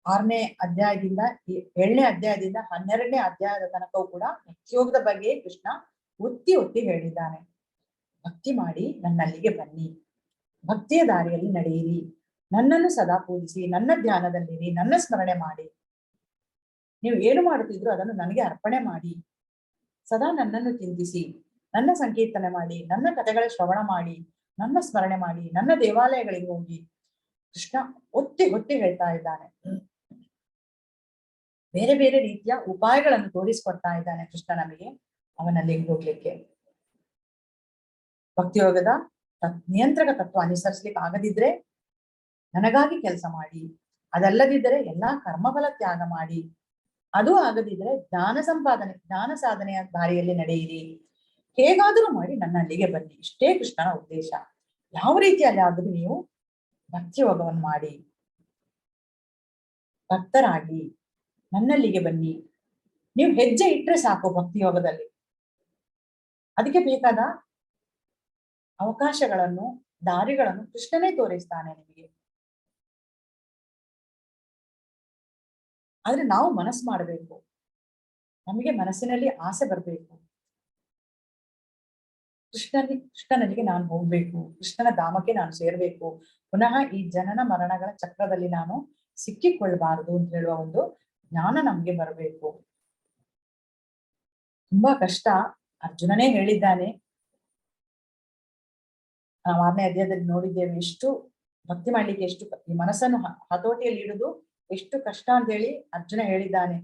6ನೇ ಅಧ್ಯಾಯದಿಂದ 7ನೇ ಅಧ್ಯಾಯದಿಂದ 12ನೇ ಅಧ್ಯಾಯದ ತನಕವೂ ಕೂಡ ಭಕ್ತಿಯೋಗದ ಬಗ್ಗೆ ಕೃಷ್ಣ ಒತ್ತಿ ಹೇಳಿದ್ದಾನೆ. ಭಕ್ತಿ ಮಾಡಿ ನನ್ನಲ್ಲಿಗೆ ಬನ್ನಿ, ಭಕ್ತಿಯ ದಾರಿಯಲ್ಲಿ ನಡೆಯಿರಿ, ನನ್ನನ್ನು ಸದಾ ಪೂಜಿಸಿ, ನನ್ನ ಧ್ಯಾನದಲ್ಲಿರಿ, ನನ್ನ ಸ್ಮರಣೆ ಮಾಡಿ. ನೀವು ಏನು ಮಾಡುತ್ತಿದ್ರು ಅದನ್ನು ನನಗೆ ಅರ್ಪಣೆ ಮಾಡಿ, ಸದಾ ನನ್ನನ್ನು ಚಿಂತಿಸಿ, ನನ್ನ ಸಂಕೀರ್ತನೆ ಮಾಡಿ, ನನ್ನ ಕಥೆಗಳ ಶ್ರವಣ ಮಾಡಿ, ನನ್ನ ಸ್ಮರಣೆ ಮಾಡಿ, ನನ್ನ ದೇವಾಲಯಗಳಿಗೆ ಹೋಗಿ. ಕೃಷ್ಣ ಒತ್ತಿ ಹೇಳ್ತಾ ಇದ್ದಾನೆ. ಬೇರೆ ಬೇರೆ ರೀತಿಯ ಉಪಾಯಗಳನ್ನು ತೋರಿಸ್ಕೊಡ್ತಾ ಇದ್ದಾನೆ ಕೃಷ್ಣ ನಮಗೆ ಅವನಲ್ಲಿ ಹೋಗ್ಲಿಕ್ಕೆ. ಭಕ್ತಿಯೋಗದ ನಿಯಂತ್ರಕ ತತ್ವ ಅನುಸರಿಸ್ಲಿಕ್ಕೆ ಆಗದಿದ್ರೆ ನನಗಾಗಿ ಕೆಲಸ ಮಾಡಿ, ಅದಲ್ಲದಿದ್ದರೆ ಎಲ್ಲಾ ಕರ್ಮಫಲ ತ್ಯಾಗ ಮಾಡಿ, ಅದು ಆಗದಿದ್ರೆ ಜ್ಞಾನ ಸಾಧನೆಯ ದಾರಿಯಲ್ಲಿ ನಡೆಯಿರಿ, ಹೇಗಾದರೂ ಮಾಡಿ ನನ್ನಲ್ಲಿಗೆ ಬನ್ನಿ. ಇಷ್ಟೇ ಕೃಷ್ಣನ ಉದ್ದೇಶ. ಯಾವ ರೀತಿಯಲ್ಲಿ ಆದ್ರೂ ನೀವು ಭಕ್ತಿಯೋಗವನ್ನು ಮಾಡಿ, ಭಕ್ತರಾಗಿ ನನ್ನಲ್ಲಿಗೆ ಬನ್ನಿ. ನೀವು ಹೆಜ್ಜೆ ಇಟ್ರೆ ಸಾಕು ಭಕ್ತಿಯೋಗದಲ್ಲಿ. ಅದಕ್ಕೆ ಬೇಕಾದ ಅವಕಾಶಗಳನ್ನು, ದಾರಿಗಳನ್ನು ಕೃಷ್ಣನೇ ತೋರಿಸ್ತಾನೆ ನಿಮಗೆ. ಆದ್ರೆ ನಾವು ಮನಸ್ಸು ಮಾಡಬೇಕು, ನಮಗೆ ಮನಸ್ಸಿನಲ್ಲಿ ಆಸೆ ಬರಬೇಕು. ಕೃಷ್ಣನಿಗೆ ನಾನು ಹೋಗ್ಬೇಕು, ಕೃಷ್ಣನ ಧಾಮಕ್ಕೆ ನಾನು ಸೇರ್ಬೇಕು, ಪುನಃ ಈ ಜನನ ಮರಣಗಳ ಚಕ್ರದಲ್ಲಿ ನಾನು ಸಿಕ್ಕಿಕೊಳ್ಬಾರದು ಅಂತ ಹೇಳುವ ಒಂದು ಜ್ಞಾನ ನಮ್ಗೆ ಬರಬೇಕು. ತುಂಬಾ ಕಷ್ಟ. ಅರ್ಜುನನೇ ಹೇಳಿದ್ದಾನೆ, ನಾವು 6ನೇ ಅಧ್ಯಾಯದಲ್ಲಿ ನೋಡಿದ್ದೇವೆ, ಎಷ್ಟು ಭಕ್ತಿ ಮಾಡ್ಲಿಕ್ಕೆ ಎಷ್ಟು ಈ ಮನಸ್ಸನ್ನು ಹತೋಟಿಯಲ್ಲಿ ಇಡುದು ಎಷ್ಟು ಕಷ್ಟ ಅಂತ ಹೇಳಿ ಅರ್ಜುನ ಹೇಳಿದ್ದಾನೆ.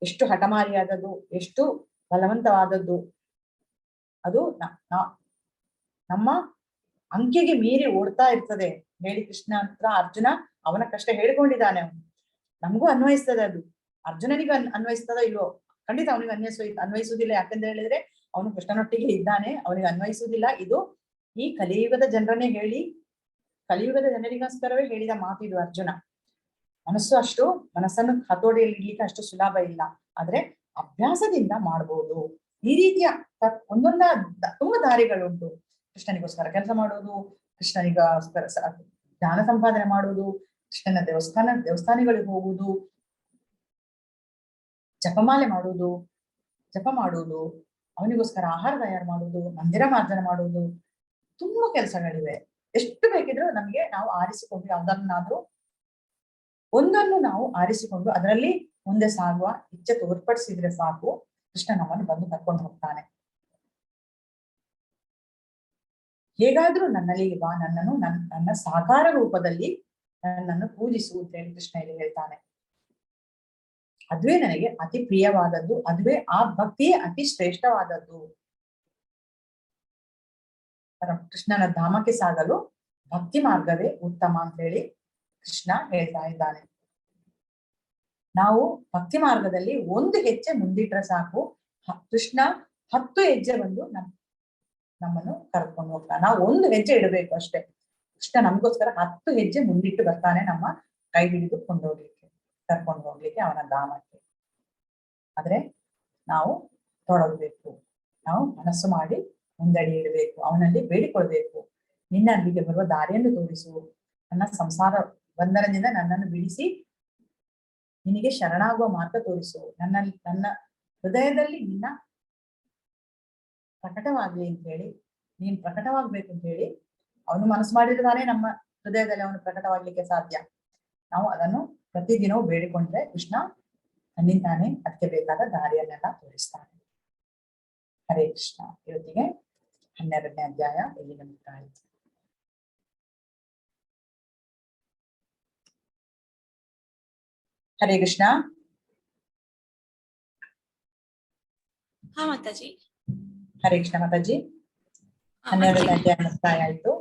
ಎಷ್ಟು ಹಠಮಾರಿಯಾದದ್ದು, ಎಷ್ಟು ಬಲವಂತವಾದದ್ದು, ಅದು ನಮ್ಮ ಅಂಕೆಗೆ ಮೀರಿ ಓಡ್ತಾ ಇರ್ತದೆ ಹೇಳಿ ಕೃಷ್ಣ ಹತ್ರ ಅರ್ಜುನ ಅವನ ಕಷ್ಟ ಹೇಳ್ಕೊಂಡಿದ್ದಾನೆ. ಅವನು ನಮಗೂ ಅನ್ವಯಿಸ್ತದೆ ಅದು. ಅರ್ಜುನನಿಗೆ ಅನ್ವಯಿಸ್ತದೋ ಇಲ್ವೋ? ಖಂಡಿತ ಅವನಿಗೆ ಅನ್ವಯಿಸುವುದಿಲ್ಲ. ಯಾಕಂತ ಹೇಳಿದ್ರೆ ಅವನು ಕೃಷ್ಣನೊಟ್ಟಿಗೆ ಇದ್ದಾನೆ, ಅವನಿಗೆ ಅನ್ವಯಿಸುವುದಿಲ್ಲ. ಇದು ಈ ಕಲಿಯುಗದ ಜನರನ್ನೇ ಹೇಳಿ, ಕಲಿಯುಗದ ಜನರಿಗೋಸ್ಕರವೇ ಹೇಳಿದ ಮಾತು ಇದು. ಅರ್ಜುನ ಮನಸ್ಸನ್ನು ಹತೋಟಿಯಲ್ಲಿ ಇಡ್ಲಿಕ್ಕೆ ಅಷ್ಟು ಸುಲಭ ಇಲ್ಲ, ಆದ್ರೆ ಅಭ್ಯಾಸದಿಂದ ಮಾಡ್ಬೋದು. ಈ ರೀತಿಯ ಒಂದೊಂದ ತುಂಬಾ ದಾರಿಗಳುಂಟು. ಕೃಷ್ಣನಿಗೋಸ್ಕರ ಕೆಲಸ ಮಾಡುವುದು, ಕೃಷ್ಣನಿಗೋಸ್ಕರ ಜ್ಞಾನ ಸಂಪಾದನೆ ಮಾಡುವುದು, ಕೃಷ್ಣನ ದೇವಸ್ಥಾನಗಳಿಗೆ ಹೋಗುವುದು, ಜಪ ಮಾಡುವುದು, ಅವನಿಗೋಸ್ಕರ ಆಹಾರ ತಯಾರು ಮಾಡುವುದು, ಮಂದಿರ ಮಾರ್ಜನ ಮಾಡುವುದು, ತುಂಬಾ ಕೆಲಸಗಳಿವೆ. ಎಷ್ಟು ಬೇಕಿದ್ರು ನಮ್ಗೆ ನಾವು ಆರಿಸಿಕೊಂಡು ಯಾವ್ದನ್ನಾದ್ರೂ ಒಂದನ್ನು ನಾವು ಆರಿಸಿಕೊಂಡು ಅದರಲ್ಲಿ ಮುಂದೆ ಸಾಗುವ ಇಚ್ಛೆ ತೋರ್ಪಡಿಸಿದ್ರೆ ಸಾಕು, ಕೃಷ್ಣ ನಮ್ಮನ್ನು ಬಂದು ಕರ್ಕೊಂಡು ಹೋಗ್ತಾನೆ. ಹೇಗಾದ್ರೂ ನನ್ನಲ್ಲಿ ಬಾ, ನನ್ನ ಸಾಕಾರ ರೂಪದಲ್ಲಿ ನನ್ನನ್ನು ಪೂಜಿಸು ಅಂತ ಹೇಳಿ ಕೃಷ್ಣ ಇಲ್ಲಿ ಹೇಳ್ತಾನೆ. ಅದುವೇ ನನಗೆ ಅತಿ ಪ್ರಿಯವಾದದ್ದು, ಅದುವೇ ಆ ಭಕ್ತಿಯೇ ಅತಿ ಶ್ರೇಷ್ಠವಾದದ್ದು. ಕೃಷ್ಣನ ಧಾಮಕ್ಕೆ ಸಾಗಲು ಭಕ್ತಿ ಮಾರ್ಗವೇ ಉತ್ತಮ ಅಂತ ಹೇಳಿ ಕೃಷ್ಣ ಹೇಳ್ತಾ ಇದ್ದಾನೆ. ನಾವು ಭಕ್ತಿ ಮಾರ್ಗದಲ್ಲಿ ಒಂದು ಹೆಜ್ಜೆ ಮುಂದಿಟ್ರೆ ಸಾಕು, ಕೃಷ್ಣ 10 ಹೆಜ್ಜೆ ಬಂದು ನಮ್ಮನ್ನು ಕರ್ಕೊಂಡು ಹೋಗ್ತಾನೆ. ನಾವು ಒಂದು ಹೆಜ್ಜೆ ಇಡಬೇಕು ಅಷ್ಟೇ. ಕೃಷ್ಣ ನಮಗೋಸ್ಕರ 10 ಹೆಜ್ಜೆ ಮುಂದಿಟ್ಟು ಬರ್ತಾನೆ, ನಮ್ಮ ಕೈ ಹಿಡಿದು ಕರ್ಕೊಂಡು ಹೋಗ್ಲಿಕ್ಕೆ ಅವನ ಧಾಮಕ್ಕೆ. ಆದ್ರೆ ನಾವು ತೊಡಗಬೇಕು, ನಾವು ಮನಸ್ಸು ಮಾಡಿ ಮುಂದಡಿ ಇಡಬೇಕು, ಅವನಲ್ಲಿ ಬೇಡಿಕೊಳ್ಬೇಕು. ನಿನ್ನ ಅಲ್ಲಿಗೆ ಬರುವ ದಾರಿಯನ್ನು ತೋರಿಸು, ನನ್ನ ಸಂಸಾರ ಬಂಧನದಿಂದ ನನ್ನನ್ನು ಬಿಡಿಸಿ ನಿನಗೆ ಶರಣಾಗುವ ಮಾರ್ಗ ತೋರಿಸು, ನನ್ನ ಹೃದಯದಲ್ಲಿ ನಿನ್ನ ಪ್ರಕಟವಾಗ್ಲಿ ಅಂತ ಹೇಳಿ, ನೀನ್ ಪ್ರಕಟವಾಗ್ಬೇಕು ಅಂತ ಹೇಳಿ ಅವನು ಮನಸ್ಸು ಮಾಡಿರ್ತಾನೆ. ನಮ್ಮ ಹೃದಯದಲ್ಲಿ ಅವನು ಪ್ರಕಟವಾಗ್ಲಿಕ್ಕೆ ಸಾಧ್ಯ. ನಾವು ಅದನ್ನು ಪ್ರತಿದಿನವೂ ಬೇಡಿಕೊಂಡ್ರೆ ಕೃಷ್ಣ ತನ್ನಿಂದಾನೆ ಅದಕ್ಕೆ ಬೇಕಾದ ದಾರಿಯನ್ನೆಲ್ಲ ತೋರಿಸ್ತಾನೆ. ಹರೇ ಕೃಷ್ಣ. ಇವತ್ತಿಗೆ 12ನೇ ಅಧ್ಯಾಯ ಇಲ್ಲಿಗೆ ಮುಕ್ತಾಯ. ಹರೇ ಕೃಷ್ಣ. ಹಾ ಮಾತಾಜಿ. ಹರೇ ಕೃಷ್ಣ ಮಾತಾಜಿ. 12ನೇ ಅಧ್ಯಾಯ ಮುಕ್ತಾಯ ಆಯ್ತು.